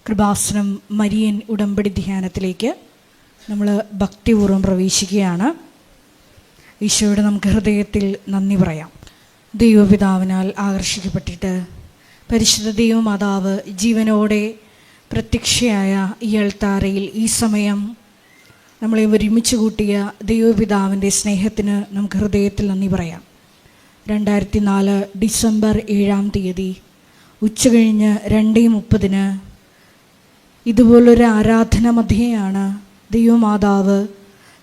Kripasanam Marian ഉടമ്പടി ധ്യാനത്തിലേക്ക് നമ്മൾ ഭക്തിപൂർവ്വം പ്രവേശിക്കുകയാണ്. ഈശോയോട് നമുക്ക് ഹൃദയത്തിൽ നന്ദി പറയാം. ദൈവപിതാവിനാൽ ആകർഷിക്കപ്പെട്ടിട്ട് പരിശുദ്ധ ദൈവമാതാവ് ജീവനോടെ പ്രത്യക്ഷയായ ഈ അൾത്താരയിൽ ഈ സമയം നമ്മളെ ഒരുമിച്ച് കൂട്ടിയ ദൈവപിതാവിൻ്റെ സ്നേഹത്തിന് നമുക്ക് ഹൃദയത്തിൽ നന്ദി പറയാം. 2004 ഡിസംബർ 7-ാം തീയതി ഉച്ചകഴിഞ്ഞ് 2:30 ഇതുപോലൊരു ആരാധന മധ്യേയാണ് ദൈവമാതാവ്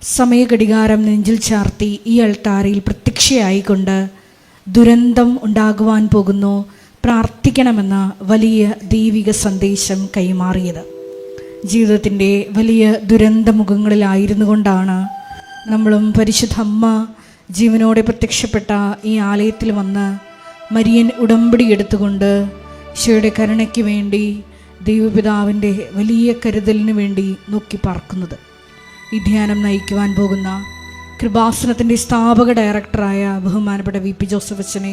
സമയഘടികാരം നെഞ്ചിൽ ചാർത്തി ഈ അൾത്താരയിൽ പ്രത്യക്ഷയായിക്കൊണ്ട് ദുരന്തം ഉണ്ടാകുവാൻ പോകുന്നു, പ്രാർത്ഥിക്കണമെന്ന വലിയ ദൈവിക സന്ദേശം കൈമാറിയത്. ജീവിതത്തിൻ്റെ വലിയ ദുരന്തമുഖങ്ങളിലായിരുന്നു കൊണ്ടാണ് നമ്മളും പരിശുദ്ധ അമ്മ ജീവനോടെ പ്രത്യക്ഷപ്പെട്ട ഈ ആലയത്തിൽ വന്ന് മരിയൻ ഉടമ്പടി എടുത്തുകൊണ്ട് ഈശോയുടെ കരുണയ്ക്ക് വേണ്ടി ദൈവപിതാവിൻ്റെ വലിയ കരുതലിന് വേണ്ടി നോക്കി പാർക്കുന്നത്. ഈ ധ്യാനം നയിക്കുവാൻ പോകുന്ന കൃപാസനത്തിൻ്റെ സ്ഥാപക ഡയറക്ടറായ ബഹുമാനപ്പെട്ട VP ജോസഫ് അച്ഛനെ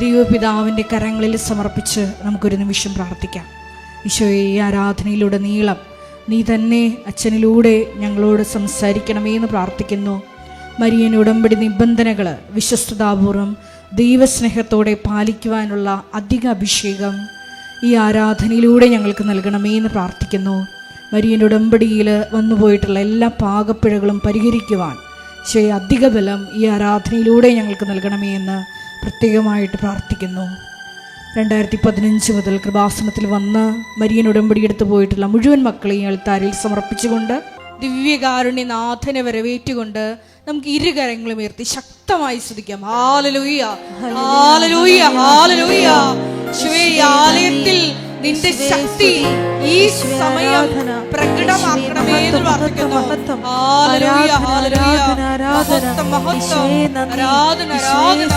ദൈവപിതാവിൻ്റെ കരങ്ങളിൽ സമർപ്പിച്ച് നമുക്കൊരു നിമിഷം പ്രാർത്ഥിക്കാം. ഈശോയെ, ഈ ആരാധനയിലൂടെ നീളം നീ തന്നെ അച്ഛനിലൂടെ ഞങ്ങളോട് സംസാരിക്കണമേ എന്ന് പ്രാർത്ഥിക്കുന്നു. മരിയൻ ഉടമ്പടി നിബന്ധനകൾ വിശ്വസ്തതാപൂർവം ദൈവസ്നേഹത്തോടെ പാലിക്കുവാനുള്ള അധിക അഭിഷേകം ഈ ആരാധനയിലൂടെ ഞങ്ങൾക്ക് നൽകണമേ എന്ന് പ്രാർത്ഥിക്കുന്നു. മരിയൻ ഉടമ്പടിയിൽ വന്നുപോയിട്ടുള്ള എല്ലാ പാകപ്പിഴകളും പരിഹരിക്കുവാൻ ഈശോയെ അധിക ബലം ഈ ആരാധനയിലൂടെ ഞങ്ങൾക്ക് നൽകണമേ എന്ന് പ്രത്യേകമായിട്ട് പ്രാർത്ഥിക്കുന്നു. 2015 മുതൽ കൃപാസനത്തിൽ വന്ന് മരിയൻ ഉടമ്പടി എടുത്തു പോയിട്ടുള്ള മുഴുവൻ മക്കളെയും അൾത്താരയിൽ സമർപ്പിച്ചുകൊണ്ട് ദിവ്യകാരുണ്യനാഥനെ വരവേറ്റുകൊണ്ട് നമുക്ക് ഇരുകരങ്ങളും ഉയർത്തി ശക്തമായി സ്തുതിക്കാം. ഹല്ലേലൂയ, ഹല്ലേലൂയ, ഹല്ലേലൂയ. യേശുവേ, ഈ ആലയത്തിൽ നിന്റെ ശക്തി ഈ സമയം പ്രകടമാക്കണമേ എന്ന് പ്രാർത്ഥിക്കുന്നു. ഹല്ലേലൂയ, ഹല്ലേലൂയ. മഹത്വം, മഹത്വം, ആരാധന, ആരാധന,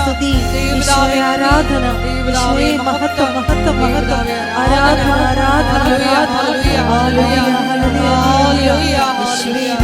ദൈവപിതാവേ, ആരാധന, ദൈവപിതാവേ, മഹത്വം, മഹത്വം, മഹത്വം, ആരാധന, ആരാധന, ഹല്ലേലൂയ, ഹല്ലേലൂയ, ഹല്ലേലൂയ, ഹല്ലേലൂയ.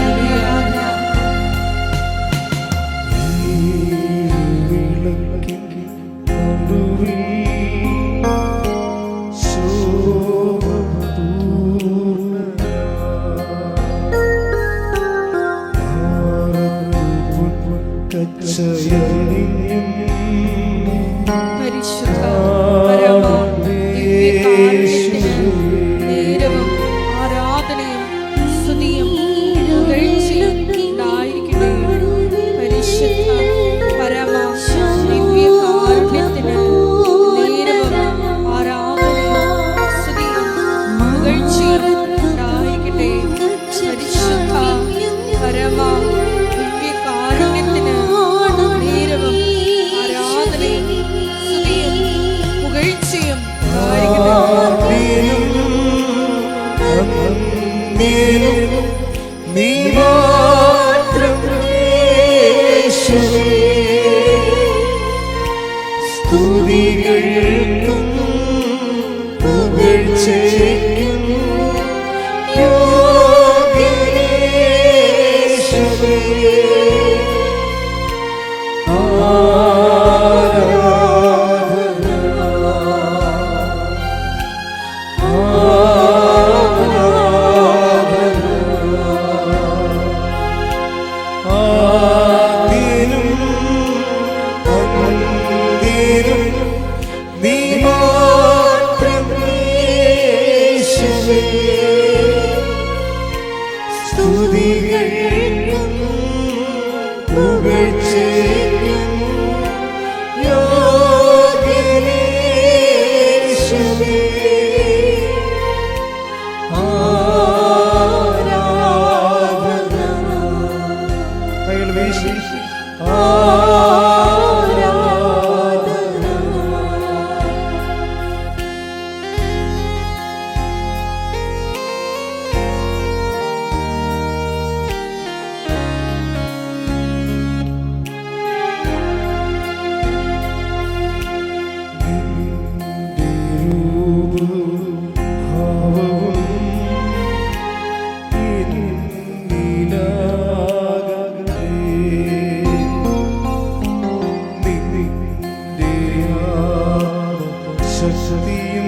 ശക്തിയും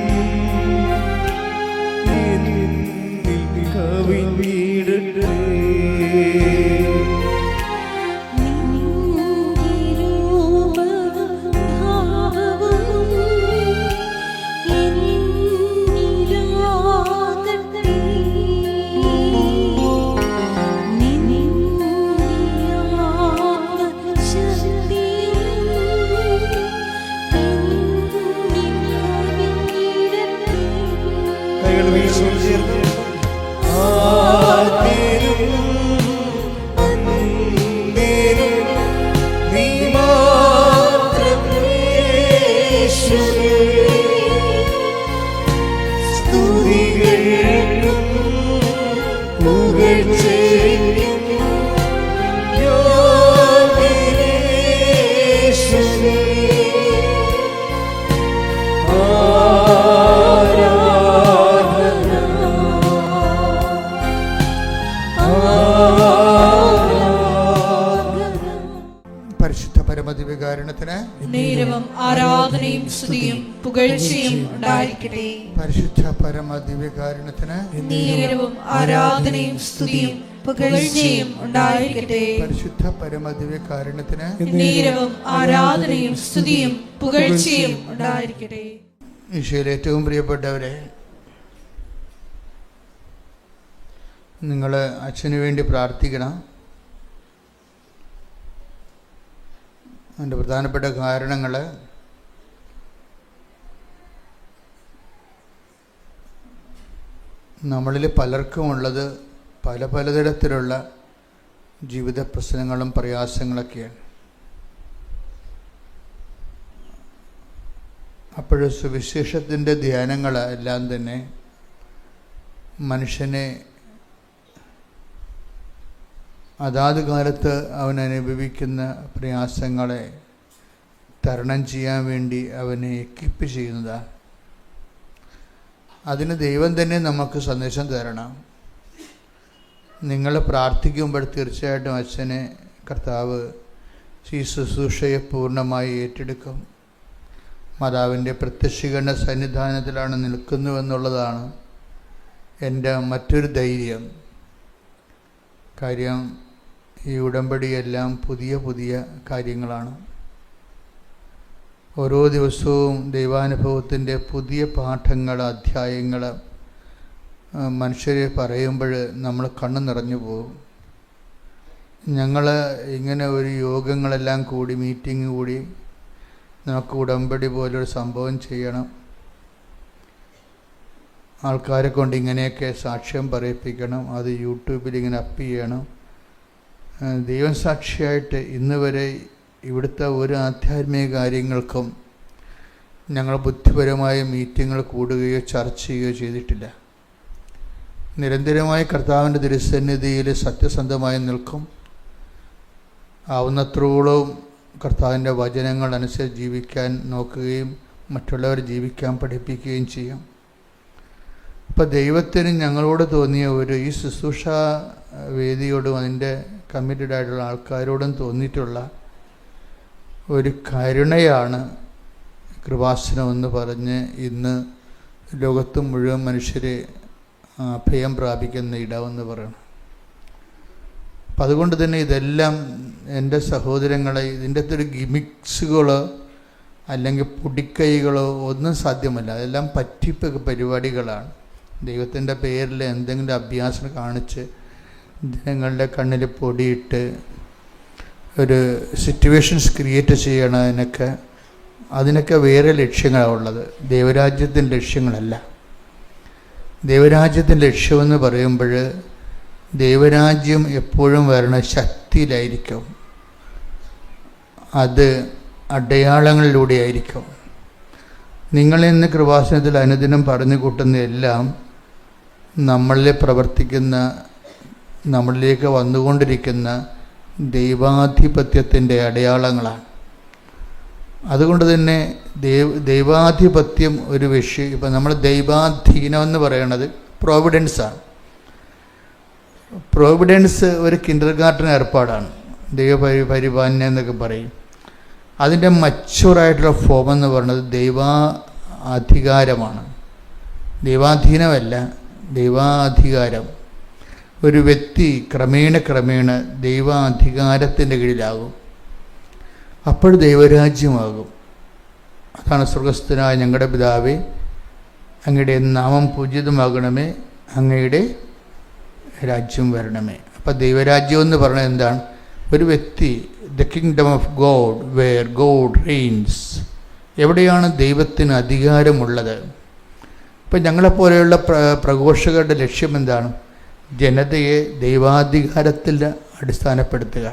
പരിശുദ്ധ പരമദിവ്യകാരുണ്യത്തിന് നേരവും ആരാധനയും സ്തുതിയും പുകഴ്ചയും ഉണ്ടായിരിക്കട്ടെ. പരിശുദ്ധ പരമദിവ്യകാരുണ്യത്തിന് നേരവും ആരാധനയും സ്തുതിയും പുകഴ്ചയും ഉണ്ടായിരിക്കട്ടെ. പരിശുദ്ധ പരമദിവ്യകാരുണ്യത്തിന് നേരവും ആരാധനയും സ്തുതിയും പുകഴ്ചയും ഉണ്ടായിരിക്കട്ടെ. ഈശോയിൽ ഏറ്റവും പ്രിയപ്പെട്ടവരെ, നിങ്ങൾ അച്ഛന് വേണ്ടി പ്രാർത്ഥിക്കണം. അതിൻ്റെ പ്രധാനപ്പെട്ട കാരണങ്ങൾ നമ്മളിൽ പലർക്കുമുള്ളത് പലതരത്തിലുള്ള ജീവിത പ്രശ്നങ്ങളും പ്രയാസങ്ങളൊക്കെയാണ്. അപ്പോൾ സുവിശേഷത്തിൻ്റെ ധ്യാനങ്ങൾ എല്ലാം തന്നെ മനുഷ്യനെ അതാത് കാലത്ത് അവൻ അനുഭവിക്കുന്ന പ്രയാസങ്ങളെ തരണം ചെയ്യാൻ വേണ്ടി അവനെ എക്വിപ്പ് ചെയ്യുന്നതാണ്. അതിന് ദൈവം തന്നെ നമുക്ക് സന്ദേശം തരണം. നിങ്ങൾ പ്രാർത്ഥിക്കുമ്പോൾ തീർച്ചയായിട്ടും അച്ഛനെ കർത്താവ് ഈ ശുശ്രൂഷയെ പൂർണ്ണമായി ഏറ്റെടുക്കും. മാതാവിൻ്റെ പ്രത്യക്ഷീകരണ സന്നിധാനത്തിലാണ് നിൽക്കുന്നുവെന്നുള്ളതാണ് എൻ്റെ മറ്റൊരു ധൈര്യം. കാര്യം ഈ ഉടമ്പടിയെല്ലാം പുതിയ കാര്യങ്ങളാണ്. ഓരോ ദിവസവും ദൈവാനുഭവത്തിൻ്റെ പുതിയ പാഠങ്ങൾ, അധ്യായങ്ങൾ മനുഷ്യരെ പറയുമ്പോൾ നമ്മൾ കണ്ണ് നിറഞ്ഞു പോകും. ഞങ്ങൾ ഇങ്ങനെ ഒരു യോഗങ്ങളെല്ലാം കൂടി, മീറ്റിംഗ് കൂടി, നമുക്ക് ഉടമ്പടി പോലൊരു സംഭവം ചെയ്യണം, ആൾക്കാരെ കൊണ്ട് ഇങ്ങനെയൊക്കെ സാക്ഷ്യം പറയിപ്പിക്കണം, അത് യൂട്യൂബിൽ ഇങ്ങനെ അപ്പ് ചെയ്യണം. ദൈവം സാക്ഷിയായിട്ട് ഇന്ന് വരെ ഇവിടുത്തെ ഒരു ആധ്യാത്മിക കാര്യങ്ങൾക്കും ഞങ്ങൾ ബുദ്ധിപരമായ മീറ്റിങ്ങുകൾ കൂടുകയോ ചർച്ച ചെയ്യുകയോ ചെയ്തിട്ടില്ല. നിരന്തരമായി കർത്താവിൻ്റെ തിരുസന്നിധിയിൽ സത്യസന്ധമായി നിൽക്കും. ആവുന്നത്രോളം കർത്താവിൻ്റെ വചനങ്ങൾ അനുസരിച്ച് ജീവിക്കാൻ നോക്കുകയും മറ്റുള്ളവർ ജീവിക്കാൻ പഠിപ്പിക്കുകയും ചെയ്യും. അപ്പോൾ ദൈവത്തിന് ഞങ്ങളോട് തോന്നിയ ഈ ശുശ്രൂഷ വേദിയോടും അതിൻ്റെ കമ്മിറ്റഡ് ആയിട്ടുള്ള ആൾക്കാരോടും തോന്നിയിട്ടുള്ള ഒരു കരുണയാണ് കൃപാസനമെന്ന് പറഞ്ഞ് ഇന്ന് ലോകത്ത് മുഴുവൻ മനുഷ്യരെ അഭയം പ്രാപിക്കുന്ന ഇടമെന്ന് പറയണം. അപ്പം അതുകൊണ്ട് തന്നെ ഇതെല്ലാം എൻ്റെ സഹോദരങ്ങളെ, ഇതിൻ്റെ അകത്തൊരു ഗിമിക്സുകളോ അല്ലെങ്കിൽ പൊടിക്കൈകളോ ഒന്നും സാധ്യമല്ല. അതെല്ലാം പറ്റിപ്പ് പരിപാടികളാണ്. ദൈവത്തിൻ്റെ പേരിൽ എന്തെങ്കിലും അഭ്യാസം കാണിച്ച് ജനങ്ങളുടെ കണ്ണിൽ പൊടിയിട്ട് ഒരു സിറ്റുവേഷൻസ് ക്രിയേറ്റ് ചെയ്യണം. അതിനൊക്കെ വേറെ ലക്ഷ്യങ്ങളാണ് ഉള്ളത്. ദൈവരാജ്യത്തിൻ്റെ ലക്ഷ്യങ്ങളല്ല. ദൈവരാജ്യത്തിൻ്റെ ലക്ഷ്യമെന്ന് പറയുമ്പോൾ ദൈവരാജ്യം എപ്പോഴും വരണ ശക്തിയിലായിരിക്കും, അത് അടയാളങ്ങളിലൂടെ ആയിരിക്കും. നിങ്ങളിന്ന് കൃപാസനത്തിൽ അനുദിനം പറഞ്ഞു കൂട്ടുന്നതെല്ലാം നമ്മളിൽ പ്രവർത്തിക്കുന്ന, നമ്മളിലേക്ക് വന്നുകൊണ്ടിരിക്കുന്ന ദൈവാധിപത്യത്തിൻ്റെ അടയാളങ്ങളാണ്. അതുകൊണ്ട് തന്നെ ദൈവാധിപത്യം ഒരു വിഷയം. ഇപ്പം നമ്മൾ ദൈവാധീനം എന്ന് പറയണത് പ്രോവിഡൻസാണ്. പ്രോവിഡൻസ് ഒരു കിൻഡർ ഗാർട്ടൻ ഏർപ്പാടാണ്. ദൈവപരിപാലനം എന്നൊക്കെ പറയും. അതിൻ്റെ മച്ചുവറായിട്ടുള്ള ഫോം എന്ന് പറയുന്നത് ദൈവാധികാരമാണ്. ദൈവാധീനമല്ല, ദൈവാധികാരം. ഒരു വ്യക്തി ക്രമേണ ദൈവാധികാരത്തിൻ്റെ കീഴിലാകും. അപ്പോൾ ദൈവരാജ്യമാകും. അതാണ് സ്വർഗസ്ഥനായ ഞങ്ങളുടെ പിതാവേ, അങ്ങയുടെ നാമം പൂജിതമാകണമേ, അങ്ങയുടെ രാജ്യം വരണമേ. അപ്പം ദൈവരാജ്യം എന്ന് പറയുന്നത് എന്താണ്? ഒരു വ്യക്തി, the kingdom of God where God reigns. എവിടെയാണ് ദൈവത്തിന് അധികാരമുള്ളത്? ഇപ്പം ഞങ്ങളെപ്പോലെയുള്ള പ്രഘോഷകരുടെ ലക്ഷ്യം എന്താണ്? ജനതയെ ദൈവാധികാരത്തിൽ അടിസ്ഥാനപ്പെടുത്തുക.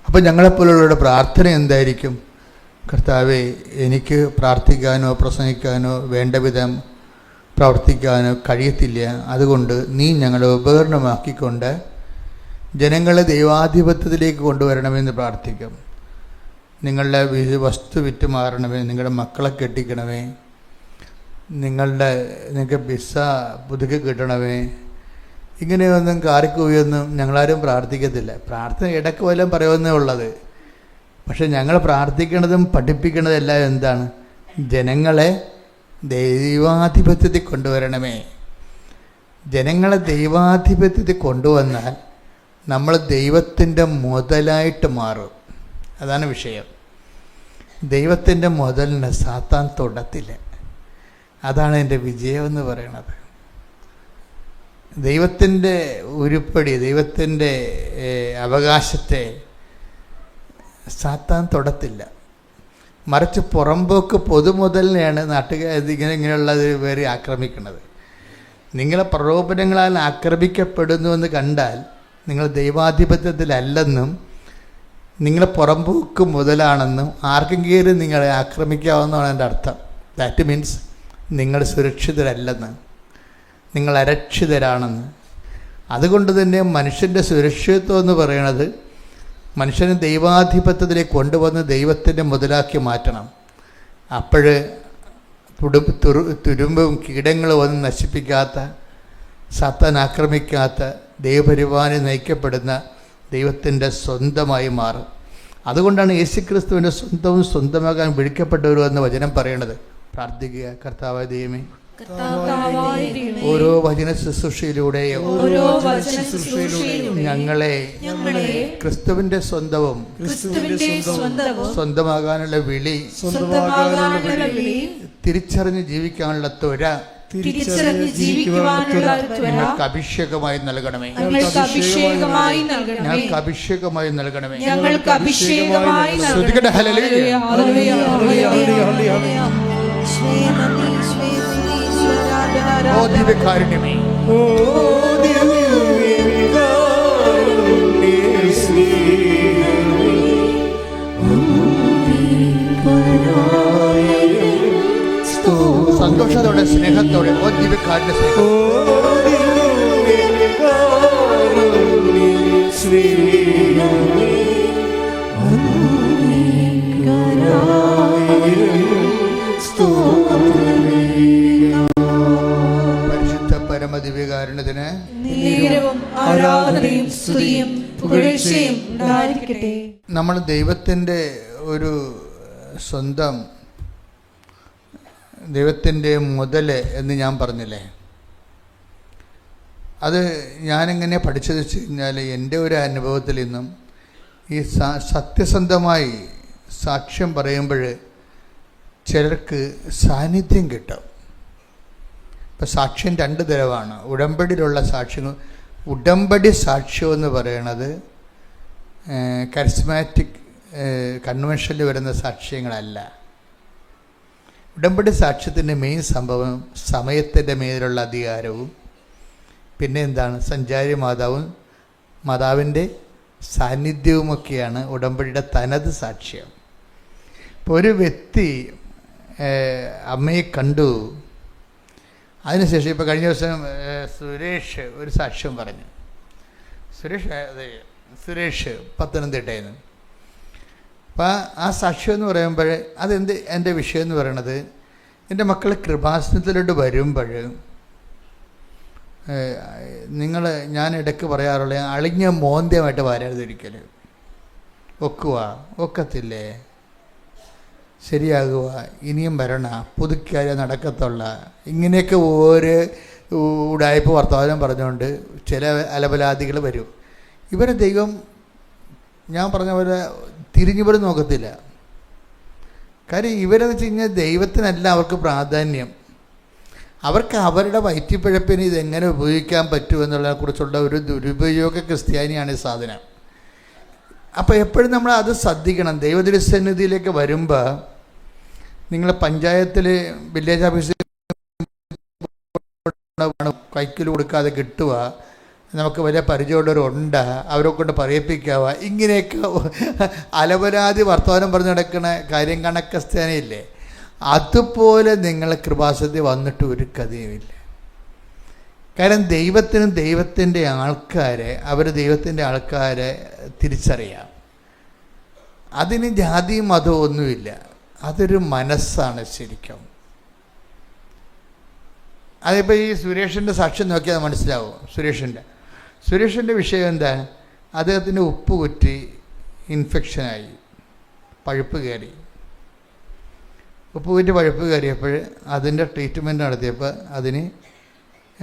അപ്പം ഞങ്ങളെപ്പോലുള്ളവരുടെ പ്രാർത്ഥന എന്തായിരിക്കും? കർത്താവേ, എനിക്ക് പ്രാർത്ഥിക്കാനോ പ്രസംഗിക്കാനോ വേണ്ട വിധം പ്രവർത്തിക്കാനോ കഴിയത്തില്ല. അതുകൊണ്ട് നീ ഞങ്ങളെ ഉപകരണമാക്കിക്കൊണ്ട് ജനങ്ങളെ ദൈവാധിപത്യത്തിലേക്ക് കൊണ്ടുവരണമെന്ന് പ്രാർത്ഥിക്കും. നിങ്ങളുടെ വസ്തു വിറ്റ് മാറണമേ, നിങ്ങളുടെ മക്കളെ കെട്ടിക്കണമേ, നിങ്ങൾക്ക് വിസ പുതുക്കി കിട്ടണമേ. ഇങ്ങനെയൊന്നും കാറിക്കൂയൊന്നും ഞങ്ങളാരും പ്രാർത്ഥിക്കത്തില്ല. പ്രാർത്ഥന ഇടയ്ക്ക് വല്ലതും പറയുമെന്നേ ഉള്ളത്. പക്ഷെ ഞങ്ങൾ പ്രാർത്ഥിക്കണതും പഠിപ്പിക്കണതും എല്ലാം എന്താണ്? ജനങ്ങളെ ദൈവാധിപത്യത്തിൽ കൊണ്ടുവരണമേ. ജനങ്ങളെ ദൈവാധിപത്യത്തിൽ കൊണ്ടുവന്നാൽ നമ്മൾ ദൈവത്തിൻ്റെ മുതലായിട്ട് മാറും. അതാണ് വിഷയം. ദൈവത്തിൻ്റെ മുതലിന് സാത്താൻ തൊടത്തില്ല. അതാണ് എൻ്റെ വിജയമെന്ന് പറയണത്. ദൈവത്തിൻ്റെ ഉരുപ്പടി, ദൈവത്തിൻ്റെ അവകാശത്തെ സാത്താൻ തൊടത്തില്ല. മറിച്ച് പുറമ്പോക്ക് പൊതുമുതലിനെയാണ് നാട്ടുകാർ ഇങ്ങനെയുള്ളത് വേറെ ആക്രമിക്കുന്നത്. നിങ്ങളെ പ്രലോഭനങ്ങളാൽ ആക്രമിക്കപ്പെടുന്നുവെന്ന് കണ്ടാൽ നിങ്ങൾ ദൈവാധിപത്യത്തിലല്ലെന്നും നിങ്ങളെ പുറമ്പോക്ക് മുതലാണെന്നും ആർക്കെങ്കിലും നിങ്ങളെ ആക്രമിക്കാവുന്നതാണ് എൻ്റെ അർത്ഥം. ദാറ്റ് മീൻസ് നിങ്ങൾ സുരക്ഷിതരല്ലെന്ന്, നിങ്ങൾ അരക്ഷിതരാണെന്ന്. അതുകൊണ്ട് തന്നെ മനുഷ്യൻ്റെ സുരക്ഷിതത്വം എന്ന് പറയുന്നത് മനുഷ്യനെ ദൈവാധിപത്യത്തിലേക്ക് കൊണ്ടുവന്ന് ദൈവത്തിൻ്റെ മുതലാക്കി മാറ്റണം. അപ്പോൾ തുരുമ്പും കീടങ്ങളും ഒന്നും നശിപ്പിക്കാത്ത, സാത്താൻ ആക്രമിക്കാത്ത, ദൈവപരിപാലനം നയിക്കപ്പെടുന്ന ദൈവത്തിൻ്റെ സ്വന്തമായി മാറും. അതുകൊണ്ടാണ് യേശുക്രിസ്തുവിൻ്റെ സ്വന്തമാകാൻ വിളിക്കപ്പെട്ടവരുമെന്ന് വചനം പറയണത്. പ്രാർത്ഥിക്കുക, കർത്താവായ ദൈവമേ, ഓരോ വചന ശുശ്രൂഷയിലൂടെയും ഞങ്ങളെ ക്രിസ്തുവിന്റെ സ്വന്തമാകാനുള്ള വിളി തിരിച്ചറിഞ്ഞ് ജീവിക്കാനുള്ള ത്വര ഞങ്ങൾക്ക് അഭിഷേകമായി നൽകണമേ. ഞങ്ങൾക്ക് അഭിഷേകമായി നൽകണമേ. ശ്രുതികട ഹല്ലേലൂയ. ഓ ദിവ്യകാരുണ്യമേ, സന്തോഷത്തോടെ സ്നേഹത്തോടെ ഓ ദിവ്യകാരുണ്യ പരിശുദ്ധ പരമദിവ്യകാരുണ്യത്തിന് ആരാധനയും സ്തുതിയും പുകഴ്ചയും ഉണ്ടായിരിക്കട്ടെ. നമ്മൾ ദൈവത്തിൻ്റെ ഒരു സ്വന്തം, ദൈവത്തിൻ്റെ മുതൽ എന്ന് ഞാൻ പറഞ്ഞില്ലേ, അത് ഞാനെങ്ങനെ പഠിച്ചത് വെച്ച് കഴിഞ്ഞാൽ എൻ്റെ ഒരു അനുഭവത്തിൽ നിന്നും ഈ സത്യസന്ധമായി സാക്ഷ്യം പറയുമ്പോൾ ചിലർക്ക് സാന്നിധ്യം കിട്ടും. ഇപ്പം സാക്ഷ്യം രണ്ട് തരമാണ്. ഉടമ്പടിയിലുള്ള സാക്ഷ്യങ്ങൾ, ഉടമ്പടി സാക്ഷ്യം എന്ന് പറയണത് കരിസ്മാറ്റിക് കൺവെൻഷനിൽ വരുന്ന സാക്ഷ്യങ്ങളല്ല. ഉടമ്പടി സാക്ഷ്യത്തിൻ്റെ മെയിൻ സംഭവം സമയത്തിൻ്റെ മേലുള്ള അധികാരവും പിന്നെ എന്താണ് സഞ്ചാരി മാതാവിൻ്റെ സാന്നിധ്യവുമൊക്കെയാണ് ഉടമ്പടിയുടെ തനത് സാക്ഷ്യം. ഇപ്പോൾ ഒരു വ്യക്തി അമ്മയെ കണ്ടു, അതിനുശേഷം ഇപ്പോൾ കഴിഞ്ഞ ദിവസം സുരേഷ് ഒരു സാക്ഷ്യം പറഞ്ഞു. സുരേഷ് പത്തനംതിട്ടയിൽ നിന്ന്. അപ്പോൾ ആ സാക്ഷ്യം എന്ന് പറയുമ്പോൾ എൻ്റെ വിഷയം എന്ന് പറയണത്, എൻ്റെ മക്കൾ കൃപാസനത്തിലോട്ട് വരുമ്പോൾ ഞാൻ ഇടയ്ക്ക് പറയാറുള്ള അളിഞ്ഞ മോന്ത്യമായിട്ട് വരരുതിരിക്കൽ. ഒക്കത്തില്ലേ, ശരിയാകുക, ഇനിയും വരണ, പുതുക്കിയാൽ നടക്കത്തുള്ള, ഇങ്ങനെയൊക്കെ ഓരോ ഉടായ്പ വർത്തമാനം പറഞ്ഞുകൊണ്ട് ചില അലപലാദികൾ വരും. ഇവരെ ദൈവം ഞാൻ പറഞ്ഞ പോലെ തിരിഞ്ഞുപോലും നോക്കത്തില്ല. കാര്യം ഇവരെന്ന് വെച്ച് കഴിഞ്ഞാൽ ദൈവത്തിനല്ല അവർക്ക് പ്രാധാന്യം. അവർക്ക് അവരുടെ വയറ്റിപ്പിഴപ്പിന് ഇതെങ്ങനെ ഉപയോഗിക്കാൻ പറ്റുമെന്നുള്ളതിനെ കുറിച്ചുള്ള ഒരു ദുരുപയോഗ ക്രിസ്ത്യാനിയാണ് ഈ സാധനം. അപ്പോൾ എപ്പോഴും നമ്മൾ അത് ശ്രദ്ധിക്കണം. ദൈവതിരുസന്നിധിയിലേക്ക് വരുമ്പോൾ നിങ്ങൾ പഞ്ചായത്തിൽ വില്ലേജ് ഓഫീസിൽ സൈക്കിൾ കൊടുക്കാതെ കിട്ടുക, നമുക്ക് വലിയ പരിചയമുള്ളവരുണ്ട്, അവരെ കൊണ്ട് പറയിപ്പിക്കാവുക, ഇങ്ങനെയൊക്കെ അലപരാതി വർത്തമാനം പറഞ്ഞ് നടക്കുന്ന കാര്യം കണക്കസ്ഥേനയില്ലേ, അതുപോലെ നിങ്ങൾ കൃപാസനത്തിൽ വന്നിട്ട് ഒരു കഥയുമില്ല. കാരണം ദൈവത്തിനും ദൈവത്തിൻ്റെ ആൾക്കാരെ തിരിച്ചറിയാം. അതിന് ജാതിയും മതവും ഒന്നുമില്ല, അതൊരു മനസ്സാണ് ശരിക്കും. അതിപ്പോൾ ഈ സുരേഷിൻ്റെ സാക്ഷ്യം നോക്കിയാൽ മനസ്സിലാവും. സുരേഷിൻ്റെ വിഷയം എന്താ? അദ്ദേഹത്തിൻ്റെ ഉപ്പ് കുറ്റി ഇൻഫെക്ഷനായി, പഴുപ്പ് കയറി. ഉപ്പ് കുറ്റി പഴുപ്പ് കയറിയപ്പോൾ അതിൻ്റെ ട്രീറ്റ്മെൻറ്റ് നടത്തിയപ്പോൾ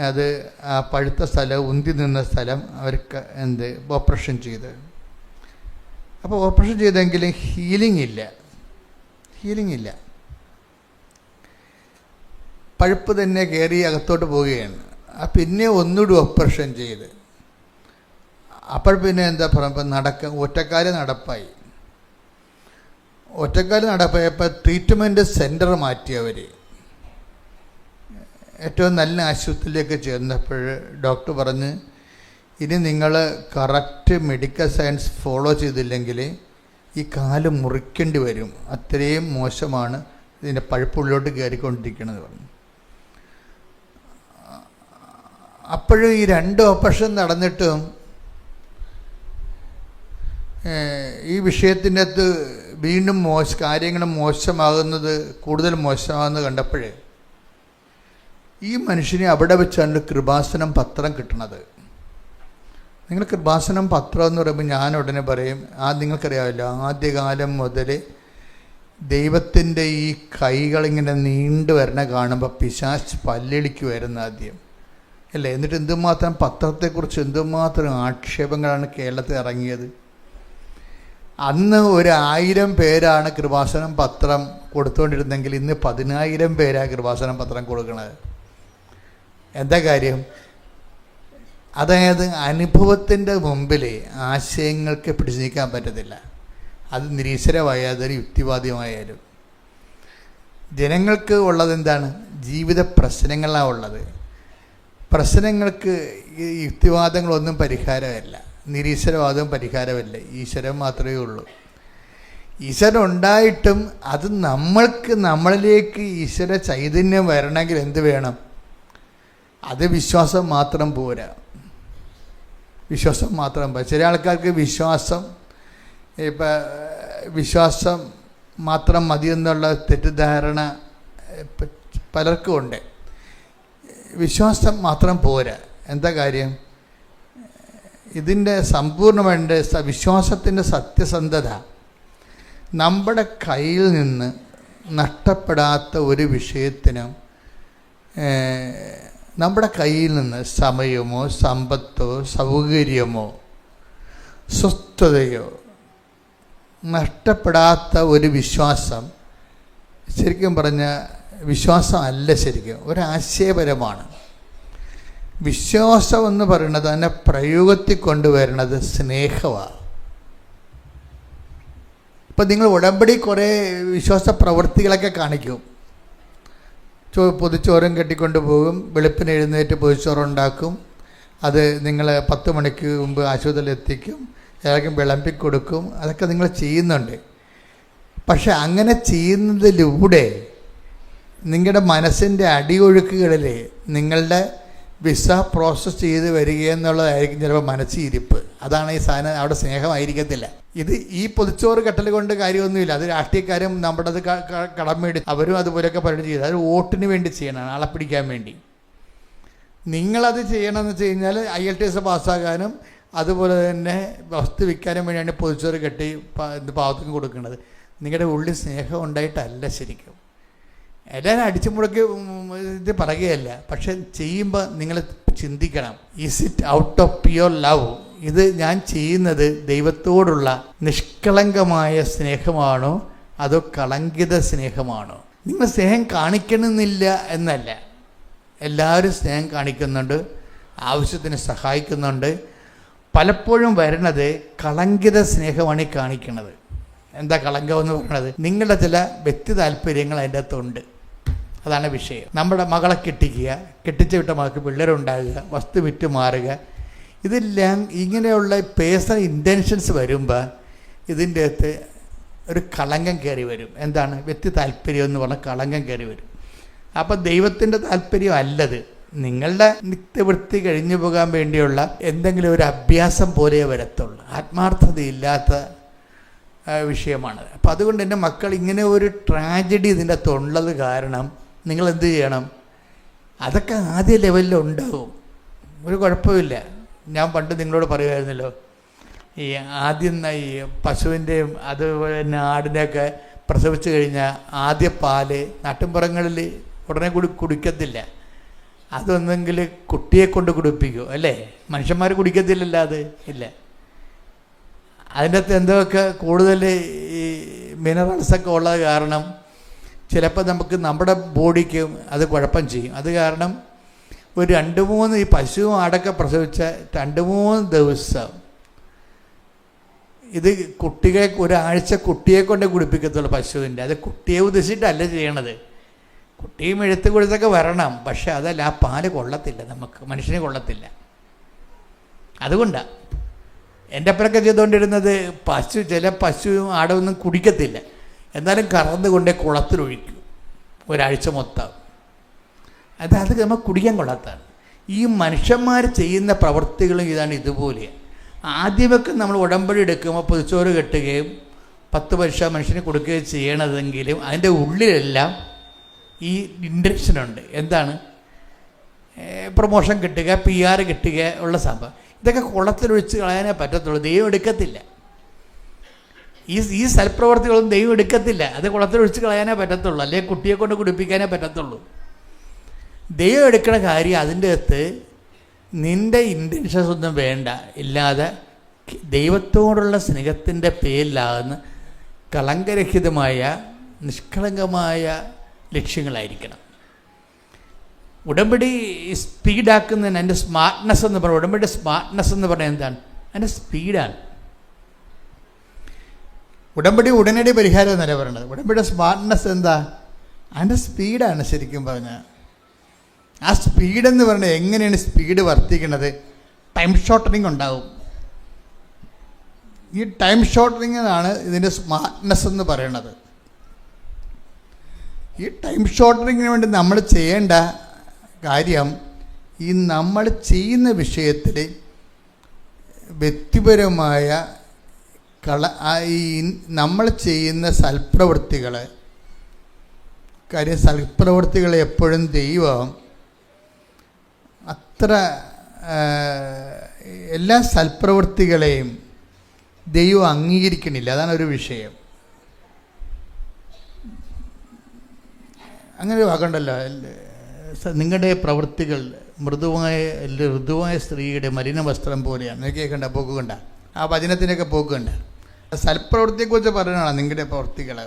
അത് ആ പഴുത്ത സ്ഥലം, ഉന്തി നിന്ന സ്ഥലം അവർക്ക് ഓപ്പറേഷൻ ചെയ്ത്. അപ്പോൾ ഓപ്പറേഷൻ ചെയ്തെങ്കിലും ഹീലിംഗ് ഇല്ല. പഴുപ്പ് തന്നെ കയറി അകത്തോട്ട് പോവുകയാണ്. പിന്നെ ഒന്നുകൂടി ഓപ്പറേഷൻ ചെയ്ത്. അപ്പോൾ പിന്നെ എന്താ പറയുമ്പോൾ ഒറ്റക്കാല് നടപ്പായപ്പോൾ ട്രീറ്റ്മെൻറ്റ് സെൻറ്റർ മാറ്റിയവർ ഏറ്റവും നല്ല ആശുപത്രിയിലേക്ക് ചെന്നപ്പോൾ ഡോക്ടർ പറഞ്ഞ്, ഇനി നിങ്ങൾ കറക്റ്റ് മെഡിക്കൽ സയൻസ് ഫോളോ ചെയ്തില്ലെങ്കിൽ ഈ കാല് മുറിക്കേണ്ടി വരും, അത്രയും മോശമാണ് ഇതിൻ്റെ പഴുപ്പുള്ളിലോട്ട് കയറിക്കൊണ്ടിരിക്കണമെന്ന് പറഞ്ഞു. അപ്പോഴും ഈ 2 ഓപ്പറേഷൻ നടന്നിട്ടും ഈ വിഷയത്തിൻ്റെ അകത്ത് വീണ്ടും കാര്യങ്ങൾ കൂടുതൽ മോശമാകുന്നത് കണ്ടപ്പോഴേ ഈ മനുഷ്യനെ അവിടെ വെച്ചാണ് കൃപാസനം പത്രം കിട്ടണത്. നിങ്ങൾ കൃപാസനം പത്രം എന്ന് പറയുമ്പോൾ ഞാൻ ഉടനെ പറയും, നിങ്ങൾക്കറിയാമല്ലോ, ആദ്യകാലം മുതൽ ദൈവത്തിൻ്റെ ഈ കൈകളിങ്ങനെ നീണ്ടു വരണ കാണുമ്പോൾ പിശാച് പല്ലിളിക്കുമായിരുന്നു ആദ്യം, അല്ലേ? എന്നിട്ട് എന്തുമാത്രം പത്രത്തെക്കുറിച്ച് എന്തുമാത്രം ആക്ഷേപങ്ങളാണ് കേരളത്തിൽ ഇറങ്ങിയത്. അന്ന് 1000 പേരാണ് കൃപാസനം പത്രം കൊടുത്തുകൊണ്ടിരുന്നെങ്കിൽ ഇന്ന് 10,000 പേരാണ് കൃപാസനം പത്രം കൊടുക്കുന്നത്. എന്താ കാര്യം? അതായത് അനുഭവത്തിൻ്റെ മുമ്പിൽ ആശയങ്ങൾക്ക് പിടിച്ചു നിൽക്കാൻ പറ്റത്തില്ല. അത് നിരീശ്വരമായാലും യുക്തിവാദിയുമായാലും ജനങ്ങൾക്ക് ഉള്ളത് എന്താണ്? ജീവിത പ്രശ്നങ്ങളാണ് ഉള്ളത്. പ്രശ്നങ്ങൾക്ക് ഈ യുക്തിവാദങ്ങളൊന്നും പരിഹാരമല്ല, നിരീശ്വരവാദവും പരിഹാരമല്ല. ഈശ്വരൻ മാത്രമേ ഉള്ളൂ. ഈശ്വരൻ ഉണ്ടായിട്ടും അത് നമ്മളിലേക്ക് ഈശ്വര ചൈതന്യം വരണമെങ്കിൽ എന്ത് വേണം? അത് വിശ്വാസം മാത്രം പോരാ. ചില ആൾക്കാർക്ക് വിശ്വാസം മാത്രം മതിയെന്നുള്ള തെറ്റിദ്ധാരണ പലർക്കും ഉണ്ട്. വിശ്വാസം മാത്രം പോരാ. എന്താ കാര്യം? ഇതിൻ്റെ സമ്പൂർണ്ണമായിട്ട് വിശ്വാസത്തിൻ്റെ സത്യസന്ധത നമ്മുടെ കയ്യിൽ നിന്ന് നഷ്ടപ്പെടാത്ത ഒരു വിഷയത്തിനും നമ്മുടെ കയ്യിൽ നിന്ന് സമയമോ സമ്പത്തോ സൗകര്യമോ സ്വസ്ഥതയോ നഷ്ടപ്പെടാത്ത ഒരു വിശ്വാസം ശരിക്കും പറഞ്ഞാൽ വിശ്വാസം അല്ല, ശരിക്കും ഒരാശയപരമാണ്. വിശ്വാസം എന്ന് പറയുന്നത് അതിനെ പ്രയോഗത്തിൽ കൊണ്ടുവരുന്നത് സ്നേഹമാണ്. ഇപ്പം നിങ്ങൾ ഉടമ്പടി കുറേ വിശ്വാസ പ്രവൃത്തികളൊക്കെ കാണിക്കും. പൊതിച്ചോറും കെട്ടിക്കൊണ്ട് പോകും, വെളുപ്പിന് എഴുന്നേറ്റ് പൊതിച്ചോറുണ്ടാക്കും, അത് നിങ്ങൾ 10 മണിക്ക് മുമ്പ് ആശുപത്രിയിൽ എത്തിക്കും, എല്ലാവർക്കും വിളമ്പിക്കൊടുക്കും, അതൊക്കെ നിങ്ങൾ ചെയ്യുന്നുണ്ട്. പക്ഷെ അങ്ങനെ ചെയ്യുന്നതിലൂടെ നിങ്ങളുടെ മനസ്സിൻ്റെ അടിയൊഴുക്കുകളിൽ നിങ്ങളുടെ വിസ പ്രോസസ്സ് ചെയ്ത് വരികയെന്നുള്ളതായിരിക്കും ചിലപ്പോൾ മനസ്സിരിപ്പ്. അതാണ് ഈ സാധനം. അവിടെ സ്നേഹമായിരിക്കത്തില്ല. ഇത് ഈ പൊതിച്ചോറ് കെട്ടൽ കൊണ്ട് കാര്യമൊന്നുമില്ല. അത് രാഷ്ട്രീയക്കാരും നമ്മുടെ അത് കടമേടി അവരും അതുപോലെയൊക്കെ പരിപാടി ചെയ്ത് അത് വോട്ടിന് വേണ്ടി ചെയ്യണം, ആളെ പിടിക്കാൻ വേണ്ടി. നിങ്ങളത് ചെയ്യണമെന്ന് വെച്ച് കഴിഞ്ഞാൽ IELTS പാസ്സാകാനും അതുപോലെ തന്നെ വസ്തു വിൽക്കാനും വേണ്ടിയാണ് പൊതിച്ചോറ് കെട്ടി പാവത്തിന് കൊടുക്കുന്നത്. നിങ്ങളുടെ ഉള്ളിൽ സ്നേഹം ഉണ്ടായിട്ടല്ല ശരിക്കും. എല്ലാവരും അടിച്ചു മുടക്കി ഇത് പറയുകയല്ല, പക്ഷെ ചെയ്യുമ്പോൾ നിങ്ങൾ ചിന്തിക്കണം, is it out of pure love? ഇത് ഞാൻ ചെയ്യുന്നത് ദൈവത്തോടുള്ള നിഷ്കളങ്കമായ സ്നേഹമാണോ അതോ കളങ്കിത സ്നേഹമാണോ? നിങ്ങൾ സ്നേഹം കാണിക്കണമെന്നില്ല എന്നല്ല, എല്ലാവരും സ്നേഹം കാണിക്കുന്നുണ്ട്, ആവശ്യത്തിന് സഹായിക്കുന്നുണ്ട്. പലപ്പോഴും വരുന്നത് കളങ്കിത സ്നേഹമാണ് ഈ കാണിക്കുന്നത്. എന്താ കളങ്കം എന്ന് പറയുന്നത്? നിങ്ങളുടെ ചില വ്യക്തി താല്പര്യങ്ങൾ അതിൻ്റെ അകത്തുണ്ട്. അതാണ് വിഷയം. നമ്മുടെ മകളെ കെട്ടിക്കുക, കെട്ടിച്ച വിട്ട മകൾക്ക് പിള്ളേരുണ്ടാകുക, വസ്തു വിറ്റ് മാറുക, ഇതെല്ലാം ഇങ്ങനെയുള്ള പേഴ്സണൽ ഇൻറ്റൻഷൻസ് വരുമ്പോൾ ഇതിൻ്റെ അകത്ത് ഒരു കളങ്കം കയറി വരും. എന്താണ്? വ്യക്തി താല്പര്യം എന്ന് പറഞ്ഞാൽ കളങ്കം കയറി വരും. അപ്പം ദൈവത്തിൻ്റെ താല്പര്യം അല്ലത്. നിങ്ങളുടെ നിത്യവൃത്തി കഴിഞ്ഞു പോകാൻ വേണ്ടിയുള്ള എന്തെങ്കിലും ഒരു അഭ്യാസം പോലെ വരത്തുള്ളൂ. ആത്മാർത്ഥതയില്ലാത്ത വിഷയമാണ്. അപ്പം അതുകൊണ്ട് എൻ്റെ മക്കൾ ഇങ്ങനെ ഒരു ട്രാജഡി ഇതിൻ്റെ അകത്തുള്ളത് കാരണം നിങ്ങൾ എന്ത് ചെയ്യണം? അതൊക്കെ ആദ്യ ലെവലിൽ ഉണ്ടാവും, ഒരു കുഴപ്പമില്ല. ഞാൻ പണ്ട് നിങ്ങളോട് പറയുമായിരുന്നല്ലോ, ഈ ആദ്യം ഈ പശുവിൻ്റെയും അതുപോലെ തന്നെ ആടിനെയൊക്കെ പ്രസവിച്ച് കഴിഞ്ഞാൽ ആദ്യ പാല് നാട്ടിൻപുറങ്ങളിൽ ഉടനെ കുടിക്കത്തില്ല. അതൊന്നെങ്കിൽ കുട്ടിയെ കൊണ്ട് കുടിപ്പിക്കും, അല്ലേ? മനുഷ്യന്മാർ കുടിക്കത്തില്ലല്ലോ, അത് ഇല്ല. അതിൻ്റെ അകത്ത് എന്തൊക്കെ കൂടുതൽ ഈ മിനറൽസൊക്കെ ഉള്ളത് കാരണം ചിലപ്പോൾ നമുക്ക് നമ്മുടെ ബോഡിക്ക് അത് കുഴപ്പം ചെയ്യും. അത് കാരണം ഒരു 2-3 ഈ പശുവും ആടൊക്കെ പ്രസവിച്ച 2-3 ദിവസം ഇത് കുട്ടികളെ ഒരാഴ്ച കുട്ടിയെ കൊണ്ട് കുടിപ്പിക്കത്തുള്ളൂ പശുവിൻ്റെ. അത് കുട്ടിയെ ഉദ്ദേശിച്ചിട്ടല്ല ചെയ്യണത്. കുട്ടിയും എഴുത്ത് കൊടുത്തൊക്കെ വരണം, പക്ഷെ അതല്ല, ആ പാല് കൊള്ളത്തില്ല, നമുക്ക് മനുഷ്യന് കൊള്ളത്തില്ല. അതുകൊണ്ടാണ് എൻ്റെ അപ്പനൊക്കെ ചെയ്തുകൊണ്ടിരുന്നത്. ചില പശുവും ആടൊന്നും കുടിക്കത്തില്ല, എന്നാലും കറന്ന് കൊണ്ടേ കുളത്തിലൊഴിക്കും ഒരാഴ്ച മൊത്തം. അത് നമുക്ക് കുടിക്കാൻ കൊള്ളാത്തതാണ്. ഈ മനുഷ്യന്മാർ ചെയ്യുന്ന പ്രവൃത്തികളും ഇതാണ് ഇതുപോലെ. ആദ്യമൊക്കെ നമ്മൾ ഉടമ്പടി എടുക്കുമ്പോൾ പൊതിച്ചോറ് കെട്ടുകയും 10 പൈസ മനുഷ്യന് കൊടുക്കുകയും ചെയ്യണതെങ്കിലും അതിൻ്റെ ഉള്ളിലെല്ലാം ഈ ഇൻറ്റൻഷനുണ്ട്. എന്താണ്? പ്രൊമോഷൻ കിട്ടുക, PR കിട്ടുക ഉള്ള സംഭവം. ഇതൊക്കെ കുളത്തിലൊഴിച്ച് കളയാനേ പറ്റത്തുള്ളൂ, ദൈവം എടുക്കത്തില്ല. ഈ സൽപ്രവർത്തികളൊന്നും ദൈവം എടുക്കത്തില്ല, അത് കുളത്തിലൊഴിച്ച് കളയാനേ പറ്റത്തുള്ളൂ, അല്ലെങ്കിൽ കുട്ടിയെ കൊണ്ട് കുടിപ്പിക്കാനേ പറ്റത്തുള്ളൂ. ദൈവം എടുക്കുന്ന കാര്യം അതിൻ്റെ അകത്ത് നിൻ്റെ ഇൻറ്റൻഷൻസ് ഒന്നും വേണ്ട, ഇല്ലാതെ ദൈവത്തോടുള്ള സ്നേഹത്തിൻ്റെ പേരിലാകുന്ന കളങ്കരഹിതമായ നിഷ്കളങ്കമായ ലക്ഷ്യങ്ങളായിരിക്കണം. ഉടമ്പടി സ്പീഡാക്കുന്നതിന് അതിൻ്റെ സ്മാർട്ട്നെസ് എന്ന് പറയുന്നത്, ഉടമ്പടി സ്മാർട്ട്നെസ് എന്ന് പറയുന്നത് എന്താണ്? അതിൻ്റെ സ്പീഡാണ്. ഉടമ്പടി ഉടനടി പരിഹാരം എന്നല്ല പറയുന്നത്. ഉടമ്പടിയുടെ സ്മാർട്ട്നെസ് എന്താ? അതിൻ്റെ സ്പീഡാണ് ശരിക്കും പറഞ്ഞാൽ. ആ സ്പീഡെന്ന് പറഞ്ഞാൽ എങ്ങനെയാണ് സ്പീഡ് വർദ്ധിക്കുന്നത്? ടൈം ഷോർട്ടനിങ് ഉണ്ടാവും. ഈ ടൈം ഷോർട്ടനിങ്ങാണ് ഇതിൻ്റെ സ്മാർട്ട്നെസ് എന്ന് പറയുന്നത്. ഈ ടൈം ഷോർട്ടനിങ്ങിന് വേണ്ടി നമ്മൾ ചെയ്യേണ്ട കാര്യം, ഈ നമ്മൾ ചെയ്യുന്ന വിഷയത്തിൽ വ്യക്തിപരമായ ഈ നമ്മൾ ചെയ്യുന്ന സൽപ്രവൃത്തികൾ എപ്പോഴും ദൈവം അത്ര എല്ലാ സൽപ്രവൃത്തികളെയും ദൈവം അംഗീകരിക്കണില്ല. അതാണ് ഒരു വിഷയം. അങ്ങനെ ഒരു വാക്കുണ്ടല്ലോ, നിങ്ങളുടെ പ്രവൃത്തികൾ ഋതുവായ സ്ത്രീയുടെ മലിന വസ്ത്രം പോലെയാണ്. കേൾക്കണ്ട, പോക്കുകണ്ട, ആ വചനത്തിനൊക്കെ പോക്കുകണ്ട. സൽപ്രവൃത്തിയെക്കുറിച്ച് പറയുന്നതാണ് നിങ്ങളുടെ പ്രവൃത്തികൾ.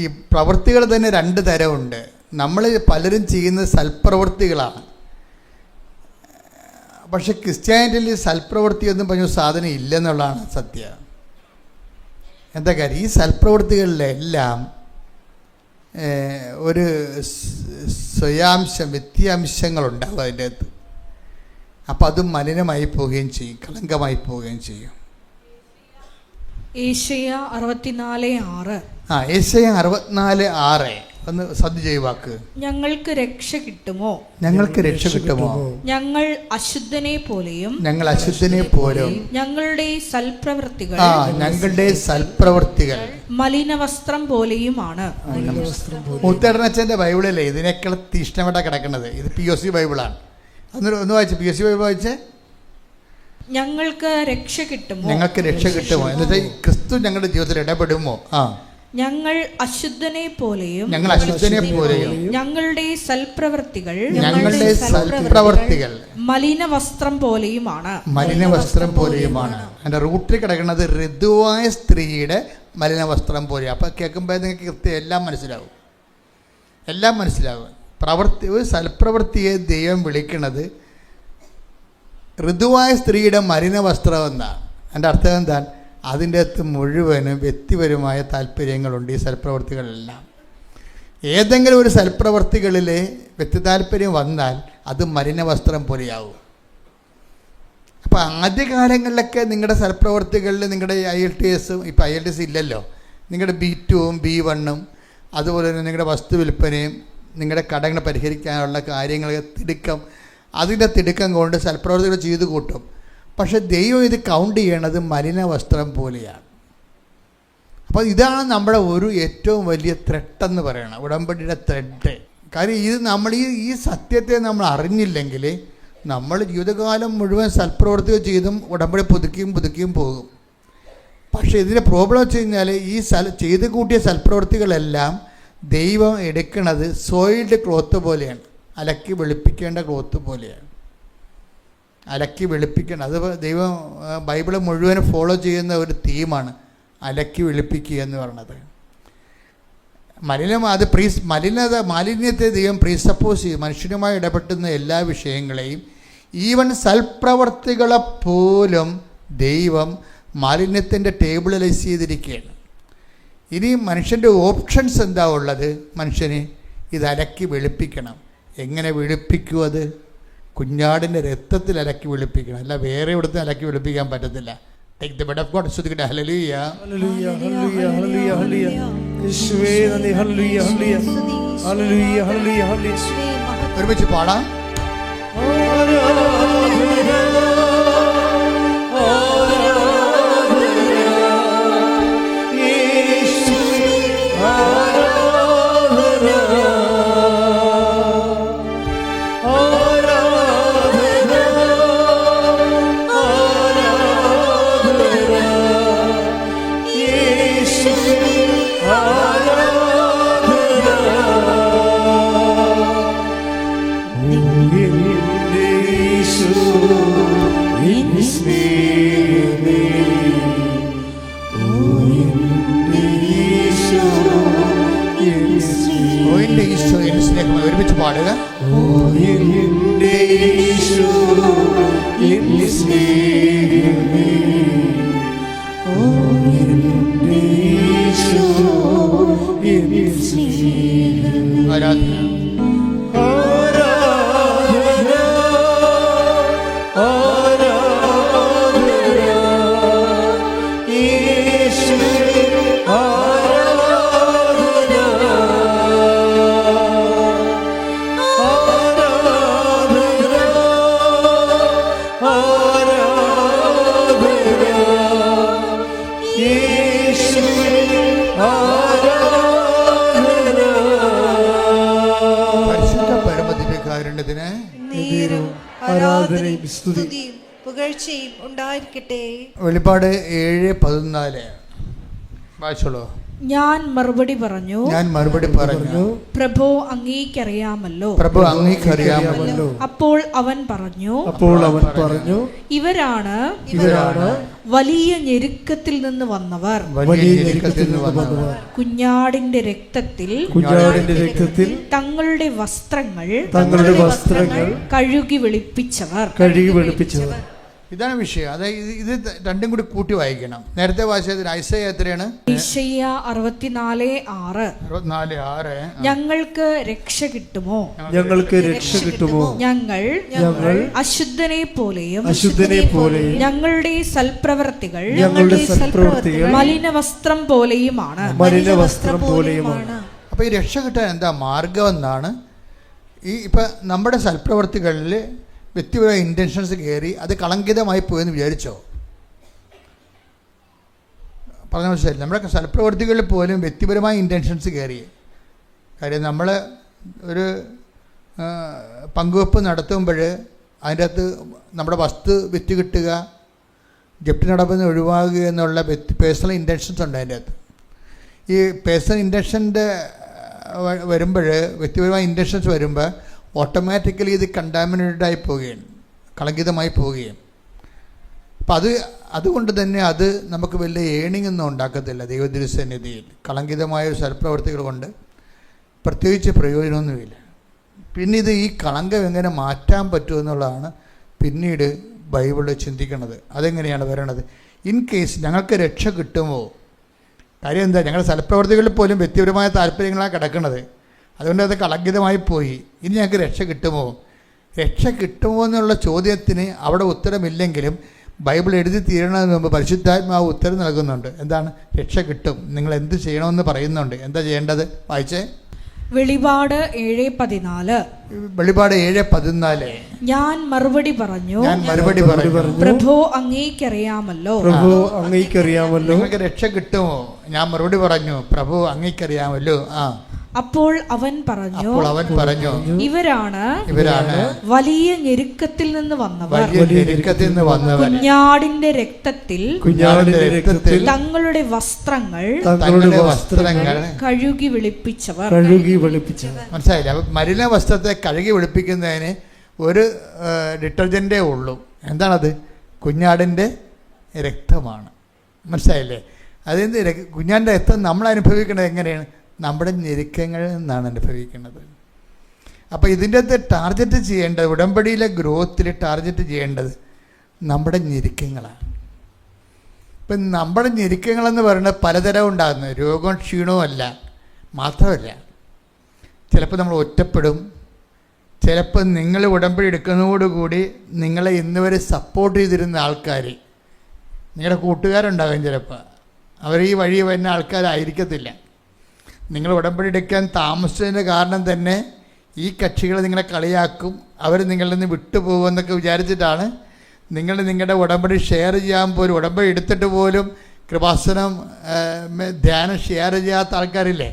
ഈ പ്രവൃത്തികൾ തന്നെ 2 തരമുണ്ട്. നമ്മൾ പലരും ചെയ്യുന്നത് സൽപ്രവൃത്തികളാണ്. പക്ഷെ ക്രിസ്ത്യാനിറ്റിയിൽ സൽപ്രവൃത്തി എന്നും പറഞ്ഞ സാധനം ഇല്ലെന്നുള്ളതാണ് സത്യം. എന്താ കാര്യം? ഈ സൽപ്രവൃത്തികളിലെല്ലാം ഒരു വ്യത്യാംശങ്ങളുണ്ടാവും അതിൻ്റെ അകത്ത്. അപ്പം അത് മലിനമായി പോവുകയും ചെയ്യും, കളങ്കമായി പോവുകയും ചെയ്യും. ഏശയ്യാ 64:6. ഏശയ്യാ 64:6 ഒന്ന് ശ്രദ്ധിച്ച വാക്ക്. ഞങ്ങൾക്ക് രക്ഷ കിട്ടുമോ? ഞങ്ങൾ അശുദ്ധനെ പോലെയും ഞങ്ങളുടെ സൽപ്രവൃത്തികൾ മലിനവസ്ത്രം പോലെയുമാണ്. മുത്തടനച്ഛൻ്റെ ബൈബിളല്ലേ ഇതിനേക്കാൾ തീഷ്ണമായിട്ടാണ് കിടക്കുന്നത്. ഇത് POC ബൈബിളാണ്. ഒന്ന് വായിച്ചേ, POC ബൈബിൾ വായിച്ചേ. ഞങ്ങൾക്ക് രക്ഷ കിട്ടുമോ? എന്നിട്ട് ക്രിസ്തു ഞങ്ങളുടെ ജീവിതത്തിൽ ഇടപെടുമോ? ഞങ്ങൾ അശുദ്ധനെ പോലെയും ഞങ്ങളുടെ സൽപ്രവൃത്തികൾ മലിനവസ്ത്രം പോലെയുമാണ്. എൻ്റെ റൂട്ടിൽ കിടക്കുന്നത് ഋതുവായ സ്ത്രീയുടെ മലിനവസ്ത്രം പോലെ. അപ്പം കേൾക്കുമ്പോൾ നിങ്ങൾക്ക് കൃത്യം എല്ലാം മനസ്സിലാവും. ഒരു സൽപ്രവൃത്തിയെ ദൈവം വിളിക്കുന്നത് ഋതുവായ സ്ത്രീയുടെ മലിനവസ്ത്രം എന്നാണ്. എൻ്റെ അർത്ഥം എന്താണ്? അതിൻ്റെ അകത്ത് മുഴുവനും വ്യക്തിപരമായ താല്പര്യങ്ങളുണ്ട് ഈ സൽപ്രവൃത്തികളെല്ലാം. ഏതെങ്കിലും ഒരു സൽപ്രവർത്തികളിൽ വ്യക്തിതാല്പര്യം വന്നാൽ അത് മലിനവസ്ത്രം പോലെയാവും. അപ്പോൾ ആദ്യകാലങ്ങളിലൊക്കെ നിങ്ങളുടെ സൽപ്രവർത്തികളിൽ നിങ്ങളുടെ IELTS, ഇപ്പോൾ IELTS ഇല്ലല്ലോ, നിങ്ങളുടെ B2ഉം B1ഉം അതുപോലെ തന്നെ നിങ്ങളുടെ വസ്തു വിൽപ്പനയും നിങ്ങളുടെ കടങ്ങൾ പരിഹരിക്കാനുള്ള കാര്യങ്ങൾ അതിൻ്റെ തിടുക്കം കൊണ്ട് സൽപ്രവർത്തികൾ ചെയ്തു കൂട്ടും. പക്ഷേ ദൈവം ഇത് കൗണ്ട് ചെയ്യണത് മലിന വസ്ത്രം പോലെയാണ്. അപ്പോൾ ഇതാണ് നമ്മുടെ ഒരു ഏറ്റവും വലിയ ത്രെട്ടെന്ന് പറയണം, ഉടമ്പടിയുടെ ത്രെഡ്. കാര്യം ഇത് നമ്മൾ ഈ സത്യത്തെ നമ്മൾ അറിഞ്ഞില്ലെങ്കിൽ നമ്മൾ ജീവിതകാലം മുഴുവൻ സൽപ്രവർത്തികൾ ചെയ്തും ഉടമ്പടി പുതുക്കിയും പോകും. പക്ഷേ ഇതിൻ്റെ പ്രോബ്ലം വെച്ച് കഴിഞ്ഞാൽ ഈ ചെയ്ത് കൂട്ടിയ സൽപ്രവർത്തികളെല്ലാം ദൈവം എടുക്കുന്നത് സോയിൽഡ് ക്ലോത്ത് പോലെയാണ്, അലക്കി വെളുപ്പിക്കേണ്ട ക്ലോത്ത് പോലെയാണ്. അലക്കി വെളുപ്പിക്കണം, അത് ദൈവം ബൈബിൾ മുഴുവൻ ഫോളോ ചെയ്യുന്ന ഒരു തീമാണ് അലക്കി വെളുപ്പിക്കുക എന്ന് പറയുന്നത്. മാലിന്യത്തെ ദൈവം പ്രീസപ്പോസ് ചെയ്യും. മനുഷ്യനുമായി ഇടപെട്ടുന്ന എല്ലാ വിഷയങ്ങളെയും, ഈവൻ സൽപ്രവർത്തികളെപ്പോലും ദൈവം മാലിന്യത്തിൻ്റെ ടേബിളലൈസ് ചെയ്തിരിക്കുകയാണ്. ഇനി മനുഷ്യൻ്റെ ഓപ്ഷൻസ് എന്താ ഉള്ളത്? മനുഷ്യന് ഇത് അലക്കി വെളുപ്പിക്കണം. എങ്ങനെ വെളുപ്പിക്കും? അത് കുഞ്ഞാടിൻ്റെ രക്തത്തിൽ അലക്കി വെളുപ്പിക്കണം, അല്ല വേറെ ഇവിടുത്തെ അലക്കി വെളുപ്പിക്കാൻ പറ്റത്തില്ല. Take the word of God. ശ്രദ്ധിക്കട്ടെ. ഹല്ലേലൂയ, ഹല്ലേലൂയ, ഹല്ലേലൂയ, ഹല്ലേലൂയ, ഹല്ലേലൂയ. യേശുവേ നന്ദി. ഹല്ലേലൂയ, ഹല്ലേലൂയ, ഹല്ലേലൂയ, ഹല്ലേലൂയ, ഹല്ലേലൂയ. ഒരുമിച്ച് പാടാം. ഒരുമിച്ച് പാടുക. ആരാധന. വെളിപ്പാട് 7:14 വായിച്ചോളൂ. ഞാൻ മറുപടി പറഞ്ഞു, പ്രഭു അങ്ങേക്കറിയാമല്ലോ. അപ്പോൾ അവൻ പറഞ്ഞു, ഇവരാണ് വലിയ ഞെരുക്കത്തിൽ നിന്ന് വന്നവർ, കുഞ്ഞാടിന്റെ രക്തത്തിൽ തങ്ങളുടെ വസ്ത്രങ്ങൾ കഴുകി വെളുപ്പിച്ചവർ. ഇതാണ് വിഷയം. അതായത് ഇത് രണ്ടും കൂടി കൂട്ടി വായിക്കണം. നേരത്തെ വായിച്ചതിന് ഐസയ്യ എത്രയാണ്? ഐസയ്യ 64:6. ഞങ്ങൾക്ക് രക്ഷ കിട്ടുമോ, ഞങ്ങൾ അശുദ്ധനെ പോലെയും ഞങ്ങളുടെ സൽപ്രവർത്തികൾ മലിന വസ്ത്രം പോലെയുമാണ്. അപ്പൊ ഈ രക്ഷ കിട്ടാൻ എന്താ മാർഗം എന്നാണ്. ഇപ്പം നമ്മുടെ സൽപ്രവർത്തികളിൽ വ്യക്തിപരമായ ഇൻറ്റൻഷൻസ് കയറി അത് കളങ്കിതമായി പോയെന്ന് വിചാരിച്ചോ? പറഞ്ഞ മനസ്സിലായില്ല. നമ്മുടെ സൽപ്രവർത്തികളിൽ പോലും വ്യക്തിപരമായ ഇൻറ്റൻഷൻസ് കയറി. കാര്യം നമ്മൾ ഒരു പങ്കുവെപ്പ് നടത്തുമ്പോൾ അതിൻ്റെ അകത്ത് നമ്മുടെ വസ്തു വിറ്റ് കിട്ടുക, ജപ്തി നടപടി ഒഴിവാക്കുക എന്നുള്ള പേഴ്സണൽ ഇൻറ്റൻഷൻസ് ഉണ്ട് അതിൻ്റെ അകത്ത്. ഈ പേഴ്സണൽ ഇൻറ്റൻഷൻ്റെ വരുമ്പോൾ, വ്യക്തിപരമായ ഇൻറ്റൻഷൻസ് വരുമ്പോൾ ഓട്ടോമാറ്റിക്കലി ഇത് കണ്ടാമിനേറ്റഡായി പോവുകയാണ്, കളങ്കിതമായി പോവുകയും. അപ്പം അതുകൊണ്ട് തന്നെ അത് നമുക്ക് വലിയ ഏണിംഗ് ഒന്നും ഉണ്ടാക്കത്തില്ല ദൈവതിരുസന്നിധിയിൽ. കളങ്കിതമായ ഒരു സൽപ്രവർത്തികൾ കൊണ്ട് പ്രത്യേകിച്ച് പ്രയോജനമൊന്നുമില്ല. പിന്നെ ഈ കളങ്കം എങ്ങനെ മാറ്റാൻ പറ്റുമെന്നുള്ളതാണ് പിന്നീട് ബൈബിളിൽ ചിന്തിക്കുന്നത്. അതെങ്ങനെയാണ് വരണത്? ഇൻ കേസ് ഞങ്ങൾക്ക് രക്ഷ കിട്ടുമോ? കാര്യം എന്താ, ഞങ്ങളുടെ സൽപ്രവർത്തികളിൽ പോലും വ്യക്തിപരമായ താല്പര്യങ്ങളാണ് കിടക്കുന്നത്. അതുകൊണ്ട് അത് കളങ്കിതമായി പോയി. ഇനി ഞങ്ങൾക്ക് രക്ഷ കിട്ടുമോ? രക്ഷ കിട്ടുമോ എന്നുള്ള ചോദ്യത്തിന് അവിടെ ഉത്തരമില്ലെങ്കിലും ബൈബിൾ എഴുതി തീരണതിന് മുമ്പ് പരിശുദ്ധാത്മാവ് ഉത്തരം നൽകുന്നുണ്ട്. എന്താണ്? രക്ഷ കിട്ടും. നിങ്ങൾ എന്ത് ചെയ്യണമെന്ന് പറയുന്നുണ്ട്. എന്താ ചെയ്യേണ്ടത്? വായിച്ചേ. വെളിപാട് 7:14. വെളിപാട് 7:14. ഞാൻ മറുപടി പറഞ്ഞു, പ്രഭു അങ്ങേക്കറിയാമല്ലോ. പ്രഭു അങ്ങേക്കറിയാമല്ലോ. നിങ്ങൾക്ക് രക്ഷ കിട്ടുമോ? ഞാൻ മറുപടി പറഞ്ഞു, പ്രഭു അങ്ങേക്കറിയാമല്ലോ. അപ്പോൾ അവൻ പറഞ്ഞു, ഇവരാണ് വലിയ ഞെരുക്കത്തിൽ നിന്ന് വന്നവർ, കുഞ്ഞാടിന്റെ രക്തത്തിൽ തങ്ങളുടെ വസ്ത്രങ്ങൾ കഴുകി വെളുപ്പിച്ചവർ. മനസ്സിലായില്ല? അപ്പൊ മലിന വസ്ത്രത്തെ കഴുകി വെളുപ്പിക്കുന്നതിന് ഒരു ഡിറ്റർജന്റേ ഉള്ളൂ. എന്താണത്? കുഞ്ഞാടിന്റെ രക്തമാണ്. മനസ്സിലായില്ലേ? അതെന്ത്? കുഞ്ഞാടിന്റെ രക്തം നമ്മൾ അനുഭവിക്കുന്നത് എങ്ങനെയാണ്? നമ്മുടെ ഞെരുക്കങ്ങളിൽ നിന്നാണ് അനുഭവിക്കുന്നത്. അപ്പോൾ ഇതിൻ്റെ അകത്ത് ടാർഗറ്റ് ചെയ്യേണ്ടത്, ഉടമ്പടിയിലെ ഗ്രോത്തിൽ ടാർഗറ്റ് ചെയ്യേണ്ടത് നമ്മുടെ ഞെരുക്കങ്ങളാണ്. ഇപ്പം നമ്മുടെ ഞെരുക്കങ്ങളെന്ന് പറയുന്നത് പലതരം ഉണ്ടാകുന്നത്. രോഗവും ക്ഷീണവും അല്ല മാത്രമല്ല, ചിലപ്പോൾ നമ്മൾ ഒറ്റപ്പെടും. ചിലപ്പോൾ നിങ്ങൾ ഉടമ്പടി എടുക്കുന്നതോടുകൂടി നിങ്ങളെ ഇന്ന് വരെ സപ്പോർട്ട് ചെയ്തിരുന്ന ആൾക്കാർ, നിങ്ങളുടെ കൂട്ടുകാരുണ്ടാകും. ചിലപ്പോൾ അവർ ഈ വഴി വരുന്ന ആൾക്കാരായിരിക്കത്തില്ല. നിങ്ങൾ ഉടമ്പടി എടുക്കാൻ താമസിച്ചതിൻ്റെ കാരണം തന്നെ ഈ കക്ഷികൾ നിങ്ങളെ കളിയാക്കും, അവർ നിങ്ങളിൽ നിന്ന് വിട്ടുപോകുമെന്നൊക്കെ വിചാരിച്ചിട്ടാണ് നിങ്ങൾ നിങ്ങളുടെ ഉടമ്പടി ഷെയർ ചെയ്യാൻ പോലും, ഉടമ്പടി എടുത്തിട്ട് പോലും കൃപാസനം ധ്യാനം ഷെയർ ചെയ്യാത്ത ആൾക്കാരില്ലേ?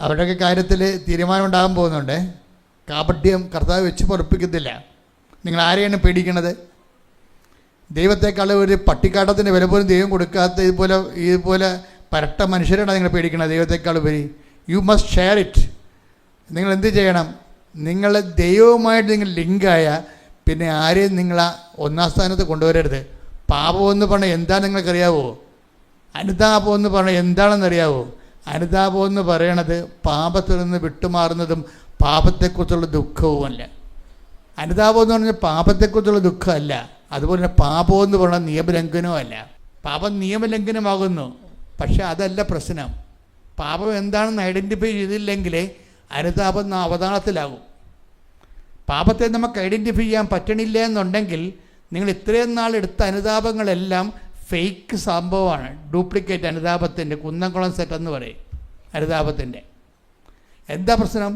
അവരുടെയൊക്കെ കാര്യത്തിൽ തീരുമാനം ഉണ്ടാകാൻ പോകുന്നുണ്ട്. കാപട്യം കർത്താവ് വെച്ച് പൊറപ്പിക്കത്തില്ല. നിങ്ങൾ ആരെയാണ് പേടിക്കണത്? ദൈവത്തെക്കാൾ ഒരു പട്ടിക്കാട്ടത്തിൻ്റെ വില പോലും ദൈവം കൊടുക്കാത്ത ഇതുപോലെ പരട്ട മനുഷ്യരാണ് നിങ്ങൾ പേടിക്കണം. ദൈവത്തെക്കാൾ ഉപരി യു മസ്റ്റ് ഷെയർ ഇറ്റ്. നിങ്ങൾ എന്ത് ചെയ്യണം? നിങ്ങൾ ദൈവവുമായിട്ട് നിങ്ങൾ ലിങ്കായ പിന്നെ ആരെയും നിങ്ങൾ ഒന്നാം സ്ഥാനത്ത് കൊണ്ടുവരരുത്. പാപമെന്ന് പറഞ്ഞാൽ എന്താ നിങ്ങൾക്കറിയാവോ? അനുതാപം എന്ന് പറഞ്ഞാൽ എന്താണെന്നറിയാവോ? അനുതാപം എന്ന് പറയണത് പാപത്തിൽ നിന്ന് വിട്ടുമാറുന്നതും പാപത്തെക്കുറിച്ചുള്ള ദുഃഖവുമല്ല. അനുതാപം എന്ന് പറഞ്ഞാൽ പാപത്തെക്കുറിച്ചുള്ള ദുഃഖമല്ല. അതുപോലെ തന്നെ പാപം എന്ന് പറഞ്ഞാൽ നിയമലംഘനവും അല്ല. പാപം നിയമലംഘനമാകുന്നു, പക്ഷെ അതല്ല പ്രശ്നം. പാപം എന്താണെന്ന് ഐഡൻറ്റിഫൈ ചെയ്തില്ലെങ്കിൽ അനുതാപം അവതാളത്തിലാകും. പാപത്തെ നമുക്ക് ഐഡൻറ്റിഫൈ ചെയ്യാൻ പറ്റണില്ല എന്നുണ്ടെങ്കിൽ നിങ്ങൾ ഇത്രയും നാൾ എടുത്ത അനുതാപങ്ങളെല്ലാം ഫേക്ക് സംഭവമാണ്, ഡ്യൂപ്ലിക്കേറ്റ് അനുതാപത്തിൻ്റെ കുന്നംകുളം സെറ്റ് എന്ന് പറയും. അനുതാപത്തിൻ്റെ എന്താ പ്രശ്നം?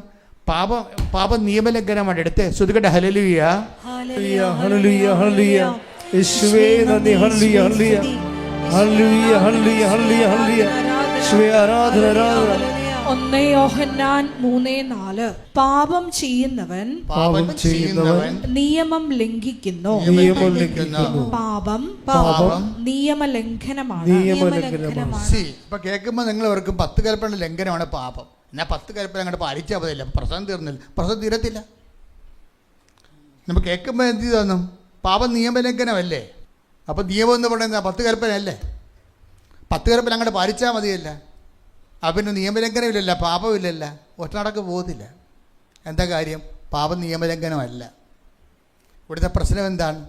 പാപം നിയമലംഘനമാണ്. എടുത്ത് ശ്രുതികട്ടെ ഹല്ലേലൂയ ഹല്ലേലൂയ ഹല്ലേലൂയ യേശുവേ നന്ദി ഹല്ലേലൂയ ഹല്ലേലൂയ ഹല്ലേലൂയ ഹല്ലേലൂയ ഹല്ലേലൂയ യേശുവേ ആരാധന ആരാധന. 1 യോഹന്നാൻ 3:4. പാപം ചെയ്യുന്നവൻ നിയമം ലംഘിക്കുന്നു. പാപം നിയമലംഘനമാണ്. ഇപ്പൊ കേൾക്കുമ്പോൾ നിങ്ങൾ ഓർക്കും 10 കൽപ്പന ലംഘനമാണ് പാപം. എന്നാൽ 10 കൽപ്പന അങ്ങോട്ട് പാലിച്ചാൽ മതിയില്ല, പ്രശ്നം തീർന്നില്ല. പ്രശ്നം തീരത്തില്ല. നമുക്ക് കേൾക്കുമ്പോൾ എന്ത് തോന്നും? പാപം നിയമലംഘനമല്ലേ? അപ്പം നിയമം എന്ന് പറയുന്നത് 10 കൽപ്പന അല്ലേ? 10 കൽപ്പന അങ്ങോട്ട് പാലിച്ചാൽ മതിയല്ല. അപ്പം പിന്നെ നിയമലംഘനമില്ലല്ല, പാപമില്ലല്ല, ഒറ്റനടക്ക് പോകത്തില്ല. എന്താ കാര്യം? പാപം നിയമലംഘനമല്ല. ഇവിടുത്തെ പ്രശ്നം എന്താണ്?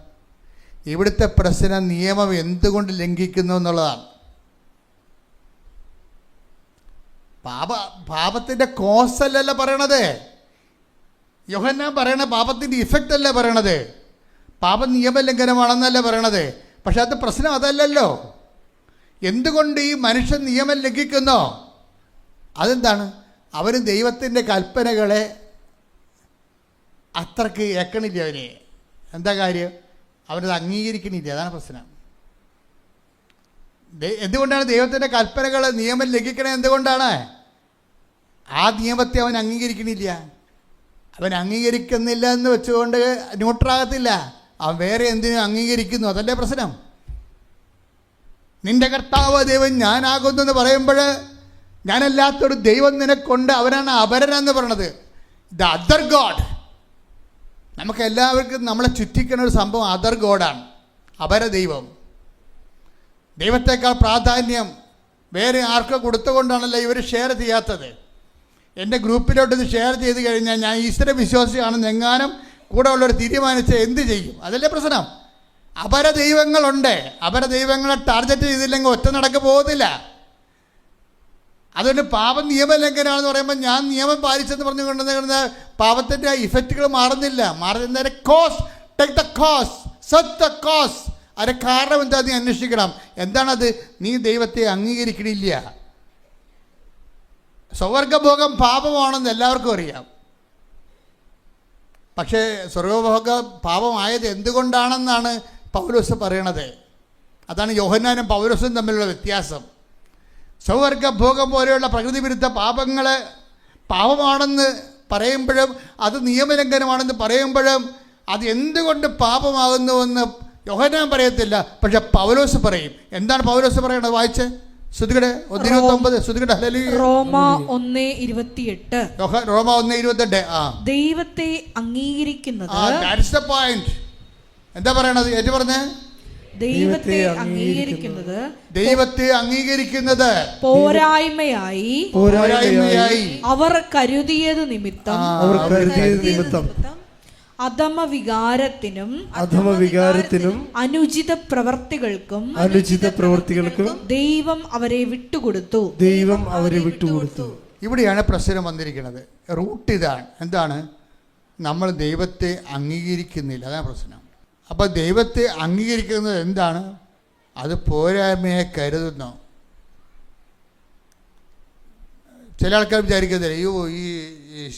ഇവിടുത്തെ പ്രശ്നം നിയമം എന്തുകൊണ്ട് ലംഘിക്കുന്നു എന്നുള്ളതാണ്. പാപത്തിൻ്റെ കോസ് അല്ലല്ലോ പറയണത്. യോഹന്നാൻ പറയണ പാപത്തിൻ്റെ ഇഫക്റ്റ് അല്ല പറയണത്. പാപം നിയമലംഘനമാണെന്നല്ല പറയണത്. പക്ഷെ അത് പ്രശ്നം അതല്ലല്ലോ. എന്തുകൊണ്ട് ഈ മനുഷ്യൻ നിയമം ലംഘിക്കുന്നോ? അതെന്താണ്? അവർ ദൈവത്തിൻ്റെ കൽപ്പനകളെ അത്രയ്ക്ക് ഏക്കണില്ല. അവന് എന്താ കാര്യം? അവരത് അംഗീകരിക്കണില്ല. അതാണ് പ്രശ്നം. എന്തുകൊണ്ടാണ് ദൈവത്തിൻ്റെ കൽപ്പനകൾ നിയമം ലംഘിക്കണേ? എന്തുകൊണ്ടാണ്? ആ നിയമത്തെ അവൻ അംഗീകരിക്കണില്ല. അവൻ അംഗീകരിക്കുന്നില്ല എന്ന് വെച്ചുകൊണ്ട് ന്യൂട്രാകത്തില്ല. അവൻ വേറെ എന്തിനും അംഗീകരിക്കുന്നു. അതല്ലേ പ്രശ്നം. നിന്റെ കർത്താവ് ദൈവം ഞാനാകുന്നു എന്ന് പറയുമ്പോൾ ഞാനല്ലാത്തൊരു ദൈവം നിനക്കൊണ്ട്, അവനാണ് അപരനെന്ന് പറയണത്. The other God. നമുക്ക് എല്ലാവർക്കും നമ്മളെ ചുറ്റിക്കുന്ന ഒരു സംഭവം അതർ ഗോഡാണ്, അപര ദൈവം. ദൈവത്തെക്കാൾ പ്രാധാന്യം വേറെ ആർക്കോ കൊടുത്തുകൊണ്ടാണല്ലോ ഇവർ ഷെയർ ചെയ്യാത്തത്. എൻ്റെ ഗ്രൂപ്പിലോട്ട് ഇത് ഷെയർ ചെയ്ത് കഴിഞ്ഞാൽ ഞാൻ ഈശ്വര വിശ്വാസിയാണെന്ന് എങ്ങാനും കൂടെ ഉള്ളവർ തീരുമാനിച്ച് എന്ത് ചെയ്യും? അതല്ലേ പ്രശ്നം. അപര ദൈവങ്ങളുണ്ട്. അപര ദൈവങ്ങളെ ടാർഗറ്റ് ചെയ്തില്ലെങ്കിൽ ഒറ്റ നടക്ക് പോകത്തില്ല. അതുകൊണ്ട് പാപം നിയമലംഘനമാണെന്ന് പറയുമ്പോൾ ഞാൻ നിയമം പാലിച്ചെന്ന് പറഞ്ഞു കൊണ്ടുവന്ന പാപത്തിൻ്റെ ഇഫക്റ്റുകൾ മാറുന്നില്ല. മാറുന്നതിൻ്റെ cause, take the cause, set the cause. അതിൻ്റെ കാരണം എന്താ നീ അന്വേഷിക്കണം. എന്താണത്? നീ ദൈവത്തെ അംഗീകരിക്കണില്ല. സ്വർഗഭോഗം പാപമാണെന്ന് എല്ലാവർക്കും അറിയാം. പക്ഷേ സ്വർഗഭോഗം പാപമായത് എന്തുകൊണ്ടാണെന്നാണ് പൗലോസ് പറയണത്. അതാണ് യോഹന്നാനും പൗലോസും തമ്മിലുള്ള വ്യത്യാസം. സ്വർഗഭോഗം പോലെയുള്ള പ്രകൃതി വിരുദ്ധ പാപങ്ങൾ പാപമാണെന്ന് പറയുമ്പോഴും അത് നിയമലംഘനമാണെന്ന് പറയുമ്പോഴും അത് എന്തുകൊണ്ട് പാപമാകുന്നുവെന്ന് യോഹന്നാൻ പറയത്തില്ല, പക്ഷെ പൗലോസ് പറയും. എന്താണ് പൗലോസ് പറയണത്? വായിച്ച് ശ്രുതികടെ 1:29. ശ്രുതികടെ റോമ 1:28. റോമ 1:28. ദൈവത്തെ അംഗീകരിക്കുന്നത്. എന്താ പറയണത്? ഏറ്റു പറഞ്ഞേ. ദൈവത്തെ അംഗീകരിക്കുന്നത് പോരായ്മയായി അവർ കരുതിയത് നിമിത്തം അധമവികാരത്തിനും അനുചിത പ്രവർത്തികൾക്കും ദൈവം അവരെ വിട്ടുകൊടുത്തു. ഇവിടെയാണ് പ്രശ്നം വന്നിരിക്കുന്നത്. റൂട്ട് ഇതാണ്. എന്താണ്? നമ്മൾ ദൈവത്തെ അംഗീകരിക്കുന്നില്ല, അതാണ് പ്രശ്നം. അപ്പോൾ ദൈവത്തെ അംഗീകരിക്കുന്നത് എന്താണ്? അത് പോരായ്മയെ കരുതുന്നു. ചില ആൾക്കാർ വിചാരിക്കുന്നത്, അയ്യോ ഈ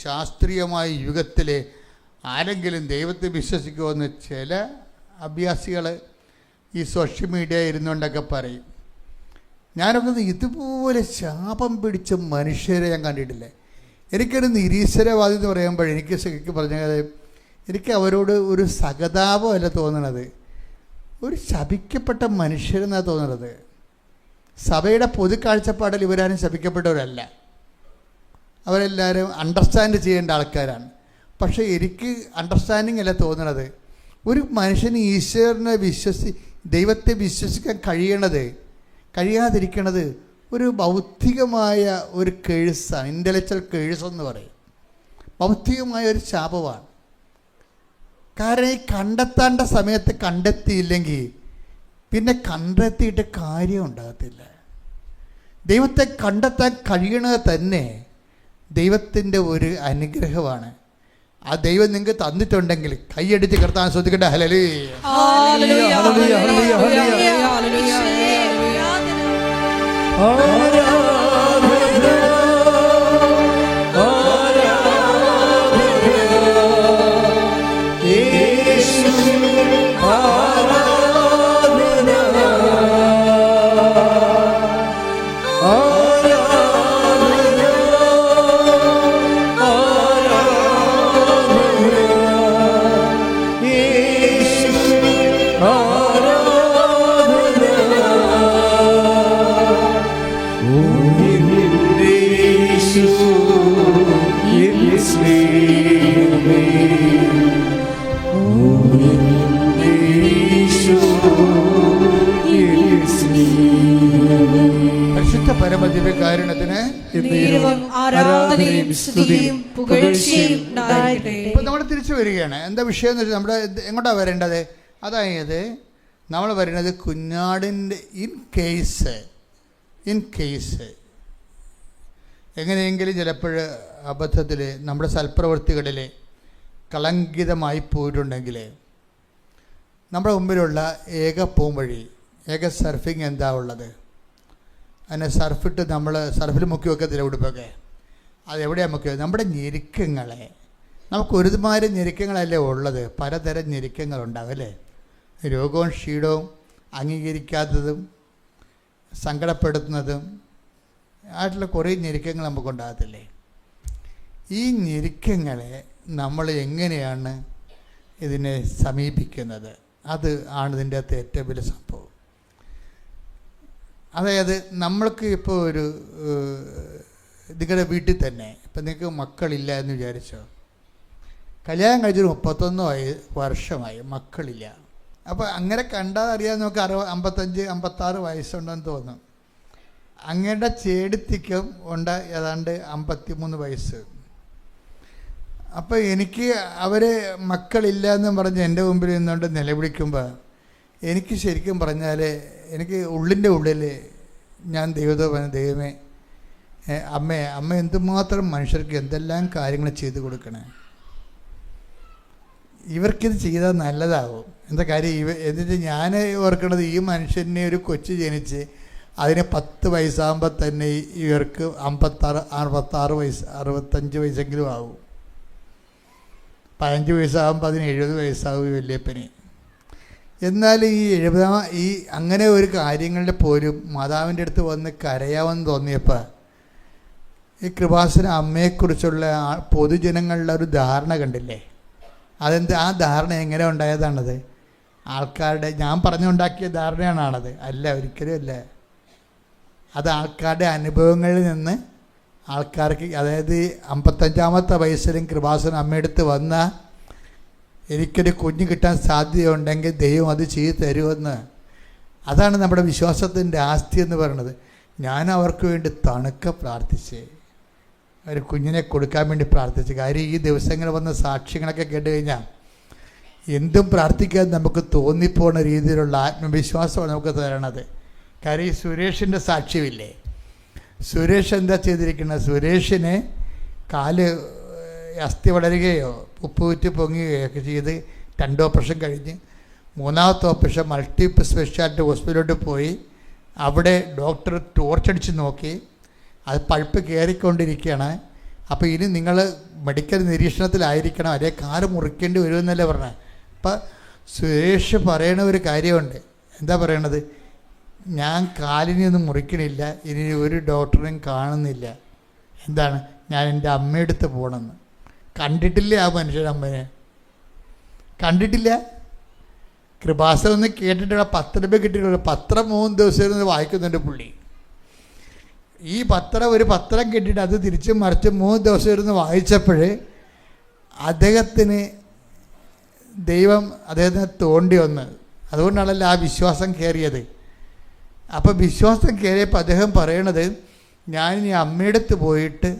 ശാസ്ത്രീയമായ യുഗത്തിൽ ആരെങ്കിലും ദൈവത്തെ വിശ്വസിക്കുമെന്ന് ചില അഭ്യാസികൾ ഈ സോഷ്യൽ മീഡിയ ഇരുന്നുകൊണ്ടൊക്കെ പറയും. ഞാനൊക്കെ ഇതുപോലെ ശാപം പിടിച്ച മനുഷ്യരെ ഞാൻ കണ്ടിട്ടില്ല. എനിക്കൊരു നിരീശ്വരവാദി എന്ന് പറയുമ്പോൾ എനിക്ക് പറഞ്ഞത്, എനിക്ക് അവരോട് ഒരു സഹതാപമല്ല തോന്നണത്, ഒരു ശപിക്കപ്പെട്ട മനുഷ്യരെന്നാണ് തോന്നുന്നത്. സഭയുടെ പൊതു കാഴ്ചപ്പാടിൽ ഇവരാരും ശപിക്കപ്പെട്ടവരല്ല, അവരെല്ലാവരും അണ്ടർസ്റ്റാൻഡ് ചെയ്യേണ്ട ആൾക്കാരാണ്. പക്ഷേ എനിക്ക് അണ്ടർസ്റ്റാൻഡിങ് അല്ല തോന്നണത്. ഒരു മനുഷ്യന് ഈശ്വരനെ ദൈവത്തെ വിശ്വസിക്കാൻ കഴിയാതിരിക്കണത് ഒരു ഭൗതികമായ ഒരു കേഴ്സാണ്. ഇൻ്റലക്ച്വൽ കേഴ്സ് എന്ന് പറയും. ഭൗതികമായ ഒരു ശാപമാണ്. കാരണം ഈ കണ്ടെത്തേണ്ട സമയത്ത് കണ്ടെത്തിയില്ലെങ്കിൽ പിന്നെ കണ്ടെത്തിയിട്ട് കാര്യം ഉണ്ടാകത്തില്ല. ദൈവത്തെ കണ്ടെത്താൻ കഴിയണത് തന്നെ ദൈവത്തിൻ്റെ ഒരു അനുഗ്രഹമാണ്. ആ ദൈവം നിങ്ങൾക്ക് തന്നിട്ടുണ്ടെങ്കിൽ കൈയടിച്ച് കർത്താൻ ശ്രദ്ധിക്കട്ടെ. ഹല്ലേലൂയ. പരമദിവ്യകാരുണ്യത്തിന് ഇപ്പം നമ്മൾ തിരിച്ചു വരികയാണ്. എന്താ വിഷയം എന്ന് വെച്ചാൽ നമ്മുടെ എങ്ങോട്ടാണ് വരേണ്ടത്? അതായത് നമ്മൾ വരുന്നത് കുഞ്ഞാടിൻ്റെ ഇൻ കേസ് എങ്ങനെയെങ്കിലും ചിലപ്പോൾ അബദ്ധത്തിൽ നമ്മുടെ സൽപ്രവൃത്തികളിൽ കളങ്കിതമായി പോയിട്ടുണ്ടെങ്കിൽ നമ്മുടെ മുമ്പിലുള്ള ഏക പോംവഴി, ഏക സർഫിങ് എന്താ ഉള്ളത്? അതിനെ സർഫിട്ട് നമ്മൾ സർഫിൽ മുക്കി വെക്കത്തില്ല ഉടുപ്പൊക്കെ. അതെവിടെയാണ് മുക്കി? നമ്മുടെ ഞെരുക്കങ്ങളെ. നമുക്ക് ഒരുമാതിരി ഞെരുക്കങ്ങളല്ലേ ഉള്ളത്, പലതരം ഞെരുക്കങ്ങളുണ്ടാവും അല്ലേ? രോഗവും ക്ഷീണവും അംഗീകരിക്കാത്തതും സങ്കടപ്പെടുത്തുന്നതും ആയിട്ടുള്ള കുറേ ഞെരുക്കങ്ങൾ നമുക്കുണ്ടാകത്തില്ലേ? ഈ ഞെരുക്കങ്ങളെ നമ്മൾ എങ്ങനെയാണ് ഇതിനെ സമീപിക്കുന്നത്? അത് ആണ് ഇതിൻ്റെ അകത്ത് ഏറ്റവും വലിയ സംഭവം. അതായത് നമ്മൾക്ക് ഇപ്പോൾ ഒരു നിങ്ങളുടെ വീട്ടിൽ തന്നെ ഇപ്പം നിങ്ങൾക്ക് മക്കളില്ല എന്ന് വിചാരിച്ചോ, കല്യാണം കഴിച്ചൊരു 31 വർഷമായി മക്കളില്ല. അപ്പോൾ അങ്ങനെ കണ്ടാൽ അറിയാൻ നമുക്ക് 55-56 വയസ്സുണ്ടെന്ന് തോന്നും. അങ്ങയുടെ ചേടത്തിക്കും ഉണ്ട് ഏതാണ്ട് 53 വയസ്സ്. അപ്പോൾ എനിക്ക് അവർ മക്കളില്ല എന്ന് പറഞ്ഞ് എൻ്റെ മുമ്പിൽ നിന്നുകൊണ്ട് നിലവിളിക്കുമ്പോൾ എനിക്ക് ശരിക്കും പറഞ്ഞാൽ എനിക്ക് ഉള്ളിൻ്റെ ഉള്ളിൽ ഞാൻ ദൈവമേ അമ്മ എന്തുമാത്രം മനുഷ്യർക്ക് എന്തെല്ലാം കാര്യങ്ങൾ ചെയ്തു കൊടുക്കണേ. ഇവർക്കിത് ചെയ്താൽ നല്ലതാവും. എന്താ കാര്യം? എന്നിട്ട് ഞാൻ ഓർക്കണത്, ഈ മനുഷ്യനെ ഒരു കൊച്ചു ജനിച്ച് അതിന് 10 വയസ്സാകുമ്പോൾ തന്നെ ഇവർക്ക് 56 വയസ്സ് 65 വയസ്സെങ്കിലും ആവും. 15 വയസ്സാകുമ്പോൾ അതിന് 70 വയസ്സാവും ഈ വല്യപ്പന്. എന്നാൽ ഈ അങ്ങനെ ഒരു കാര്യങ്ങളുടെ പോലും മാതാവിൻ്റെ അടുത്ത് വന്ന് കരയാമെന്ന് തോന്നിയപ്പോൾ ഈ കൃപാസന അമ്മയെക്കുറിച്ചുള്ള പൊതുജനങ്ങളുടെ ഒരു ധാരണ കണ്ടില്ലേ? ആ ധാരണ എങ്ങനെ ഉണ്ടായതാണത്? ആൾക്കാരുടെ, ഞാൻ പറഞ്ഞുണ്ടാക്കിയ ധാരണയാണത്? അല്ല, ഒരിക്കലും അല്ല. അത് ആൾക്കാരുടെ അനുഭവങ്ങളിൽ നിന്ന് ആൾക്കാർക്ക്, അതായത് 55-ാമത്തെ വയസ്സിലും കൃപാസന അമ്മയെടുത്ത് വന്ന എനിക്കൊരു കുഞ്ഞ് കിട്ടാൻ സാധ്യതയുണ്ടെങ്കിൽ ദൈവം അത് ചെയ്തു തരുമെന്ന്. അതാണ് നമ്മുടെ വിശ്വാസത്തിൻ്റെ ആസ്തി എന്ന് പറയുന്നത്. ഞാൻ അവർക്ക് വേണ്ടി തണുക്ക പ്രാർത്ഥിച്ച്, ഒരു കുഞ്ഞിനെ കൊടുക്കാൻ വേണ്ടി പ്രാർത്ഥിച്ചു. കാര്യം ഈ ദിവസങ്ങൾ വന്ന സാക്ഷ്യങ്ങളൊക്കെ കേട്ട് കഴിഞ്ഞാൽ എന്തും പ്രാർത്ഥിക്കാൻ നമുക്ക് തോന്നിപ്പോണ രീതിയിലുള്ള ആത്മവിശ്വാസമാണ് നമുക്ക് തരണത്. കാര്യം ഈ സുരേഷിൻ്റെ സാക്ഷ്യമില്ലേ? സുരേഷ് എന്താ ചെയ്തിരിക്കുന്നത്? സുരേഷിന് കാല് അസ്ഥി വളരുകയോ ഉപ്പുകുറ്റി പൊങ്ങുകയോ ഒക്കെ ചെയ്ത് 2 ഓപ്പറേഷൻ കഴിഞ്ഞ് 3ാമത്തെ ഓപ്പറേഷൻ മൾട്ടി സ്പെഷ്യാലിറ്റി ഹോസ്പിറ്റലിലോട്ട് പോയി. അവിടെ ഡോക്ടർ ടോർച്ചടിച്ച് നോക്കി, അത് പഴുപ്പ് കയറിക്കൊണ്ടിരിക്കുകയാണ്. അപ്പോൾ ഇനി നിങ്ങൾ മെഡിക്കൽ നിരീക്ഷണത്തിലായിരിക്കണം, അതേ കാല് മുറിക്കേണ്ടി വരുമെന്നല്ലേ പറഞ്ഞത്. അപ്പം സുരേഷ് പറയണ ഒരു കാര്യമുണ്ട്. എന്താ പറയണത്? ഞാൻ കാലിനൊന്നും മുറിക്കണില്ല, ഇനി ഒരു ഡോക്ടറെയും കാണുന്നില്ല. എന്താണ്? ഞാൻ എൻ്റെ അമ്മയെടുത്ത് പോകണമെന്ന്. കണ്ടിട്ടില്ല ആ മനുഷ്യൻ, അമ്മനെ കണ്ടിട്ടില്ല. കൃപാസനം ഒന്ന് കേട്ടിട്ടുള്ള 10 രൂപ കിട്ടിയിട്ടുള്ള പത്രം 3 ദിവസം ഇരുന്ന് വായിക്കുന്നുണ്ട് പുള്ളി. ഈ ഒരു പത്രം കിട്ടിയിട്ട് അത് തിരിച്ചും മറിച്ചും 3 ദിവസം ഇരുന്ന് വായിച്ചപ്പോൾ അദ്ദേഹത്തിന് ദൈവം അദ്ദേഹത്തിന് തോണ്ടി വന്ന്. അതുകൊണ്ടാണല്ലോ ആ വിശ്വാസം കയറിയത്. അപ്പോൾ വിശ്വാസം കയറിയപ്പോൾ അദ്ദേഹം പറയണത്, ഞാനിനി അമ്മയെടുത്ത് പോയിട്ട്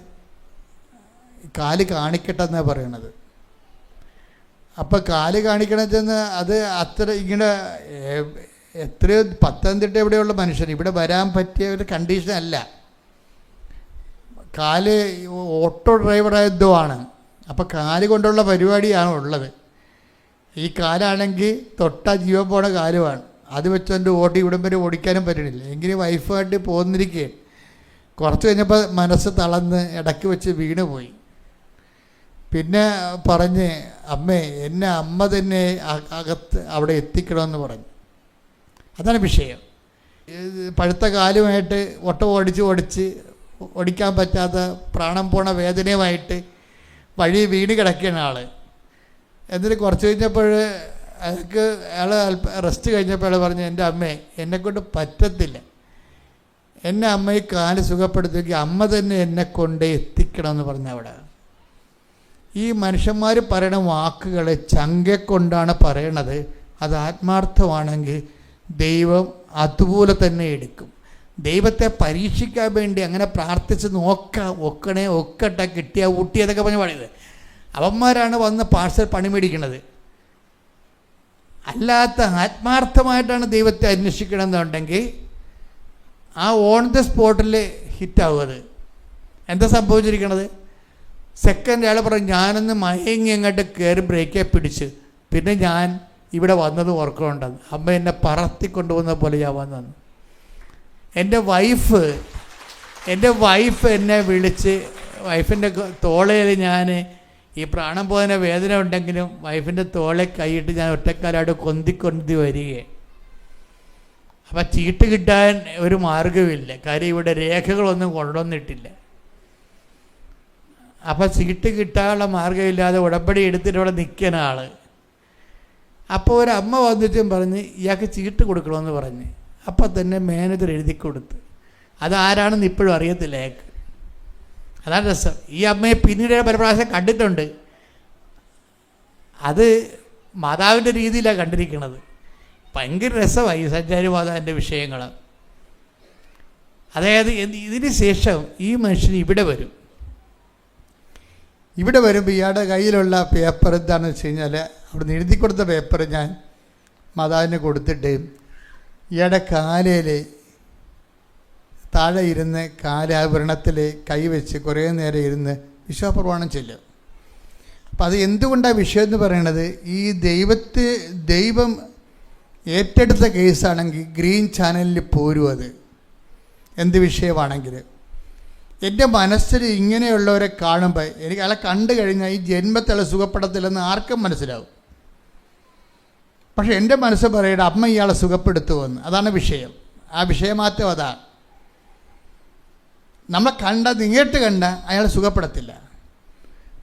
കാല് കാണിക്കട്ടെ എന്നാണ് പറയണത്. അപ്പോൾ കാല് കാണിക്കണമെന്ന് അത് അത്ര ഇങ്ങനെ എത്രയോ പത്തനംതിട്ട എവിടെയുള്ള മനുഷ്യൻ ഇവിടെ വരാൻ പറ്റിയ ഒരു കണ്ടീഷൻ അല്ല. കാല് ഓട്ടോ ഡ്രൈവറായതോ ആണ്. അപ്പോൾ കാല് കൊണ്ടുള്ള പരിപാടിയാണ് ഉള്ളത്. ഈ കാലാണെങ്കിൽ തൊട്ടാ ജീവൻ പോണ കാലുമാണ്. അത് വെച്ചുകൊണ്ട് ഇവിടം വരെ ഓടിക്കാനും പറ്റണില്ല. എങ്കിലും വൈഫായിട്ട് പോന്നിരിക്കുക. കുറച്ച് കഴിഞ്ഞപ്പോൾ മനസ്സ് തളർന്ന് ഇടയ്ക്ക് വെച്ച് വീണ് പോയി. പിന്നെ പറഞ്ഞ്, അമ്മേ എന്നെ അമ്മ തന്നെ അകത്ത് അവിടെ എത്തിക്കണമെന്ന് പറഞ്ഞു. അതാണ് വിഷയം. പഴുത്ത കാലുമായിട്ട് ഓടിച്ച് ഓടിക്കാൻ പറ്റാത്ത പ്രാണം പോണ വേദനയുമായിട്ട് വഴി വീണ് കിടക്കുകയാണ് ആൾ. എന്നിട്ട് കുറച്ച് കഴിഞ്ഞപ്പോൾ അയാൾ റെസ്റ്റ് കഴിഞ്ഞപ്പോൾ അയാൾ പറഞ്ഞു, എൻ്റെ അമ്മേ എന്നെക്കൊണ്ട് പറ്റത്തില്ല, എന്നെ അമ്മ ഈ കാല് സുഖപ്പെടുത്തിയെങ്കിൽ അമ്മ തന്നെ എന്നെ കൊണ്ട് എത്തിക്കണമെന്ന് പറഞ്ഞ അവിടെ. ഈ മനുഷ്യന്മാർ പറയണ വാക്കുകൾ ചങ്കെക്കൊണ്ടാണ് പറയണത്. അത് ആത്മാർത്ഥമാണെങ്കിൽ ദൈവം അതുപോലെ തന്നെ എടുക്കും. ദൈവത്തെ പരീക്ഷിക്കാൻ വേണ്ടി അങ്ങനെ പ്രാർത്ഥിച്ച് ഒക്കട്ടെ കിട്ടിയ ഊട്ടിയതൊക്കെ പറഞ്ഞ് പറയുന്നത് അവന്മാരാണ് വന്ന് പാഴ്സൽ പണി മേടിക്കണത്. അല്ലാത്ത ആത്മാർത്ഥമായിട്ടാണ് ദൈവത്തെ അന്വേഷിക്കണമെന്നുണ്ടെങ്കിൽ ആ ഓൺ ദ സ്പോട്ടിൽ ഹിറ്റാവും. അത് എന്താ സംഭവിച്ചിരിക്കണത്? സെക്കൻഡ് അയാൾ പറഞ്ഞു, ഞാനൊന്ന് മയങ്ങി അങ്ങോട്ട് കയറി ബ്രേക്കെ പിടിച്ച് പിന്നെ ഞാൻ ഇവിടെ വന്നത് ഓർക്കുന്നുണ്ടെന്ന്. അമ്മ എന്നെ പറത്തിക്കൊണ്ടുപോകുന്ന പോലെ ഞാൻ വന്നു. എൻ്റെ വൈഫ് എന്നെ വിളിച്ച്, വൈഫിൻ്റെ തോളയിൽ ഞാൻ ഈ പ്രാണം പോകുന്ന വേദന ഉണ്ടെങ്കിലും വൈഫിൻ്റെ തോളെ കൈയിട്ട് ഞാൻ ഒറ്റക്കാലായിട്ട് കൊന്തി വരികയെ. അപ്പം ചീട്ട് കിട്ടാൻ ഒരു മാർഗമില്ല. കാര്യം ഇവിടെ രേഖകളൊന്നും കൊണ്ടുവന്നിട്ടില്ല. അപ്പം ചീട്ട് കിട്ടാനുള്ള മാർഗമില്ലാതെ ഉടമ്പടി എടുത്തിട്ട് ഇവിടെ നിൽക്കുന്ന ആൾ. അപ്പോൾ ഒരമ്മ വന്നിട്ടും പറഞ്ഞ് ഇയാൾക്ക് ചീട്ട് കൊടുക്കണമെന്ന് പറഞ്ഞ് അപ്പം തന്നെ മാനേജർ എഴുതി കൊടുത്ത്. അതാരാണെന്ന് ഇപ്പോഴും അറിയത്തില്ല അയാൾക്ക്. അതാണ് രസം. ഈ അമ്മയെ പിന്നീട് പല പ്രാവശ്യം കണ്ടിട്ടുണ്ട്. അത് മാതാവിൻ്റെ രീതിയിലാണ് കണ്ടിരിക്കുന്നത്. ഭയങ്കര രസമായി സഞ്ചാരി മാതാവിൻ്റെ വിഷയങ്ങൾ. അതായത് ഇതിന് ശേഷം ഈ മനുഷ്യൻ ഇവിടെ വരുമ്പോൾ ഇയാളുടെ കയ്യിലുള്ള പേപ്പർ എന്താണെന്ന് വെച്ച് കഴിഞ്ഞാൽ അവിടെ നിന്ന് എഴുതി കൊടുത്ത പേപ്പർ ഞാൻ മാതാവിന് കൊടുത്തിട്ട് ഇയാളുടെ കാലയിൽ താഴെ ഇരുന്ന് കാലാഭരണത്തിൽ കൈവച്ച് കുറേ നേരം ഇരുന്ന് വിശ്വാസപ്രമാണം ചെല്ലും. അപ്പം അത് എന്തുകൊണ്ടാണ് വിഷയം എന്ന് പറയണത്? ഈ ദൈവം ഏറ്റെടുത്ത കേസാണെങ്കിൽ ഗ്രീൻ ചാനലിൽ പോരും. അത് എന്ത് വിഷയമാണെങ്കിൽ എൻ്റെ മനസ്സിൽ ഇങ്ങനെയുള്ളവരെ കാണുമ്പോൾ എനിക്ക് അയാളെ കണ്ടു കഴിഞ്ഞാൽ ഈ ജന്മത്തിലുള്ള സുഖപ്പെടത്തില്ലെന്ന് ആർക്കും മനസ്സിലാവും. പക്ഷെ എൻ്റെ മനസ്സ് പറയട്ടെ, അമ്മ ഇയാളെ സുഖപ്പെടുത്തുമെന്ന്. അതാണ് വിഷയം. ആ വിഷയമാറ്റം അതാണ്. നമ്മളെ നേരിട്ട് കണ്ട അയാളെ സുഖപ്പെടത്തില്ല.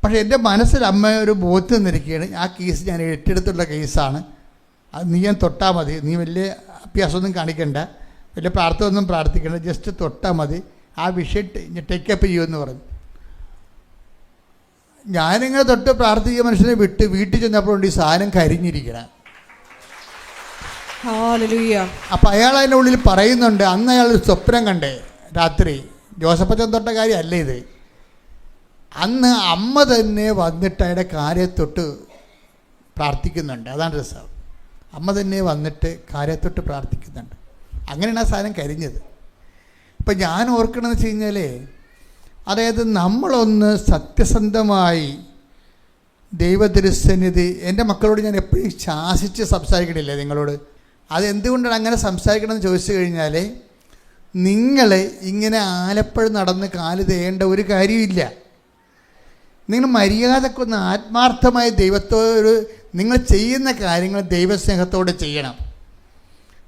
പക്ഷേ എൻ്റെ മനസ്സിൽ അമ്മ ഒരു ബോധ്യം തന്നിരിക്കുകയാണ്, ആ കേസ് ഞാൻ ഏറ്റെടുത്തുള്ള കേസാണ്, അത് നീ ഞാൻ തൊട്ടാൽ മതി, നീ വലിയ അഭ്യാസമൊന്നും കാണിക്കണ്ട, വലിയ പ്രാർത്ഥനയൊന്നും പ്രാർത്ഥിക്കണ്ട, ജസ്റ്റ് തൊട്ടാൽ മതി, ആ വിഷയം ടേക്കപ്പ് ചെയ്യുമെന്ന് പറഞ്ഞു. ഞാനിങ്ങനെ തൊട്ട് പ്രാർത്ഥിക്കുക മനുഷ്യനെ വിട്ട് വീട്ടിൽ ചെന്നപ്പോഴുണ്ട് ഈ സാധനം കരിഞ്ഞിരിക്കണം. അപ്പം അയാൾ അതിൻ്റെ ഉള്ളിൽ പറയുന്നുണ്ട്, അന്ന് അയാൾ ഒരു സ്വപ്നം കണ്ടേ രാത്രി. ജോസഫച്ചൻ തൊട്ട കാര്യമല്ല ഇത്. അന്ന് അമ്മ തന്നെ വന്നിട്ട് അയാളുടെ കാര്യത്തൊട്ട് പ്രാർത്ഥിക്കുന്നുണ്ട്. അതാണ് രസം. അമ്മ തന്നെ വന്നിട്ട് കാര്യത്തൊട്ട് പ്രാർത്ഥിക്കുന്നുണ്ട്. അങ്ങനെയാണ് ആ സാധനം കരിഞ്ഞത്. ഇപ്പം ഞാൻ ഓർക്കണമെന്ന് വെച്ച് കഴിഞ്ഞാൽ, അതായത് നമ്മളൊന്ന് സത്യസന്ധമായി ദൈവതിരുസന്നിധി, എൻ്റെ മക്കളോട് ഞാൻ എപ്പോഴും ശാസിച്ച് സംസാരിക്കണില്ലേ നിങ്ങളോട്? അതെന്തുകൊണ്ടാണ് അങ്ങനെ സംസാരിക്കണമെന്ന് ചോദിച്ചു കഴിഞ്ഞാൽ, നിങ്ങൾ ഇങ്ങനെ ആലപ്പുഴ നടന്ന് കാല് തേയേണ്ട ഒരു കാര്യമില്ല. നിങ്ങൾ മര്യാദക്കൊന്ന് ആത്മാർത്ഥമായി ദൈവത്തോട് നിങ്ങൾ ചെയ്യുന്ന കാര്യങ്ങൾ ദൈവസ്നേഹത്തോടെ ചെയ്യണം,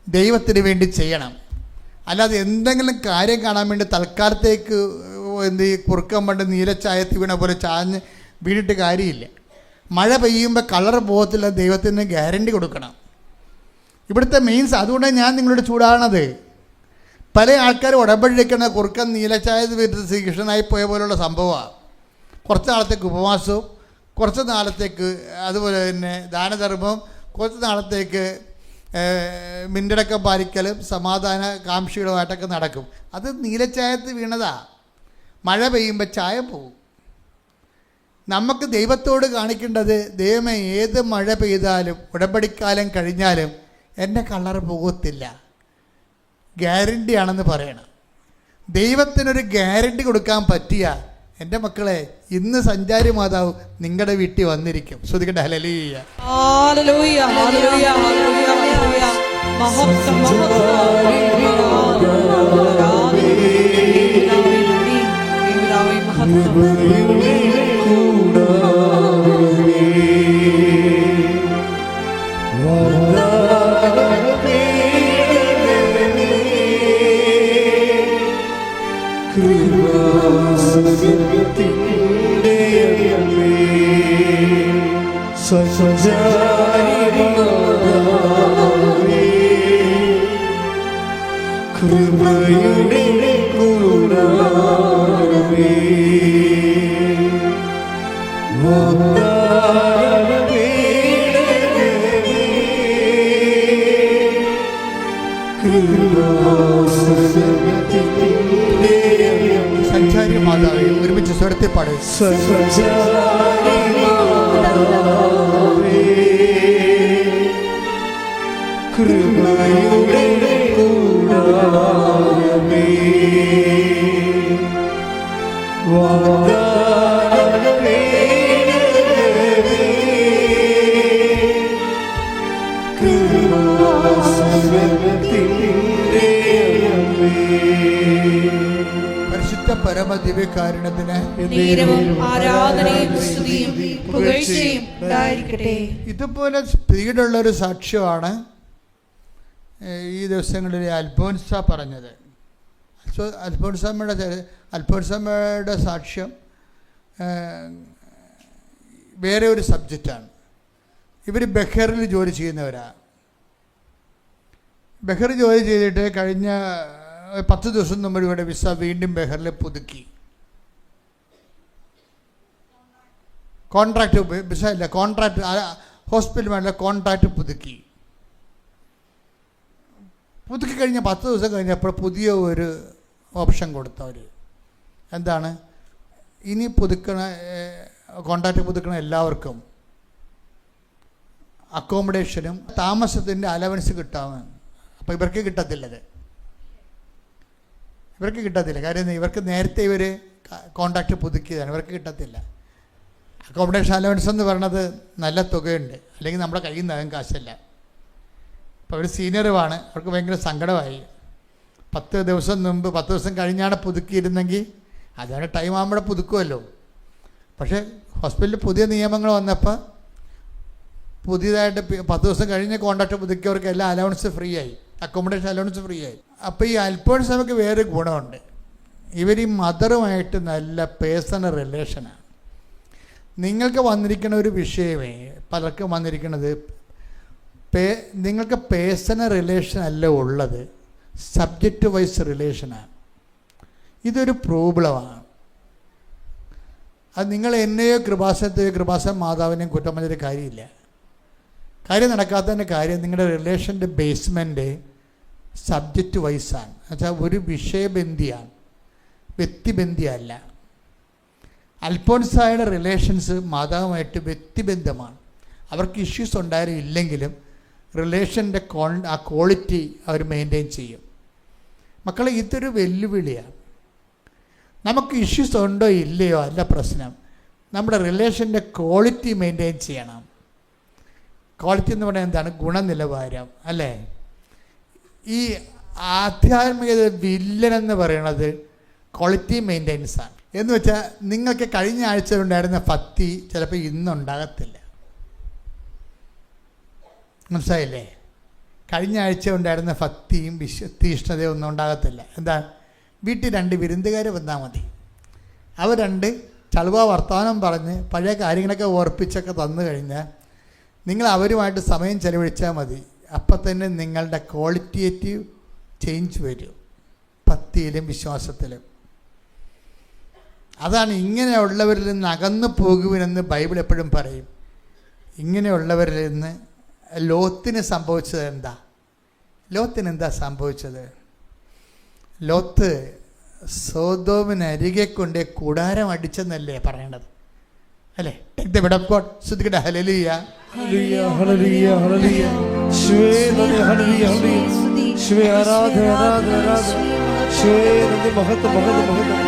ദൈവത്തിന് വേണ്ടി ചെയ്യണം. അല്ലാതെ എന്തെങ്കിലും കാര്യം കാണാൻ വേണ്ടി തൽക്കാലത്തേക്ക് കുറുക്കം പണ്ട് നീലച്ചായത്തി വീണ പോലെ ചാഞ്ഞ് വീണിട്ട് കാര്യമില്ല. മഴ പെയ്യുമ്പോൾ കളർ പോകത്തില്ല, ദൈവത്തിന് ഗ്യാരണ്ടി കൊടുക്കണം. ഇവിടുത്തെ മെയിൻസ് അതുകൊണ്ടാണ് ഞാൻ നിങ്ങളോട് ചൂടാണത്. പല ആൾക്കാർ ഉടമ്പടിക്കുന്ന കുറുക്കൻ നീലച്ചായ ശ്രീകൃഷ്ണനായി പോയ പോലുള്ള സംഭവമാണ്. കുറച്ച് നാളത്തേക്ക് ഉപവാസവും, കുറച്ച് നാളത്തേക്ക് അതുപോലെ തന്നെ ദാനധർമ്മവും, കുറച്ച് നാളത്തേക്ക് മിണ്ടടക്കം പാലിക്കലും സമാധാന കാംക്ഷികളുമായിട്ടൊക്കെ നടക്കും. അത് നീലച്ചായത്ത് വീണതാ. മഴ പെയ്യുമ്പോൾ ചായ പോകും. നമുക്ക് ദൈവത്തോട് കാണിക്കേണ്ടത്, ദൈവമേ ഏത് മഴ പെയ്താലും ഉടമ്പടിക്കാലം കഴിഞ്ഞാലും എൻ്റെ കളർ പോകത്തില്ല, ഗ്യാരണ്ടിയാണെന്ന് പറയണം. ദൈവത്തിനൊരു ഗ്യാരണ്ടി കൊടുക്കാൻ പറ്റിയ എൻ്റെ മക്കളെ, ഇന്ന് സഞ്ചാരി മാതാവ് നിങ്ങളുടെ വീട്ടിൽ വന്നിരിക്കും. ശ്രുതികട്ടെ ഹല്ലേലൂയ. ഹല്ലേലൂയ ഹല്ലേലൂയ ഹല്ലേലൂയ. മഹത്വം കൃപയുടെ കൂടാരമേ, സഞ്ചാരി മാതാവേ, ഒരുമിച്ച് സ്വരത്തിൽ പാടും. കൃപയുടെ കൂടാരമേ, പരിശുദ്ധ പരമദിവ്യകാരുണ്യത്തിന് ആരാധനയും സ്തുതിയും പുകഴ്ചയും ഉണ്ടായിരിക്കട്ടെ. ഇതുപോലെ സ്പീഡുള്ളൊരു സാക്ഷ്യമാണ് ഈ ദിവസങ്ങളിൽ അൽഫോൻസ പറഞ്ഞത്. അൽഫോൻസമ്മയുടെ സാക്ഷ്യം വേറെ ഒരു സബ്ജക്റ്റാണ്. ഇവർ ബഹറിൽ ജോലി ചെയ്യുന്നവരാണ്. ബഹറിൽ ജോലി ചെയ്തിട്ട് കഴിഞ്ഞ 10 ദിവസം മുമ്പ് ഇവിടെ വിസ വീണ്ടും ബഹറിൽ പുതുക്കി. കോൺട്രാക്റ്റ് വിസ ഇല്ല, കോൺട്രാക്റ്റ് ഹോസ്പിറ്റലുമായിട്ടുള്ള കോൺട്രാക്റ്റ് പുതുക്കി കഴിഞ്ഞ 10 ദിവസം കഴിഞ്ഞപ്പോൾ പുതിയ ഒരു ഓപ്ഷൻ കൊടുത്തവർ. എന്താണ്? ഇനി കോൺട്രാക്റ്റ് പുതുക്കണ എല്ലാവർക്കും അക്കോമഡേഷനും താമസത്തിൻ്റെ അലവൻസ് കിട്ടാമെന്ന്. അപ്പോൾ ഇവർക്ക് കിട്ടത്തില്ലത്. ഇവർക്ക് കിട്ടത്തില്ല. കാര്യം ഇവർക്ക് നേരത്തെ ഇവർ കോൺട്രാക്റ്റ് പുതുക്കിയതാണ്, ഇവർക്ക് കിട്ടത്തില്ല. അക്കോമഡേഷൻ അലവൻസ് എന്ന് പറയണത് നല്ല തുകയുണ്ട്, അല്ലെങ്കിൽ നമ്മുടെ കയ്യിൽ നിന്നാകും കാശല്ല. ഇപ്പോൾ ഒരു സീനിയറുമാണ്, അവർക്ക് ഭയങ്കര സങ്കടമായി. 10 ദിവസം മുമ്പ് 10 ദിവസം കഴിഞ്ഞാണ് പുതുക്കിയിരുന്നെങ്കിൽ അതാണ് ടൈം ആകുമ്പോൾ പുതുക്കുമല്ലോ. പക്ഷേ ഹോസ്പിറ്റലിൽ പുതിയ നിയമങ്ങൾ വന്നപ്പോൾ പുതിയതായിട്ട് 10 ദിവസം കഴിഞ്ഞ് കോൺട്രാക്റ്റ് പുതുക്കിയവർക്ക് എല്ലാ അലവൻസ് ഫ്രീ ആയി, അക്കോമഡേഷൻ അലവൻസ് ഫ്രീ ആയി. അപ്പോൾ ഈ അൽഫോൺസ് നമുക്ക് വേറെ ഗുണമുണ്ട്, ഇവർ ഈ മദറുമായിട്ട് നല്ല പേഴ്സണൽ റിലേഷനാണ്. നിങ്ങൾക്ക് വന്നിരിക്കുന്ന ഒരു വിഷയമേ പലർക്കും വന്നിരിക്കുന്നത് നിങ്ങൾക്ക് പേഴ്സണൽ റിലേഷൻ അല്ല ഉള്ളത്, സബ്ജക്റ്റ് വൈസ് റിലേഷനാണ്. ഇതൊരു പ്രോബ്ലമാണ്. അത് നിങ്ങൾ എന്നെയോ കൃപാസന മാതാവിനെയും കുറ്റം പറഞ്ഞൊരു കാര്യമില്ല. കാര്യം നടക്കാത്തതിൻ്റെ കാര്യം നിങ്ങളുടെ റിലേഷൻ്റെ ബേസ്മെൻറ്റ് സബ്ജക്റ്റ് വൈസാണ്. എന്നുവെച്ചാൽ ഒരു വിഷയബന്ധിയാണ്, വ്യക്തിബന്ധിയല്ല. അൽഫോൻസായുടെ റിലേഷൻസ് മാതാവുമായിട്ട് വ്യക്തിബന്ധമാണ്. അവർക്ക് ഇഷ്യൂസ് ഉണ്ടായാലും ഇല്ലെങ്കിലും റിലേഷൻ്റെ ആ ക്വാളിറ്റി അവർ മെയിൻറ്റെയിൻ ചെയ്യും. മക്കളെ, ഇതൊരു വെല്ലുവിളിയാണ്. നമുക്ക് ഇഷ്യൂസ് ഉണ്ടോ ഇല്ലയോ അല്ല പ്രശ്നം, നമ്മുടെ റിലേഷൻ്റെ ക്വാളിറ്റി മെയിൻറ്റെയിൻ ചെയ്യണം. ക്വാളിറ്റി എന്ന് പറയുന്നത് എന്താണ്? ഗുണനിലവാരം അല്ലേ? ഈ ആധ്യാത്മികത വില്ലനെന്ന് പറയുന്നത് ക്വാളിറ്റി മെയിൻ്റെനൻസാണ്. എന്ന് വെച്ചാൽ നിങ്ങൾക്ക് കഴിഞ്ഞ ആഴ്ച ഉണ്ടായിരുന്ന ഭക്തി ചിലപ്പോൾ ഇന്നുണ്ടാകത്തില്ല. മനസ്സിലായില്ലേ? കഴിഞ്ഞ ആഴ്ച ഉണ്ടായിരുന്ന ഭക്തിയും തീഷ്ണതയും ഒന്നും ഉണ്ടാകത്തില്ല. എന്താ? വീട്ടിൽ 2 വിരുന്നുകാർ വന്നാൽ മതി, അവർ 2 ചളുവ വർത്തമാനം പറഞ്ഞ് പഴയ കാര്യങ്ങളൊക്കെ ഓർപ്പിച്ചൊക്കെ തന്നു കഴിഞ്ഞാൽ നിങ്ങൾ അവരുമായിട്ട് സമയം ചെലവഴിച്ചാൽ മതി. അപ്പം തന്നെ നിങ്ങളുടെ ക്വാളിറ്റേറ്റീവ് ചേഞ്ച് വരും ഭക്തിയിലും വിശ്വാസത്തിലും. അതാണ് ഇങ്ങനെയുള്ളവരിൽ നിന്ന് അകന്നു പോകുവിനെന്ന് ബൈബിൾ എപ്പോഴും പറയും. ഇങ്ങനെയുള്ളവരിൽ നിന്ന് ലോത്തിന് സംഭവിച്ചത് എന്താ? ലോത്തിന് എന്താ സംഭവിച്ചത്? ലോത്ത് സോദോമിനരികെ കൊണ്ട് കൂടാരം അടിച്ചെന്നല്ലേ പറയേണ്ടത് അല്ലേ? Take the blood of God. ശ്രദ്ധിക്കട്ടെ. ഹല്ലേലൂയ, ഹല്ലേലൂയ, ഹല്ലേലൂയ, ഹല്ലേലൂയ. യേശുവേ നന്ദി, ഹല്ലേലൂയ, ഹല്ലേലൂയ. യേശുവേ ആരാധന, ആരാധന, ആരാധന. യേശുവേ നന്ദി, മഹത്വം, മഹത്വം, മഹത്വം.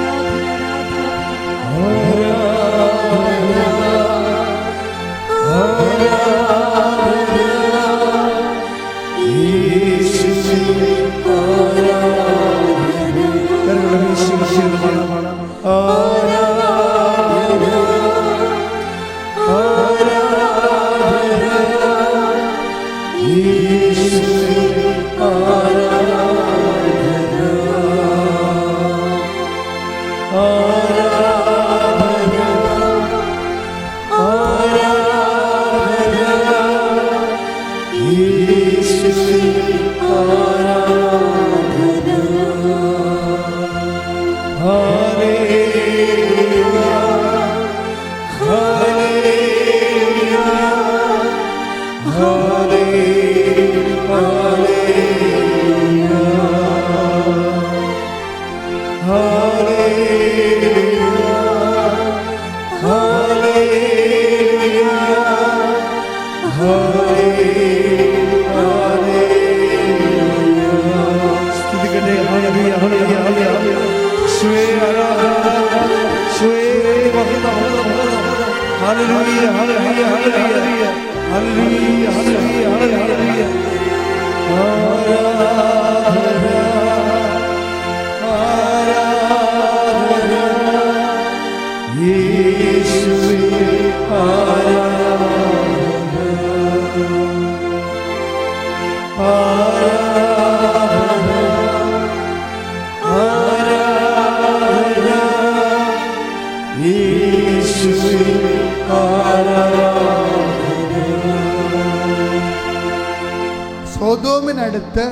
സോദോമിനടുത്ത്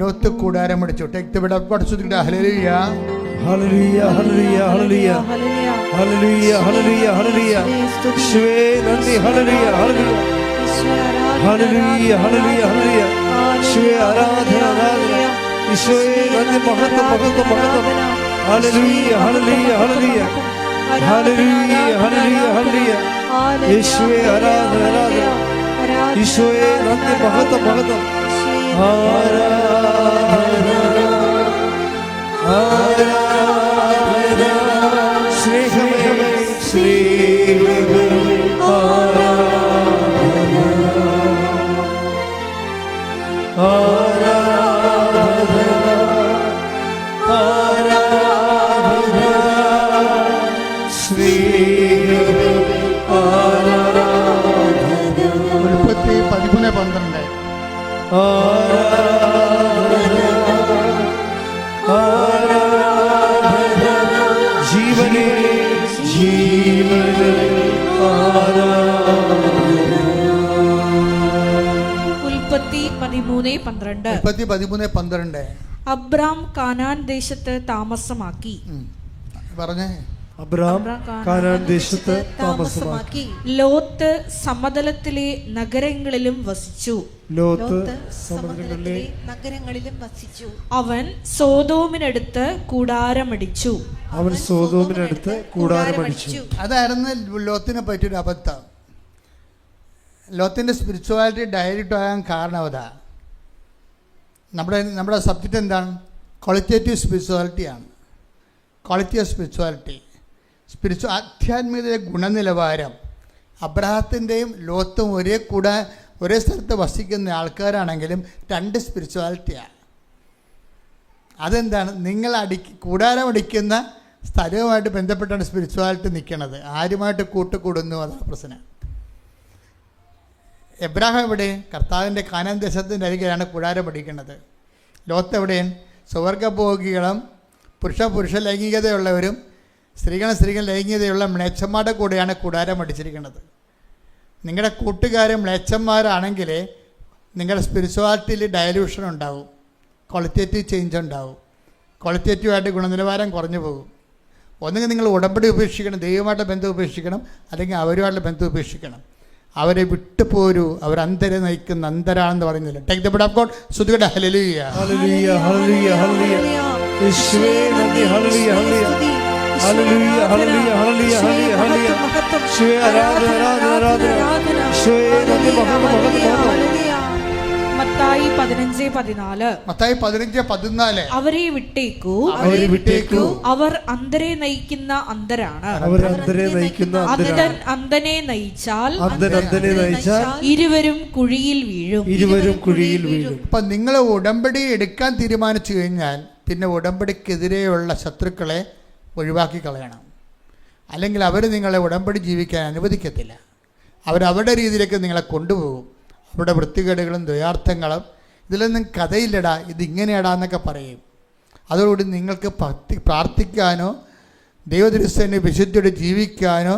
ലോത്ത് കൂടാരം അടിച്ചു. Take the blood of God. ശ്രദ്ധിക്കട്ടെ. ഹല്ലേലൂയ, ഹല്ലേലൂയ, ഹല്ലേലൂയ, ഹല്ലേലൂയ, ഹല്ലേലൂയ, ഹല്ലേലൂയ, ഹല്ലേലൂയ. യേശുവേ നന്ദി, ഹല്ലേലൂയ, ഹല്ലേലൂയ, ഹല്ലേലൂയ, ഹല്ലേലൂയ, ഹല്ലേലൂയ. യേശുവേ ആരാധന, ആരാധന. യേശുവേ നന്ദി, മഹത്വം, മഹത്വം, മഹത്വം. ഹല്ലേലൂയ, ഹല്ലേലൂയ, ഹല്ലേലൂയ, ഹല്ലേലൂയ, ഹല്ലേലൂയ, ഹല്ലേലൂയ. യേശുവേ ആരാധന, ആരാധന. യേശുവേ നന്ദി, മഹത്വം, മഹത്വം. ആരാധന. ആരാധന സ്നേഹമേ സ്നേഹമേ ആരാധന ആരാധന ആരാധന സ്നേഹമേ ആരാധന ഉൽപ്പത്തി 13:12 ജീവനേ ജീവനേ ഉൽപ്പത്തി 13:12 ഉൽപ്പത്തി 13:12 അബ്രാം കാനാൻ ദേശത്ത് താമസമാക്കി. പറഞ്ഞേ. അബ്രാം കാനാൻ ദേശത്ത് താമസമാക്കി. ലോത്ത് സമതലത്തിലെ നഗരങ്ങളിലും വസിച്ചു. ലോത്ത് സമതലങ്ങളിലെ നഗരങ്ങളിലും വസിച്ചു. അവൻ സോതോമിനടുത്ത് കൂടാരമടിച്ചു. അവൻ സോതോമിനടുത്ത് കൂടാരമടിച്ചു. അതായിരുന്നു ലോത്തിനെ പറ്റിയൊരു അബദ്ധം. ലോത്തിൻ്റെ സ്പിരിച്വാലിറ്റി ഡയറക്റ്റ് ആകാൻ കാരണം അതാ. നമ്മുടെ സബ്ജക്റ്റ് എന്താണ്? ക്വാളിറ്റേറ്റീവ് സ്പിരിച്വാലിറ്റിയാണ്. ക്വാളിറ്റി ഓഫ് സ്പിരിച്വാലിറ്റി, ആധ്യാത്മികതയുടെ ഗുണനിലവാരം. അബ്രഹാത്തിൻ്റെയും ലോത്തും ഒരേ സ്ഥലത്ത് വസിക്കുന്ന ആൾക്കാരാണെങ്കിലും രണ്ട് സ്പിരിച്വാലിറ്റിയാണ്. അതെന്താണ്? നിങ്ങൾ കൂടാരമടിക്കുന്ന സ്ഥലവുമായിട്ട് ബന്ധപ്പെട്ടാണ് സ്പിരിച്വാലിറ്റി നിൽക്കുന്നത്. ആരുമായിട്ട് കൂട്ടുകൂടുന്നു, അതാണ് പ്രശ്നം. എബ്രാഹാം എവിടെ? കർത്താവിൻ്റെ കാനാൻ ദേശത്തിൻ്റെ അരികിലാണ് കൂടാരം പഠിക്കുന്നത്. ലോത്ത് എവിടെയും? സ്വർഗഭോഗികളും പുരുഷ ലൈംഗികതയുള്ളവരും സ്ത്രീകൾ ലൈംഗികതയുള്ള മ്ലേച്ഛന്മാരുടെ കൂടെയാണ് കൂടാരം അടിച്ചിരിക്കുന്നത്. നിങ്ങളുടെ കൂട്ടുകാർ മ്ലേച്ഛന്മാരാണെങ്കിൽ നിങ്ങളുടെ സ്പിരിച്വാലിറ്റിയിൽ ഡയലൂഷൻ ഉണ്ടാവും, ക്വാളിറ്റേറ്റീവ് ചേഞ്ച് ഉണ്ടാവും, ക്വാളിറ്റേറ്റീവായിട്ട് ഗുണനിലവാരം കുറഞ്ഞു പോകും. ഒന്നുകിൽ നിങ്ങൾ ഉടമ്പടി ഉപേക്ഷിക്കണം, ദൈവമായിട്ട് ബന്ധം ഉപേക്ഷിക്കണം, അല്ലെങ്കിൽ അവരുമായിട്ടുള്ള ബന്ധം ഉപേക്ഷിക്കണം. അവരെ വിട്ടുപോരൂ, അവർ അന്തരെ നയിക്കുന്ന അന്തരാണെന്ന് പറയുന്നില്ല. Take the blood of God. സ്തുതിക്കട്ടെ. ഹല്ലേലൂയ ഹല്ലേലൂയ ഹല്ലേലൂയ ഹല്ലേലൂയ യേശുവേ നന്ദി. ഹല്ലേലൂയ ഹല്ലേലൂയ ഹല്ലേലൂയ ഹല്ലേലൂയ ഹല്ലേലൂയ ഹല്ലേലൂയ യേശുവേ ആരാധന ആരാധന ആരാധന യേശുവേ നന്ദി. മത്തായി 15:14 മത്തായി 15:14 അവരെ വിട്ടേക്കൂ, അവർ അന്തരെ നയിക്കുന്ന അന്തരാണ്. അന്തൻ അന്തനെ നയിച്ചാൽ ഇരുവരും കുഴിയിൽ വീഴും. അപ്പം നിങ്ങൾ ഉടമ്പടി എടുക്കാൻ തീരുമാനിച്ചു കഴിഞ്ഞാൽ പിന്നെ ഉടമ്പടിക്കെതിരെയുള്ള ശത്രുക്കളെ ഒഴിവാക്കി കളയണം. അല്ലെങ്കിൽ അവർ നിങ്ങളെ ഉടമ്പടി ജീവിക്കാൻ അനുവദിക്കത്തില്ല. അവരവരുടെ രീതിയിലേക്ക് നിങ്ങളെ കൊണ്ടുപോകും. അവരുടെ വൃത്തികേടുകളും ദ്വയാർത്ഥങ്ങളും ഇതിലൊന്നും കഥയില്ലടാ, ഇതിങ്ങനെയാടാ എന്നൊക്കെ പറയും. അതോടുകൂടി നിങ്ങൾക്ക് പ്രാർത്ഥിക്കാനോ ദൈവദൃശ്യനെ വിശുദ്ധിയോടെ ജീവിക്കാനോ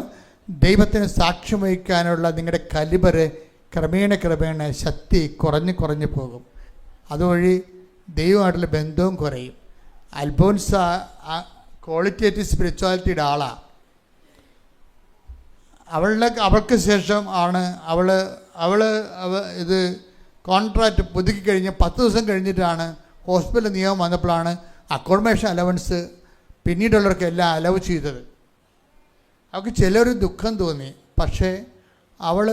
ദൈവത്തിന് സാക്ഷ്യം വഹിക്കാനുള്ള നിങ്ങളുടെ കലിബർ ക്രമേണ ശക്തി കുറഞ്ഞു പോകും. അതുവഴി ദൈവമായിട്ടുള്ള ബന്ധവും കുറയും. അൽഫോൻസ ക്വാളിറ്റേറ്റീവ് സ്പിരിച്വാലിറ്റിയുടെ ആളാണ്. അവൾക്ക് ശേഷം ആണ് അവൾ ഇത് കോൺട്രാക്റ്റ് പുതുക്കി കഴിഞ്ഞ് 10 ദിവസം കഴിഞ്ഞിട്ടാണ് ഹോസ്പിറ്റൽ നിയമം വന്നപ്പോഴാണ് അക്കോമഡേഷൻ അലവൻസ് പിന്നീടുള്ളവർക്ക് എല്ലാം അലവ് ചെയ്തത്. അവൾക്ക് ചിലൊരു ദുഃഖം തോന്നി. പക്ഷേ അവൾ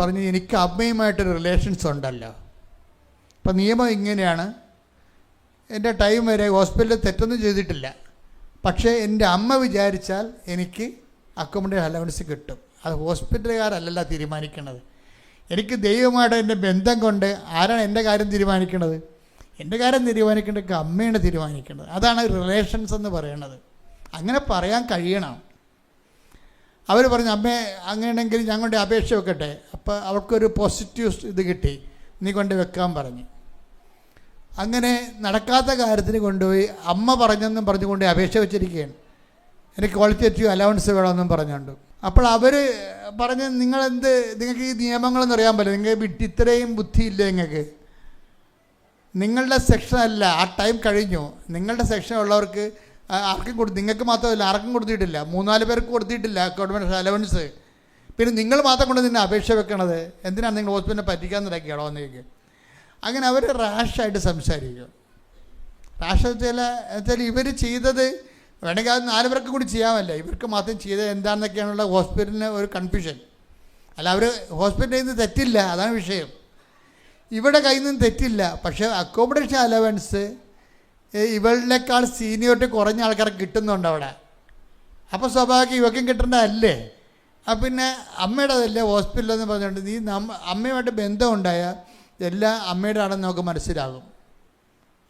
പറഞ്ഞു, എനിക്ക് അമ്മയുമായിട്ടൊരു റിലേഷൻസ് ഉണ്ടല്ലോ. അപ്പം നിയമം ഇങ്ങനെയാണ്, എൻ്റെ ടൈം വരെ ഹോസ്പിറ്റലിൽ തെറ്റൊന്നും ചെയ്തിട്ടില്ല, പക്ഷേ എൻ്റെ അമ്മ വിചാരിച്ചാൽ എനിക്ക് അക്കോമഡേഷൻ അലവൻസ് കിട്ടും. അത് ഹോസ്പിറ്റലുകാരല്ല തീരുമാനിക്കുന്നത്. എനിക്ക് ദൈവമായിട്ട് എൻ്റെ ബന്ധം കൊണ്ട് ആരാണ് എൻ്റെ കാര്യം തീരുമാനിക്കുന്നത്? എൻ്റെ കാര്യം തീരുമാനിക്കേണ്ടത് അമ്മയാണ് തീരുമാനിക്കുന്നത്. അതാണ് റിലേഷൻസ് എന്ന് പറയുന്നത്. അങ്ങനെ പറയാൻ കഴിയണം. അവർ പറഞ്ഞു, അമ്മേ അങ്ങനെയാണെങ്കിൽ ഞങ്ങളുടെ അപേക്ഷ വെക്കട്ടെ. അപ്പോൾ അവൾക്കൊരു പോസിറ്റീവ് ഇത് കിട്ടി, നീ കൊണ്ട് വെക്കാൻ പറഞ്ഞു. അങ്ങനെ നടക്കാത്ത കാര്യത്തിന് കൊണ്ടുപോയി അമ്മ പറഞ്ഞെന്നും പറഞ്ഞുകൊണ്ട് അപേക്ഷ വെച്ചിരിക്കുകയാണ്. എനിക്ക് ക്വാളിറ്റേറ്റീവ് അലവൻസ് വേണമെന്നും പറഞ്ഞുകൊണ്ട്. അപ്പോൾ അവർ പറഞ്ഞ്, നിങ്ങൾക്ക് ഈ നിയമങ്ങളൊന്നും അറിയാൻ പറ്റില്ല, നിങ്ങൾക്ക് ഇത്രയും ബുദ്ധിയില്ല, നിങ്ങളുടെ സെക്ഷൻ അല്ല, ആ ടൈം കഴിഞ്ഞു. നിങ്ങളുടെ സെക്ഷൻ ഉള്ളവർക്ക് ആർക്കും നിങ്ങൾക്ക് മാത്രമല്ല, ആർക്കും കൊടുത്തിട്ടില്ല, 3-4 പേർക്ക് കൊടുത്തിട്ടില്ല ഗവൺമെൻറ് അലവൻസ്. പിന്നെ നിങ്ങൾ മാത്രം കൊണ്ട് നിന്നെ അപേക്ഷ വെക്കണത് എന്തിനാണ്? നിങ്ങൾ ഹോസ്പിറ്റലിനെ പറ്റിക്കാൻ നടക്കുകയാണോ എന്നേക്ക്. അങ്ങനെ അവർ റാഷായിട്ട് സംസാരിക്കും. റാഷ് വെച്ചാൽ ഇവർ ചെയ്തത് വേണമെങ്കിൽ അത് 4 പേർക്ക് കൂടി ചെയ്യാമല്ല, ഇവർക്ക് മാത്രം ചെയ്തത് എന്താണെന്നൊക്കെയാണുള്ള ഹോസ്പിറ്റലിന് ഒരു കൺഫ്യൂഷൻ. അല്ല, അവർ ഹോസ്പിറ്റലിൽ നിന്ന് തെറ്റില്ല, അതാണ് വിഷയം. ഇവിടെ കയ്യിൽ നിന്ന് തെറ്റില്ല, പക്ഷേ അക്കോമഡേഷൻ അലവൻസ് ഇവളിനേക്കാൾ സീനിയോറിറ്റി കുറഞ്ഞ ആൾക്കാർക്ക് കിട്ടുന്നുണ്ട് അവിടെ. അപ്പോൾ സ്വാഭാവികം ഇവയ്ക്കും കിട്ടേണ്ടതല്ലേ? അപ്പം പിന്നെ അമ്മയുടേതല്ലേ ഹോസ്പിറ്റലെന്ന് പറഞ്ഞുകൊണ്ട് നീ അമ്മയുമായിട്ട് ബന്ധമുണ്ടായാൽ എല്ലാം അമ്മയുടെ ആണെന്ന് നമുക്ക് മനസ്സിലാകും.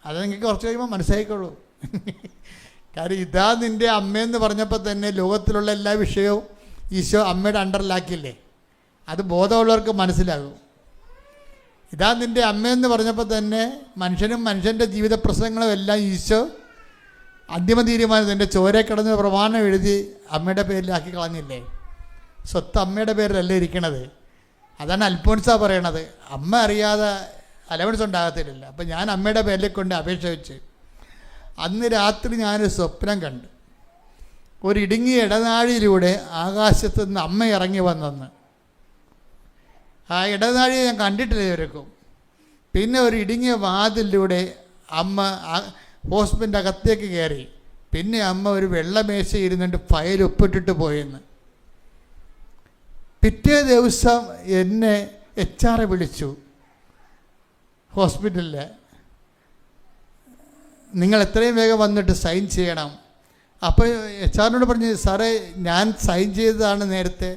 അത് നിങ്ങൾക്ക് കുറച്ച് കഴിയുമ്പോൾ മനസ്സിലായിക്കോളൂ. കാര്യം ഇതാ നിൻ്റെ അമ്മയെന്ന് പറഞ്ഞപ്പോൾ തന്നെ ലോകത്തിലുള്ള എല്ലാ വിഷയവും ഈശോ അമ്മയുടെ അണ്ടറിലാക്കിയില്ലേ? അത് ബോധമുള്ളവർക്ക് മനസ്സിലാകും. ഇതാ നിൻ്റെ അമ്മയെന്ന് പറഞ്ഞപ്പോൾ തന്നെ മനുഷ്യനും മനുഷ്യൻ്റെ ജീവിത പ്രശ്നങ്ങളും എല്ലാം ഈശോ അന്തിമ തീരുമാനം നിൻ്റെ ചോരെ കിടന്ന് പ്രമാണം എഴുതി അമ്മയുടെ പേരിലാക്കി കളഞ്ഞില്ലേ? സ്വത്ത് അമ്മയുടെ പേരിലല്ലേ ഇരിക്കണത്. അതാണ് അൽഫോൻസ പറയണത്, അമ്മ അറിയാതെ അലവൻസ് ഉണ്ടാകത്തില്ല. അപ്പം ഞാൻ അമ്മയുടെ പേരിൽ കൊണ്ട് അപേക്ഷ വെച്ച് അന്ന് രാത്രി ഞാനൊരു സ്വപ്നം കണ്ടു. ഒരു ഇടുങ്ങിയ ഇടനാഴിയിലൂടെ ആകാശത്ത് നിന്ന് അമ്മ ഇറങ്ങി വന്നെന്ന്. ആ ഇടനാഴിയെ ഞാൻ കണ്ടിട്ടില്ല ഇവർക്കും. പിന്നെ ഒരു ഇടുങ്ങിയ വാതിലൂടെ അമ്മ ഹോസ്പിറ്റലിൻ്റെ അകത്തേക്ക് കയറി. പിന്നെ അമ്മ ഒരു വെള്ളമേശ ഇരുന്നിട്ട് ഫയൽ ഒപ്പിട്ടിട്ട് പോയെന്ന്. പിറ്റേ ദിവസം എന്നെ HR വിളിച്ചു ഹോസ്പിറ്റലിൽ. നിങ്ങൾ എത്രയും വേഗം വന്നിട്ട് സൈൻ ചെയ്യണം. അപ്പോൾ HR പറഞ്ഞു, സാറേ ഞാൻ സൈൻ ചെയ്തതാണ് നേരത്തെ,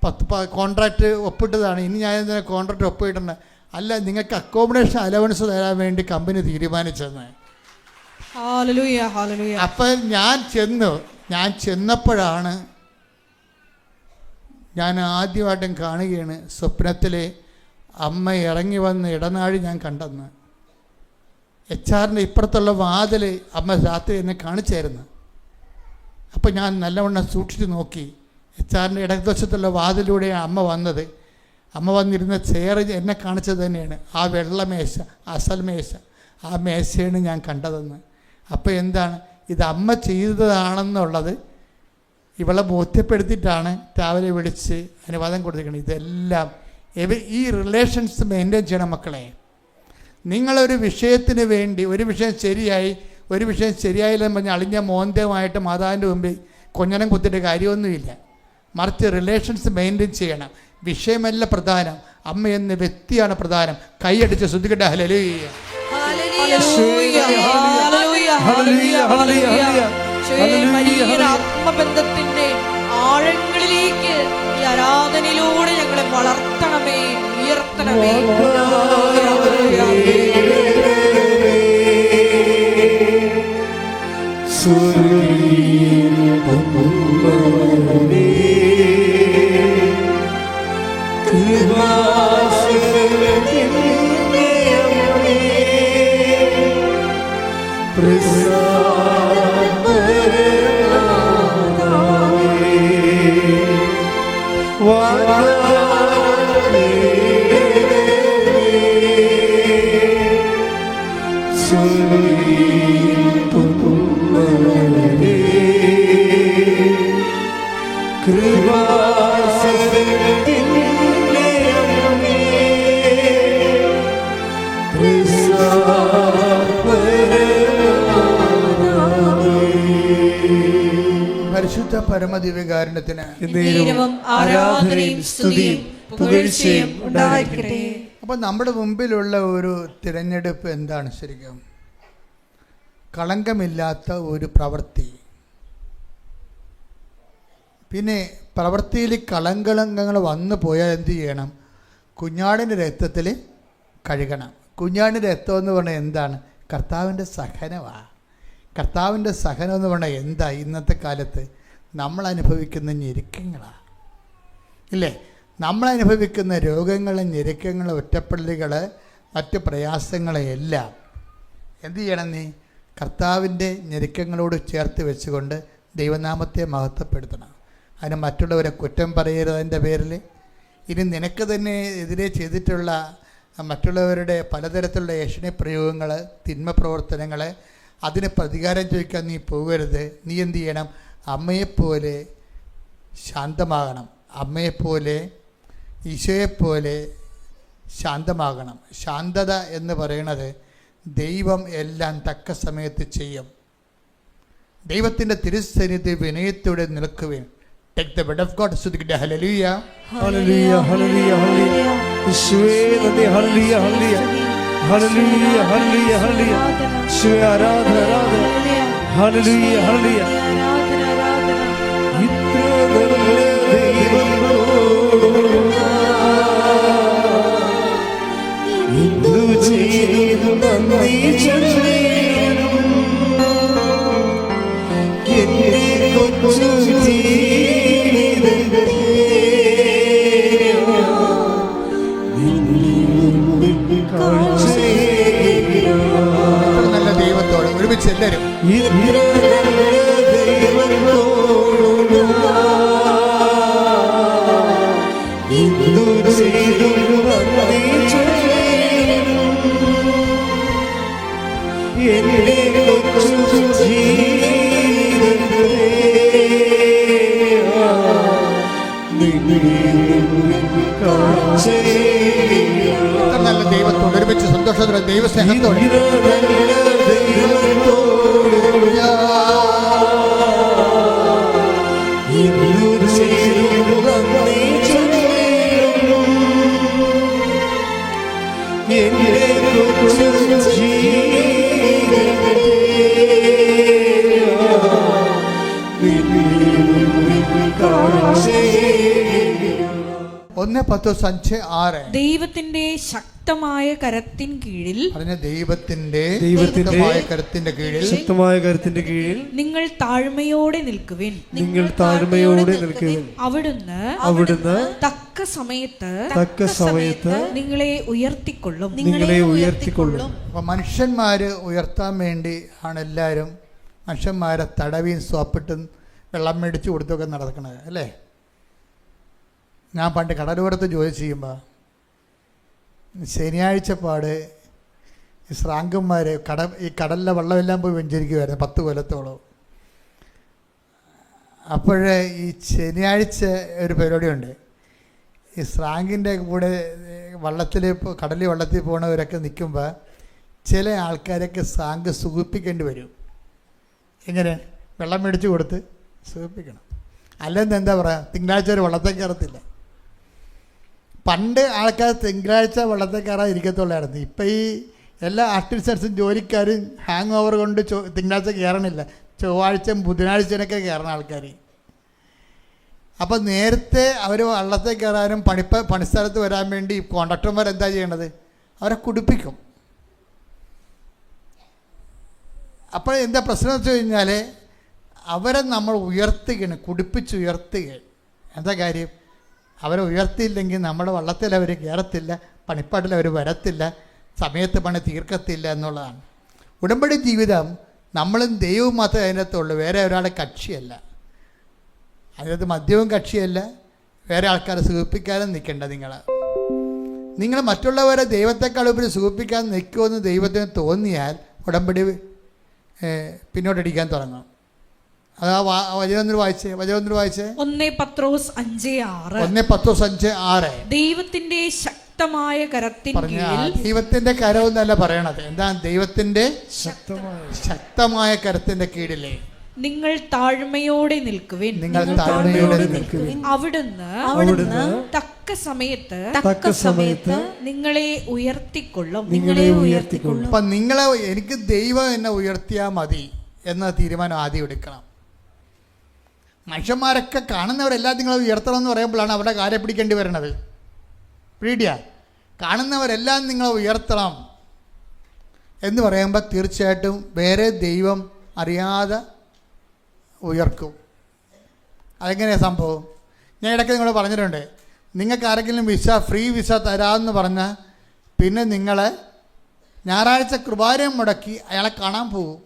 10 കോൺട്രാക്റ്റ് ഒപ്പിട്ടതാണ്, ഇനി ഞാൻ എന്തിനാ കോൺട്രാക്റ്റ് ഒപ്പിട്ടുണ്ട്? അല്ല, നിങ്ങൾക്ക് അക്കോമഡേഷൻ അലവൻസ് തരാൻ വേണ്ടി കമ്പനി തീരുമാനിച്ചെന്ന്. അപ്പം ഞാൻ ചെന്നപ്പോഴാണ് ഞാൻ ആദ്യമായിട്ടും കാണുകയാണ് സ്വപ്നത്തിലെ അമ്മ ഇറങ്ങി വന്ന് ഇടനാഴി ഞാൻ കണ്ടെന്ന്. HR ഇപ്പുറത്തുള്ള വാതിൽ അമ്മ രാത്രി എന്നെ കാണിച്ചായിരുന്നു. അപ്പോൾ ഞാൻ നല്ലവണ്ണം സൂക്ഷിച്ച് നോക്കി. HR ഇടതുവശത്തുള്ള വാതിലൂടെയാണ് അമ്മ വന്നത്. അമ്മ വന്നിരുന്ന ചെയർ എന്നെ കാണിച്ചത് തന്നെയാണ്. ആ വെള്ളമേശ, അസൽ മേശ, ആ മേശയാണ് ഞാൻ കണ്ടതെന്ന്. അപ്പോൾ എന്താണ് ഇത് അമ്മ ചെയ്തതാണെന്നുള്ളത് ഇവളെ ബോധ്യപ്പെടുത്തിയിട്ടാണ് രാവിലെ വിളിച്ച് അനുവാദം കൊടുത്തിരിക്കുന്നത്. ഇതെല്ലാം ഈ റിലേഷൻസ് മെയിൻറ്റെയിൻ ചെയ്യണം മക്കളെ. നിങ്ങളൊരു വിഷയത്തിന് വേണ്ടി, ഒരു വിഷയം ശരിയായി ഒരു വിഷയം ശരിയായില്ലെന്ന് പറഞ്ഞാൽ അളിഞ്ഞ മോന്തമായിട്ട് മാതാവിൻ്റെ മുമ്പിൽ കൊഞ്ഞനം കുത്തിയിട്ട് കാര്യമൊന്നുമില്ല. മറിച്ച് റിലേഷൻസ് മെയിൻറ്റെയിൻ ചെയ്യണം. വിഷയമല്ല പ്രധാനം, അമ്മ എന്ന വ്യക്തിയാണ് പ്രധാനം. കൈയടിച്ച് ശ്രദ്ധിക്കട്ടെ. ഹല്ലേലൂയ. ആത്മബന്ധത്തിന്റെ ആഴങ്ങളിലേക്ക് ഈ ആരാധനയിലൂടെ ഞങ്ങളെ വളർത്തണമേ, ഉയർത്തണമേ. പരിശുദ്ധ പരമദിവ്യകാരുണ്യത്തിന് ആരാധനയും സ്തുതിയും പുകഴ്ചയും ഉണ്ടായിരിക്കട്ടെ. അപ്പം നമ്മുടെ മുമ്പിലുള്ള ഒരു തിരഞ്ഞെടുപ്പ് എന്താണ്? ശരിക്കും കളങ്കമില്ലാത്ത ഒരു പ്രവൃത്തി. പിന്നെ പ്രവൃത്തിയിൽ കളങ്കങ്ങൾ വന്നു പോയാൽ എന്ത് ചെയ്യണം? കുഞ്ഞാടിൻ്റെ രക്തത്തിൽ കഴുകണം. കുഞ്ഞാടിൻ്റെ രക്തം എന്ന് പറഞ്ഞാൽ എന്താണ്? കർത്താവിൻ്റെ സഹനമാണ്. കർത്താവിൻ്റെ സഹനം എന്ന് പറഞ്ഞാൽ എന്താ? ഇന്നത്തെ കാലത്ത് നമ്മൾ അനുഭവിക്കുന്ന ഞെരുക്കങ്ങളാണ്, ഇല്ലേ? നമ്മൾ അനുഭവിക്കുന്ന രോഗങ്ങളും ഞെരുക്കങ്ങളും ഒറ്റപ്പെടലുകൾ മറ്റ് പ്രയാസങ്ങളെയെല്ലാം എന്ത് ചെയ്യണം? നീ കർത്താവിൻ്റെ ഞെരുക്കങ്ങളോട് ചേർത്ത് വെച്ചുകൊണ്ട് ദൈവനാമത്തെ മഹത്വപ്പെടുത്തണം. അതിന് മറ്റുള്ളവരെ കുറ്റം പറയരുതതിൻ്റെ പേരിൽ. ഇനി നിനക്ക് തന്നെ എതിരെ ചെയ്തിട്ടുള്ള മറ്റുള്ളവരുടെ പലതരത്തിലുള്ള ഏഷണി പ്രയോഗങ്ങൾ, തിന്മ പ്രവർത്തനങ്ങൾ, അതിന് പ്രതികാരം ചോദിക്കാൻ നീ പോകരുത്. നീ എന്ത് ചെയ്യണം? അമ്മയെപ്പോലെ ശാന്തമാകണം. അമ്മയെപ്പോലെ, ഈശോയെപ്പോലെ ശാന്തമാകണം. ശാന്തത എന്ന് പറയുന്നത് ദൈവം എല്ലാം തക്ക സമയത്ത് ചെയ്യും. ദൈവത്തിൻ്റെ തിരുസന്നിധി വിനയത്തോടെ നിൽക്കുവേൻ. Take the word of God. Hallelujah. Hallelujah. Hallelujah. Hallelujah. Hallelujah ഹല്ലേലൂയ ഹല്ലേലൂയ യേശുവേ ആരാധന ആരാധന ഹല്ലേലൂയ ഹല്ലേലൂയ ഇത്ര നല്ല ദൈവത്തോട് എന്തു ചെയ്തു നന്ദി ചൊല്ലേണം എന്റെ കൊച്ചു ജീവിതത്തെ നല്ല ദൈവത്തോട് ഒരുമിച്ച് എല്ലാവരും നല്ല ദൈവത്തോട് ഒരുമിച്ച് സന്തോഷത്തോടെ ദൈവസ്നേഹത്തോടെ ഒന്ന് 10:5-6 ദൈവത്തിന്റെ ശക്തമായ കരത്തിൻ കീഴിൽ ദൈവത്തിന്റെ കരത്തിന്റെ കീഴിൽ ശക്തമായ കരത്തിന്റെ കീഴിൽ നിങ്ങൾ താഴ്മയോടെ നിൽക്കുവിൻ. അവിടുന്ന് തക്ക സമയത്ത് നിങ്ങളെ ഉയർത്തിക്കൊള്ളും. അപ്പൊ മനുഷ്യന്മാര് ഉയർത്താൻ വേണ്ടി ആണ് എല്ലാവരും മനുഷ്യന്മാരെ തടവിയും സോപ്പിട്ടും വെള്ളം മേടിച്ചു കൊടുത്തൊക്കെ നടക്കണത് അല്ലേ? ഞാൻ പണ്ട് കടലോരത്ത് ജോലി ചെയ്യുമ്പോൾ ശനിയാഴ്ച പാട് ഈ ശ്രാങ്കന്മാർ ഈ കടലിലെ വെള്ളമെല്ലാം പോയി വെഞ്ചരിക്കുമായിരുന്നു 10 കൊല്ലത്തോളം. അപ്പോഴേ ഈ ശനിയാഴ്ച ഒരു പരിപാടിയുണ്ട്. ഈ ശ്രാങ്കിൻ്റെ കൂടെ കടലിൽ വെള്ളത്തിൽ പോണവരൊക്കെ നിൽക്കുമ്പോൾ ചില ആൾക്കാരൊക്കെ ശ്രാങ്ക് സുഖിപ്പിക്കേണ്ടി വരും. എങ്ങനെ? വെള്ളം മേടിച്ച് കൊടുത്ത് സുഖിപ്പിക്കണം. അല്ലെങ്കിൽ എന്താ പറയുക, തിങ്കളാഴ്ച ഒരു വെള്ളത്തിൽ കയറത്തില്ല. പണ്ട് ആൾക്കാർ തിങ്കളാഴ്ച വെള്ളത്തിൽ കയറാൻ ഇരിക്കത്തുള്ളായിരുന്നു. ഇപ്പം ഈ എല്ലാ ആർട്ടിസ്റ്റൻസും ജോലിക്കാരും ഹാങ് ഓവർ കൊണ്ട് തിങ്കളാഴ്ച കയറണില്ല, ചൊവ്വാഴ്ചയും ബുധനാഴ്ചയൊക്കെ കയറണ ആൾക്കാർ. അപ്പം നേരത്തെ അവർ വള്ളത്തിൽ കയറാനും പണിസ്ഥലത്ത് വരാൻ വേണ്ടി കോൺട്രാക്ടർമാർ എന്താ ചെയ്യേണ്ടത്? അവരെ കുടിപ്പിക്കും. അപ്പോൾ എന്താ പ്രശ്നം വെച്ച് കഴിഞ്ഞാൽ അവരെ നമ്മൾ ഉയർത്തുകയാണ്, കുടിപ്പിച്ചുയർത്തുകയാണ്. എന്താ കാര്യം? അവരെ ഉയർത്തിയില്ലെങ്കിൽ നമ്മുടെ വള്ളത്തിൽ അവർ കയറത്തില്ല, പണിപ്പാട്ടിൽ അവർ വരത്തില്ല, സമയത്ത് പണി തീർക്കത്തില്ല എന്നുള്ളതാണ്. ഉടമ്പടി ജീവിതം നമ്മളും ദൈവവും മാത്രമേ അതിനകത്തുള്ളൂ, വേറെ ഒരാളെ കക്ഷിയല്ല. അതിനകത്ത് മദ്യവും കക്ഷിയല്ല, വേറെ ആൾക്കാരെ സുഖിപ്പിക്കാനും നിൽക്കേണ്ട. നിങ്ങൾ മറ്റുള്ളവരെ ദൈവത്തെക്കാൾ ഉപരി സുഖിപ്പിക്കാൻ നിൽക്കുമെന്ന് ദൈവത്തിന് തോന്നിയാൽ ഉടമ്പടി പിന്നോട്ടടിക്കാൻ തുടങ്ങും. അത് ആ വചനം വായിച്ചേ. 1 പത്രോസ് 5:6. 1 പത്രോസ് 5:6. ദൈവത്തിന്റെ ശക്തമായ കരത്തിൻ കീഴിൽ. ദൈവത്തിന്റെ കരമെന്നല്ല പറയണത്. എന്താ? ദൈവത്തിന്റെ ശക്തമായ കരത്തിന്റെ കീഴിലെ നിങ്ങൾ താഴ്മയോടെ നിൽക്കുവിൻ. അവിടുന്ന് തക്ക സമയത്ത് നിങ്ങളെ ഉയർത്തിക്കൊള്ളും. അപ്പൊ എനിക്ക് ദൈവം എന്നെ ഉയർത്തിയാൽ മതി എന്ന തീരുമാനം ആദ്യം എടുക്കണം. മനുഷ്യന്മാരൊക്കെ കാണുന്നവരെല്ലാം നിങ്ങളെ ഉയർത്തണം എന്ന് പറയുമ്പോഴാണ് അവരുടെ കാര്യം പിടിക്കേണ്ടി വരണത്. പീഡിയ കാണുന്നവരെല്ലാം നിങ്ങളെ ഉയർത്തണം എന്ന് പറയുമ്പോൾ തീർച്ചയായിട്ടും വേറെ ദൈവം അറിയാതെ ഉയർക്കും. അതെങ്ങനെയാണ് സംഭവം? ഞാൻ ഇടയ്ക്ക് നിങ്ങൾ പറഞ്ഞിട്ടുണ്ട്, നിങ്ങൾക്ക് ആരെങ്കിലും ഫ്രീ വിസ തരാമെന്ന് പറഞ്ഞാൽ പിന്നെ നിങ്ങളെ ഞായറാഴ്ച കൃപാരം മുടക്കി അയാളെ കാണാൻ പോകും.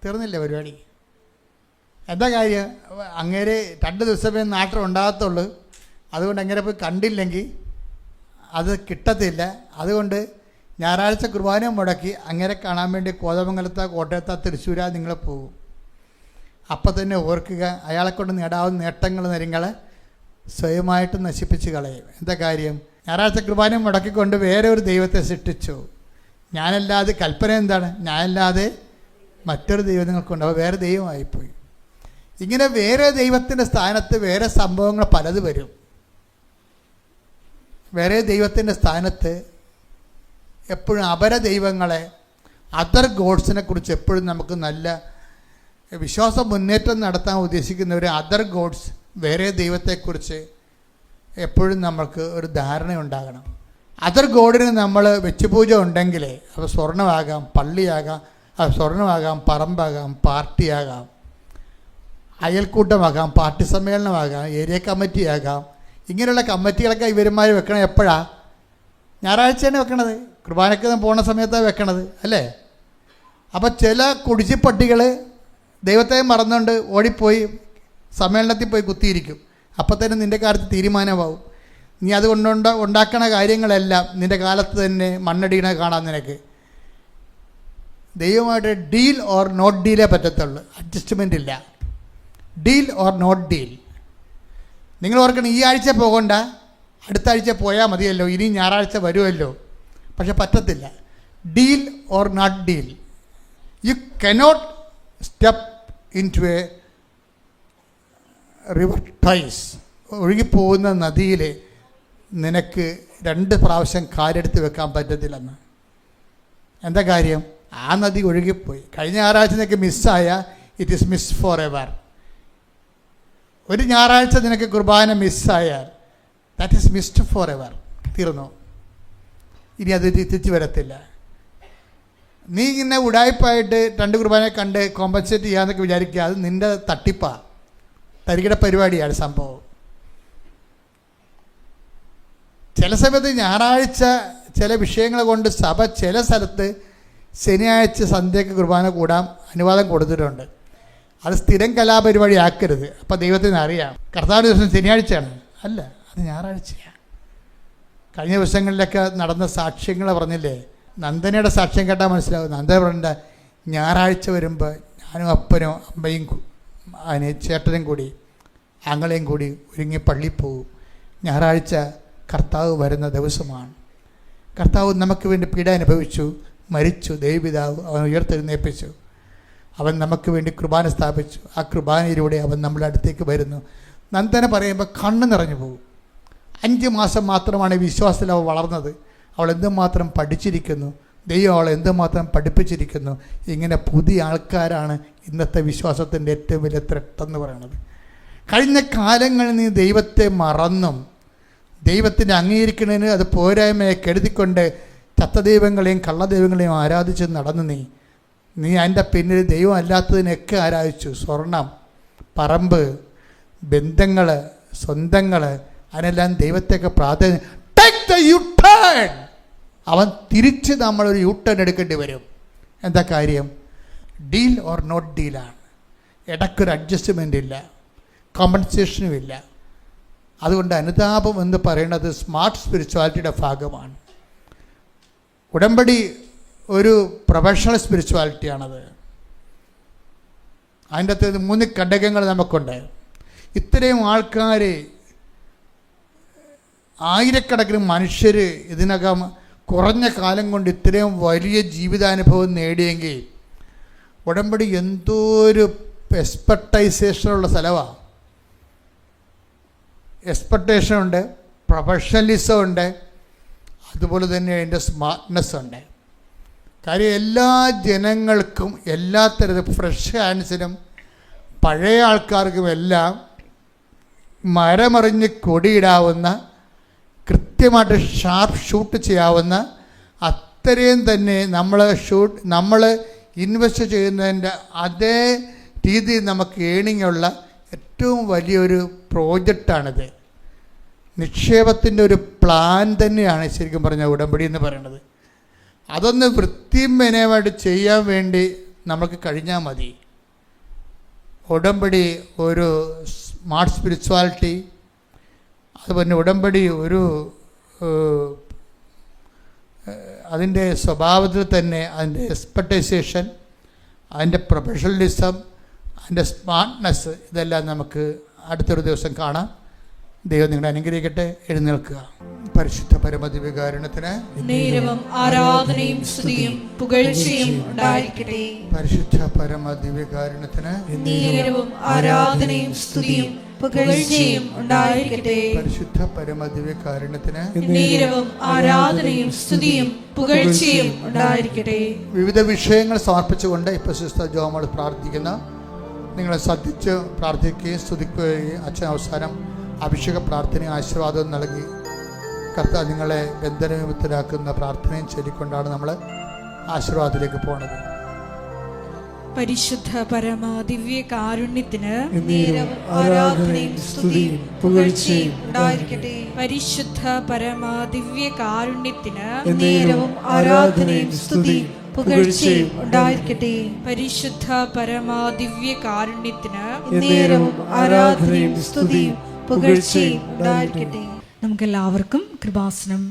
തീർന്നില്ലേ പരിപാടി? എന്താ കാര്യം? അങ്ങേരെ 2 ദിവസമേ നാട്ടിൽ ഉണ്ടാകത്തുള്ളൂ. അതുകൊണ്ട് അങ്ങനെ പോയി കണ്ടില്ലെങ്കിൽ അത് കിട്ടത്തില്ല. അതുകൊണ്ട് ഞായറാഴ്ച കുർബാന മുടക്കി അങ്ങനെ കാണാൻ വേണ്ടി കോതമംഗലത്ത, കോട്ടയത്ത, തൃശ്ശൂര നിങ്ങൾ പോകും. അപ്പം തന്നെ ഓർക്കുക, അയാളെ കൊണ്ട് നേടാവുന്ന നേട്ടങ്ങൾ നിങ്ങളെ സ്വയമായിട്ട് നശിപ്പിച്ച് കളയും. എന്താ കാര്യം? ഞായറാഴ്ച കുർബാന മുടക്കിക്കൊണ്ട് വേറെ ഒരു ദൈവത്തെ സൃഷ്ടിച്ചു. ഞാനല്ലാതെ കൽപ്പന എന്താണ്? ഞാനല്ലാതെ മറ്റൊരു ദൈവം നിങ്ങൾക്കുണ്ട്. അപ്പോൾ വേറെ ദൈവമായിപ്പോയി. ഇങ്ങനെ വേറെ ദൈവത്തിൻ്റെ സ്ഥാനത്ത് വേറെ സംഭവങ്ങൾ പലത് വരും. വേറെ ദൈവത്തിൻ്റെ സ്ഥാനത്ത് എപ്പോഴും അപര ദൈവങ്ങളെ, അതർ ഗോഡ്സിനെ കുറിച്ച് എപ്പോഴും നമുക്ക് നല്ല വിശ്വാസ മുന്നേറ്റം നടത്താൻ ഉദ്ദേശിക്കുന്നവർ അതർ ഗോഡ്സ്, വേറെ ദൈവത്തെക്കുറിച്ച് എപ്പോഴും നമ്മൾക്ക് ഒരു ധാരണ ഉണ്ടാകണം. അതർ ഗോഡിന് നമ്മൾ വെച്ചുപൂജ ഉണ്ടെങ്കിൽ അത് സ്വർണ്ണമാകാം, പള്ളിയാകാം, അത് സ്വർണ്ണമാകാം, പറമ്പാകാം, പാർട്ടിയാകാം, അയൽക്കൂട്ടമാകാം, പാർട്ടി സമ്മേളനമാകാം, ഏരിയ കമ്മിറ്റിയാകാം. ഇങ്ങനെയുള്ള കമ്മിറ്റികളൊക്കെ ഇവരുമായി വെക്കണം എപ്പോഴാണ്? ഞായറാഴ്ചയാണ് വെക്കണത്, കുർബാനയ്ക്ക് പോണ സമയത്താണ് വെക്കണത് അല്ലേ? അപ്പോൾ ചില കുടിച്ചിപ്പട്ടികൾ ദൈവത്തെ മറന്നുകൊണ്ട് ഓടിപ്പോയി സമ്മേളനത്തിൽ പോയി കുത്തിയിരിക്കും. അപ്പോൾ തന്നെ നിൻ്റെ കാര്യത്തിൽ തീരുമാനമാവും. നീ അതുകൊണ്ട് ഉണ്ടാക്കണ കാര്യങ്ങളെല്ലാം നിൻ്റെ കാലത്ത് തന്നെ മണ്ണടിയണ കാണാൻ നിനക്ക്. ദൈവമായിട്ട് ഡീൽ ഓർ നോട്ട് ഡീലേ പറ്റത്തുള്ളൂ, അഡ്ജസ്റ്റ്മെൻ്റ് ഇല്ല. Deal or not deal. നിങ്ങൾ ഓർക്കണം, ഈ ആഴ്ച പോകണ്ട, അടുത്ത ആഴ്ച പോയാൽ മതിയല്ലോ, ഇനി ഞായറാഴ്ച വരുമല്ലോ. പക്ഷെ പറ്റത്തില്ല. Deal or not deal. You cannot step into a river twice. ഒഴുകിപ്പോകുന്ന നദിയിൽ നിനക്ക് 2 പ്രാവശ്യം കാലെടുത്ത് വെക്കാൻ പറ്റത്തില്ലെന്ന്. എന്താ കാര്യം? ആ നദി ഒഴുകിപ്പോയി. കഴിഞ്ഞ ഞായറാഴ്ച നിനക്ക് മിസ്സായ it is miss forever. ഒരു ഞായറാഴ്ച നിനക്ക് കുർബാന മിസ്സായാൽ that is missed forever. തീർന്നു. ഇനി അത് തിരിച്ചു വരത്തില്ല. നീ ഇങ്ങനെ ഉടായ്പായിട്ട് 2 കുർബാന കണ്ട് കോമ്പൻസേറ്റ് ചെയ്യാമെന്നൊക്കെ വിചാരിക്കുക. അത് നിൻ്റെ തട്ടിപ്പാണ്, തരികിട പരിപാടിയാണ് സംഭവം. ചില സമയത്ത് ഞായറാഴ്ച ചില വിഷയങ്ങൾ കൊണ്ട് സഭ ചില സ്ഥലത്ത് ശനിയാഴ്ച സന്ധ്യയ്ക്ക് കുർബാന കൂടാൻ അനുവാദം കൊടുത്തിട്ടുണ്ട്. അത് സ്ഥിരം കലാപരിപാടി ആക്കരുത്. അപ്പോൾ ദൈവത്തിന് അറിയാം കർത്താവ് ദിവസം ശനിയാഴ്ചയാണ്, അല്ല അത് ഞായറാഴ്ചയാണ്. കഴിഞ്ഞ ദിവസങ്ങളിലൊക്കെ നടന്ന സാക്ഷ്യങ്ങൾ പറഞ്ഞില്ലേ, നന്ദനയുടെ സാക്ഷ്യം കേട്ടാൽ മനസ്സിലാവും. നന്ദന പറഞ്ഞ ഞായറാഴ്ച വരുമ്പോൾ ഞാനും അപ്പനും അമ്മയും അതിന് ചേട്ടനും കൂടി ആങ്ങളെയും കൂടി ഒരുങ്ങി പള്ളിയിൽ പോകും. ഞായറാഴ്ച കർത്താവ് വരുന്ന ദിവസമാണ്. കർത്താവ് നമുക്ക് വേണ്ടി പീഡ അനുഭവിച്ചു, മരിച്ചു, ദൈവപിതാവ് അവൻ ഉയർത്തെഴുന്നേൽപ്പിച്ചു. അവൻ നമുക്ക് വേണ്ടി കുർബാന സ്ഥാപിച്ചു. ആ കുർബാനയിലൂടെ അവൻ നമ്മുടെ അടുത്തേക്ക് വരുന്നു. നന്ദന പറയുമ്പോൾ കണ്ണ് നിറഞ്ഞു പോകും. 5 മാസം മാത്രമാണ് വിശ്വാസത്തിൽ അവൾ വളർന്നത്. അവൾ എന്തുമാത്രം പഠിച്ചിരിക്കുന്നു, ദൈവം അവളെ എന്തുമാത്രം പഠിപ്പിച്ചിരിക്കുന്നു. ഇങ്ങനെ പുതിയ ആൾക്കാരാണ് ഇന്നത്തെ വിശ്വാസത്തിൻ്റെ ഏറ്റവും വലിയ ത്രെട്ടെന്ന് പറയുന്നത്. കഴിഞ്ഞ കാലങ്ങളിൽ നീ ദൈവത്തെ മറന്നും ദൈവത്തിൻ്റെ അംഗീകരിക്കുന്നതിന് അത് പോരായ്മയെ കരുതിക്കൊണ്ട് ചത്തദൈവങ്ങളെയും കള്ളദൈവങ്ങളെയും ആരാധിച്ച് നടന്നു. നീ അതിൻ്റെ പിന്നിൽ ദൈവം അല്ലാത്തതിനൊക്കെ ആരാധിച്ചു. സ്വർണം, പറമ്പ്, ബന്ധങ്ങൾ, സ്വന്തങ്ങൾ, അതിനെല്ലാം ദൈവത്തെയൊക്കെ പ്രാധാന്യം. Take the U turn. അവൻ തിരിച്ച് നമ്മളൊരു യു ടേൺ എടുക്കേണ്ടി വരും. എന്താ കാര്യം? ഡീൽ ഓർ നോട്ട് ഡീലാണ്. ഇടയ്ക്കൊരു അഡ്ജസ്റ്റ്മെൻ്റ് ഇല്ല, കോമ്പൻസേഷനും ഇല്ല. അതുകൊണ്ട് അനുതാപം എന്ന് പറയുന്നത് സ്മാർട്ട് സ്പിരിച്വാലിറ്റിയുടെ ഭാഗമാണ്. ഉടമ്പടി ഒരു പ്രൊഫഷണൽ സ്പിരിച്വാലിറ്റിയാണത്. അതിൻ്റെ അകത്ത് 3 ഘടകങ്ങൾ നമുക്കുണ്ട്. ഇത്രയും ആൾക്കാർ, ആയിരക്കണക്കിന് മനുഷ്യർ ഇതിനകം കുറഞ്ഞ കാലം കൊണ്ട് ഇത്രയും വലിയ ജീവിതാനുഭവം നേടിയെങ്കിൽ ഉടമ്പടി എന്തോ ഒരു എക്സ്പെർട്ടൈസേഷനുള്ള സ്ഥലമാണ്. എക്സ്പെർട്ടേഷൻ ഉണ്ട്, പ്രൊഫഷണലിസം ഉണ്ട്, അതുപോലെ തന്നെ അതിൻ്റെ സ്മാർട്ട്നെസ് ഉണ്ട്. കാര്യം എല്ലാ ജനങ്ങൾക്കും എല്ലാ തരത്തിലും ഫ്രഷ് ഹാൻഡ്സിനും പഴയ ആൾക്കാർക്കുമെല്ലാം മരമറിഞ്ഞ് കൊടിയിടാവുന്ന, കൃത്യമായിട്ട് ഷാർപ്പ് ഷൂട്ട് ചെയ്യാവുന്ന അത്രയും തന്നെ നമ്മൾ ഇൻവെസ്റ്റ് ചെയ്യുന്നതിൻ്റെ അതേ രീതിയിൽ നമുക്ക് ഏണിങ്ങുള്ള ഏറ്റവും വലിയൊരു പ്രോജക്റ്റാണിത്. നിക്ഷേപത്തിൻ്റെ ഒരു പ്ലാൻ തന്നെയാണ് ശരിക്കും പറഞ്ഞാൽ ഉടമ്പടി എന്ന് പറയുന്നത്. അതൊന്ന് വൃത്തിയും മെനയുമായിട്ട് ചെയ്യാൻ വേണ്ടി നമുക്ക് കഴിഞ്ഞാൽ മതി. ഉടമ്പടി ഒരു സ്മാർട്ട് സ്പിരിച്വാലിറ്റി, അതുപോലെ ഉടമ്പടി ഒരു അതിൻ്റെ സ്വഭാവത്തിൽ തന്നെ അതിൻ്റെ എക്സ്പെർട്ടൈസേഷൻ, അതിൻ്റെ പ്രൊഫഷണലിസം, അതിൻ്റെ സ്മാർട്ട്നെസ്, ഇതെല്ലാം നമുക്ക് അടുത്തൊരു ദിവസം കാണാം. ദൈവം നിങ്ങളെ അനുഗ്രഹിക്കട്ടെ. എഴുന്നേൽക്കുക. പരിശുദ്ധ പരമദിവ്യകാരുണ്യത്തിന് നേരവും ആരാധനയും സ്തുതിയും പുകഴ്ചയും ഉണ്ടായിരിക്കട്ടെ. പരിശുദ്ധ പരമദിവ്യകാരുണ്യത്തിന് നേരവും ആരാധനയും സ്തുതിയും പുകഴ്ചയും ഉണ്ടായിരിക്കട്ടെ. പരിശുദ്ധ പരമദിവ്യകാരുണ്യത്തിന് നേരവും ആരാധനയും സ്തുതിയും പുകഴ്ചയും ഉണ്ടായിരിക്കട്ടെ. വിവിധ വിഷയങ്ങൾ സമർപ്പിച്ചുകൊണ്ട് ഇപ്പോൾ സിസ്റ്റർ ജോമോൾ പ്രാർത്ഥിക്കുന്ന നിങ്ങളെ ശ്രദ്ധിച്ച് പ്രാർത്ഥിക്കുകയും സ്തുതിക്കുകയും അച്ഛൻ അവസാനം അഭിഷേക പ്രാർത്ഥനയും ആശീർവാദവും നൽകി കർത്താവ് നിങ്ങളെ ബന്ധനവിമുക്തരാക്കുന്ന പ്രാർത്ഥനയും ചൊല്ലിക്കൊണ്ടാണ് നമ്മൾ ആശീർവാദത്തിലേക്ക് പോകുന്നത്. പരിശുദ്ധ പരമ ദിവ്യ കാരുണ്യത്തിന് ആരാധനയും സ്തുതിയും പുകഴ്ചയും ഉണ്ടായിരിക്കട്ടെ. പരിശുദ്ധ പരമ ദിവ്യ കാരുണ്യത്തിന് നേരവും ആരാധനയും സ്തുതിയും പുകഴ്ചയും ഉണ്ടായിരിക്കട്ടെ. പരിശുദ്ധ പരമ ദിവ്യ കാരുണ്യത്തിന് നേരവും ആരാധനയും സ്തുതിയും പുകഴ്ചയും ഉണ്ടായിരിക്കട്ടെ. നമുക്കെല്ലാവർക്കും കൃപാസനം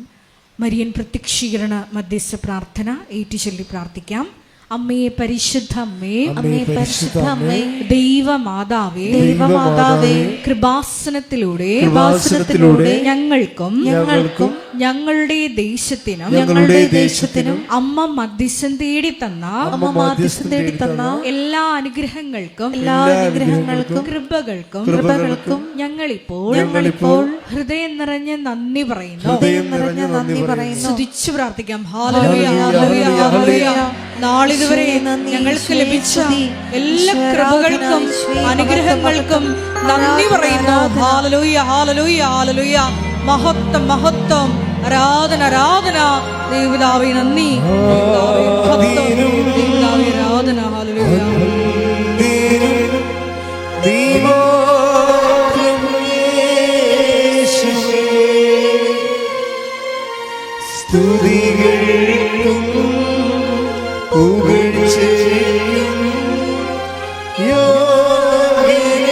മരിയൻ പ്രത്യക്ഷീകരണ മധ്യസ്ഥ പ്രാർത്ഥന ഏറ്റുചൊല്ലി പ്രാർത്ഥിക്കാം. അമ്മേ പരിശുദ്ധ അമ്മേ, അമ്മേ പരിശുദ്ധ അമ്മേ, ദൈവമാതാവേ, ദൈവമാതാവേ, കൃപാസനത്തിലൂടെ ഞങ്ങൾക്കും ഞങ്ങളുടെ ദേശത്തിനും അമ്മ മധ്യസ്ഥം തേടി തന്ന എല്ലാ അനുഗ്രഹങ്ങൾക്കും കൃപകൾക്കും ഞങ്ങളിപ്പോൾ ഹൃദയം നിറഞ്ഞ നന്ദി പറയുന്നു. സ്തുതിച്ചു പ്രാർത്ഥിക്കാം. ഹല്ലേലൂയ, ഹല്ലേലൂയ, ഹല്ലേലൂയ. നാളിതുവരെ ഞങ്ങൾക്ക് ലഭിച്ച എല്ലാ കൃപകൾക്കും അനുഗ്രഹങ്ങൾക്കും നന്ദി പറയുന്നു. ഹല്ലേലൂയ, ഹല്ലേലൂയ, ഹല്ലേലൂയ. മഹത്വം, മഹത്വം, ആരാധന, ആരാധന. ദൈവപിതാവേ നന്ദി, ദൈവപിതാവേ മഹത്വം, ദൈവപിതാവേ ആരാധന. ഹല്ലേലൂയ. സ്തുതികൾക്കും പുകഴ്ചയും യോഗ്യനേശുവേ.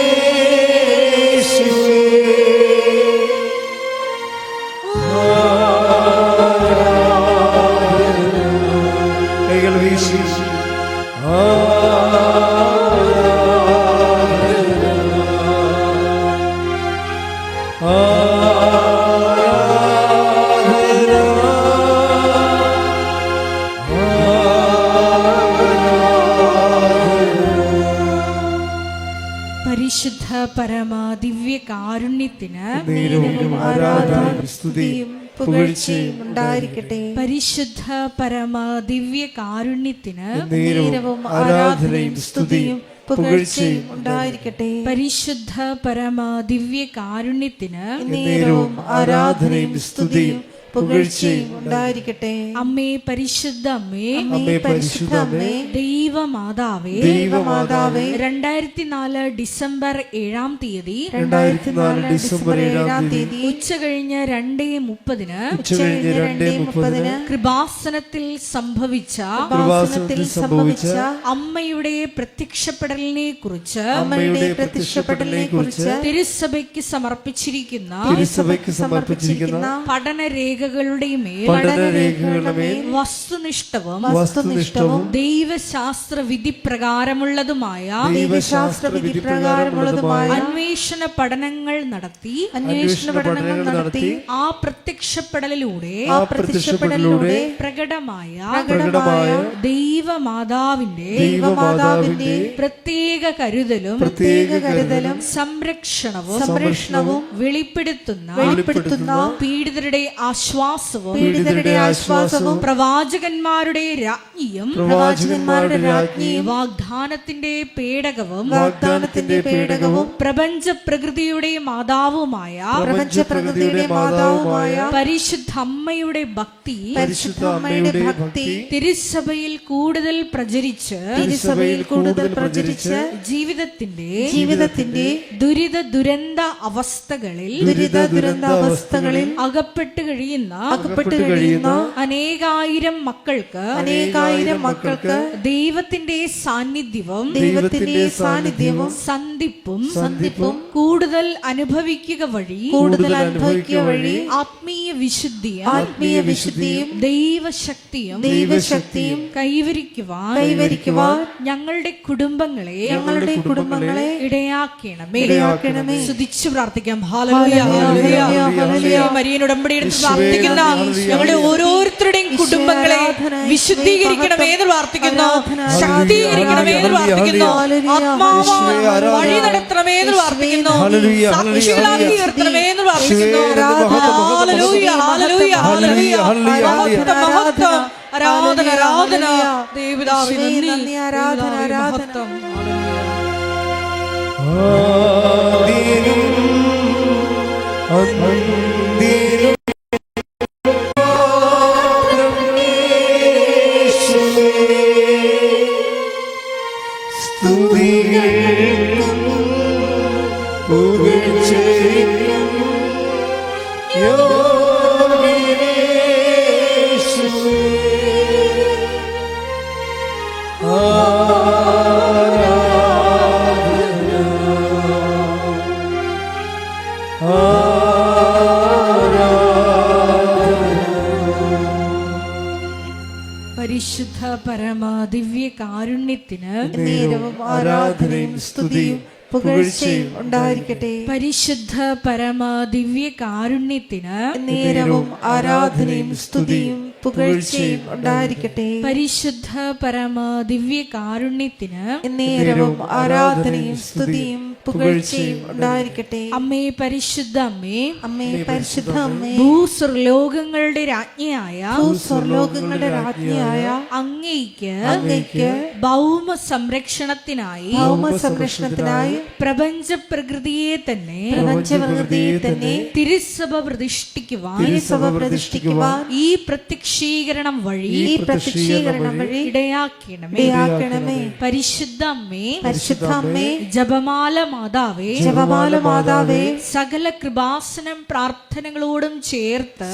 കൈകൾ വീശി പരിശുദ്ധ പരമ ദിവ്യ കാരുണ്യത്തിന് ആരാധനയും സ്തുതിയും പുകഴ്ചയും ഉണ്ടായിരിക്കട്ടെ. പരിശുദ്ധ പരമ ദിവ്യ കാരുണ്യത്തിന് നേരവും ആരാധനയും സ്തുതിയും പുകഴ്ചയും ഉണ്ടായിരിക്കട്ടെ. പരിശുദ്ധ പരമ ദിവ്യ കാരുണ്യത്തിന് നേരവും ആരാധനയും സ്തുതിയും പുകഴ്ചയും ഉണ്ടായിരിക്കട്ടെ. അമ്മേ പരിശുദ്ധ അമ്മേ, അമ്മേ പരിശുദ്ധ അമ്മേ, ദൈവമാതാവേ, ദൈവമാതാവേ, 2004 ഡിസംബർ 7-ാം തീയതി 2004 ഡിസംബർ 7-ാം തീയതി ഉച്ചകഴിഞ്ഞ് 2:30 കൃപാസനത്തിൽ സംഭവിച്ച അമ്മയുടെ പ്രത്യക്ഷപ്പെടലിനെ കുറിച്ച് തിരുസഭയ്ക്ക് സമർപ്പിച്ചിരിക്കുന്ന പഠനരേഖകളുടെ മേൽ വസ്തുനിഷ്ഠവും ദൈവശാസ്ത്ര വിധി പ്രകാരമുള്ളതുമായ അന്വേഷണ പഠനങ്ങൾ നടത്തി ആ പ്രത്യക്ഷപ്പെടലിലൂടെ പ്രകടമായ ദൈവമാതാവിന്റെ പ്രത്യേക കരുതലും സംരക്ഷണവും വെളിപ്പെടുത്തുന്ന പീഡിതരുടെ ആശ്വാസവും പ്രവാചകന്മാരുടെ രാജ്ഞിയും വാഗ്ദാനത്തിന്റെ പേടകവും പ്രപഞ്ച പ്രകൃതിയുടെ മാതാവുമായ പരിശുദ്ധ അമ്മയുടെ ഭക്തി തിരുസഭയിൽ കൂടുതൽ പ്രചരിച്ച് ജീവിതത്തിന്റെ ദുരിത ദുരന്ത അവസ്ഥകളിൽ അകപ്പെട്ട് കഴിയുന്ന അനേകായിരം മക്കൾക്ക് ദൈവത്തിന്റെ സാന്നിധ്യവും സന്ധിപ്പും കൂടുതൽ അനുഭവിക്കുക വഴി ആത്മീയ വിശുദ്ധിയും ദൈവശക്തിയും കൈവരിക്കുവാൻ ഞങ്ങളുടെ കുടുംബങ്ങളെ ഇടയാക്കണമേ. സ്തുതിച്ചു പ്രാർത്ഥിക്കാം. ഹല്ലേലൂയ, ഹല്ലേലൂയ, ഹല്ലേലൂയ. മരിയൻ ഉടമ്പടി എടുത്ത് പ്രാർത്ഥിക്കുന്ന ഞങ്ങളുടെ ഓരോരുത്തരുടെയും കുടുംബങ്ങളെ വിശുദ്ധീകരിക്കണമേ എന്ന് പ്രാർത്ഥിക്കുന്നു, ശക്തീകരിക്കണമേ എന്ന് പ്രാർത്ഥിക്കുന്നു, ആത്മാവാൽ വഴി നടത്തണമേ എന്ന് പ്രാർത്ഥിക്കുന്നു, സാക്ഷികളാക്കി ഉയർത്തണമേ എന്ന് പ്രാർത്ഥിക്കുന്നു. ഹല്ലേലൂയ, ഹല്ലേലൂയ, ഹല്ലേലൂയ. മഹത്വം, മഹത്വം, ആരാധന, ആരാധന. ദൈവപിതാവേ നന്ദി, ആരാധന, ആരാധന. മഹത്വം. പരിശുദ്ധ പരമ ദിവ്യ കാരുണ്യത്തിന് നേരവും ആരാധനയും സ്തുതിയും പുകഴ്ചയും ഉണ്ടായിരിക്കട്ടെ. പരിശുദ്ധ പരമ ദിവ്യ കാരുണ്യത്തിന് നേരവും ആരാധനയും സ്തുതിയും പുകഴ്ചയും ഉണ്ടായിരിക്കട്ടെ. പരിശുദ്ധ പരമ ദിവ്യ കാരുണ്യത്തിന് നേരവും ആരാധനയും സ്തുതിയും പുകഴ്ചയും ഉണ്ടായിരിക്കട്ടെ. അമ്മേ പരിശുദ്ധ അമ്മേ, അമ്മേ പരിശുദ്ധ അമ്മേ, ഭൂസ്വർലോകങ്ങളുടെ രാജ്ഞിയായ ഭൂസ്വർലോകങ്ങളുടെ രാജ്ഞിയായ അങ്ങയ്ക്ക് അങ്ങയ്ക്ക് ഭൗമ സംരക്ഷണത്തിനായി ഭൗമ സംരക്ഷണത്തിനായി പ്രപഞ്ച പ്രകൃതിയെ തന്നെ പ്രപഞ്ചപ്രകൃതിയെ തന്നെ തിരുസഭ പ്രതിഷ്ഠിക്കുവാൻ തിരുസഭ പ്രതിഷ്ഠിക്കുവാൻ ഈ പ്രത്യക്ഷീകരണം വഴി ഇടയാക്കണമേ. പരിശുദ്ധ അമ്മേ, പരിശുദ്ധ അമ്മേ, ജപമാല മാതാവേ, ജപമാല മാതാവേ, സകല കൃപാസനം പ്രാർത്ഥനകളോടും ചേർത്ത്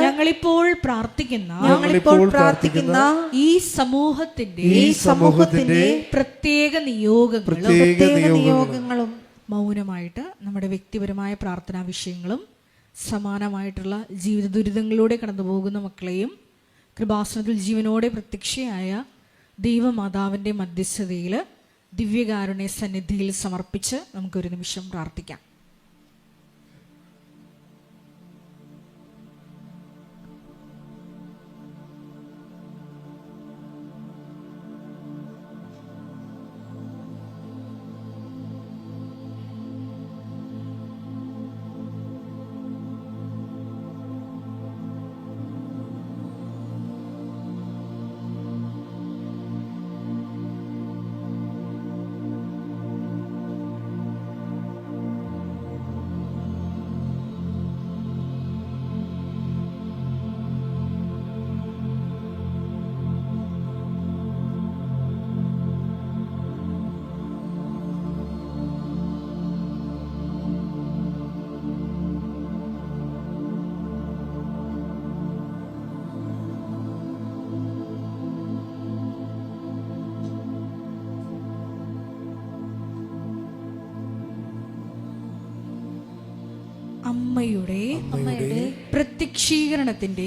ഞങ്ങളിപ്പോൾ പ്രാർത്ഥിക്കുന്ന ഈ സമൂഹത്തിന്റെ പ്രത്യേക നിയോഗങ്ങളും മൗനമായിട്ട് നമ്മുടെ വ്യക്തിപരമായ പ്രാർത്ഥനാ വിഷയങ്ങളും സമാനമായിട്ടുള്ള ജീവിത ദുരിതങ്ങളിലൂടെ കടന്നു പോകുന്ന മക്കളെയും കൃപാസനത്തിൽ ജീവനോടെ പ്രത്യക്ഷയായ ദൈവമാതാവിൻ്റെ മധ്യസ്ഥതയിൽ ദിവ്യകാരുണ്യ സന്നിധിയിൽ സമർപ്പിച്ച് നമുക്കൊരു നിമിഷം പ്രാർത്ഥിക്കാം. അമ്മയുടെ പ്രത്യക്ഷീകരണത്തിന്റെ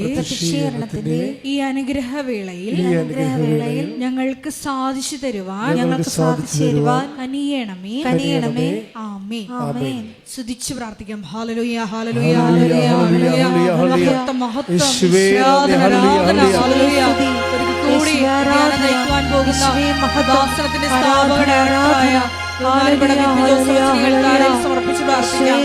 ഈ അനുഗ്രഹവേളയിൽ ഞങ്ങൾക്ക് സാധിച്ചു തരുവാൻ കനിയണമേ. ആമേൻ. സ്തുതിച്ചു പ്രാർത്ഥിക്കാം. ഹല്ലേലൂയ, ഹല്ലേലൂയ, ഹല്ലേലൂയ, ഹല്ലേലൂയ. മഹത്വം, ആരാധന, ഹല്ലേലൂയ. ഒരിക്കൽ കൂടി ധ്യാനം നയിക്കുവാൻ പോകുന്ന മഹദാസനത്തിന്റെ സ്ഥാപകനായ സമർപ്പിച്ചു പ്രാർത്ഥിക്കാം.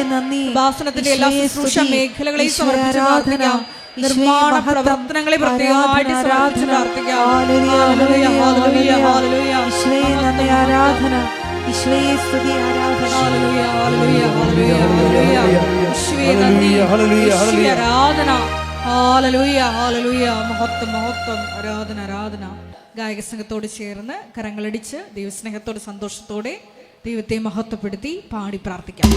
ഭാസനത്തിന്റെ എല്ലാ ശുശ്രൂഷ മേഖലകളെയും സമർപ്പിച്ചു പ്രാർത്ഥിക്കാം. നിർമ്മാണ പ്രവർത്തനങ്ങളെ പ്രത്യേകമായിട്ട് സമർപ്പിച്ചു പ്രാർത്ഥിക്കാം. ആരാധന, ഈശോയെ സ്തുതി, ആരാധന, ആരാധന, മഹത്വം, മഹത്വം, ആരാധന, ആരാധന. ഗായക സംഘത്തോട് ചേർന്ന് കരങ്ങളടിച്ച് ദൈവസ്നേഹത്തോടെ സന്തോഷത്തോടെ ദൈവത്തെ മഹത്വപ്പെടുത്തി പാടി പ്രാർത്ഥിക്കാം.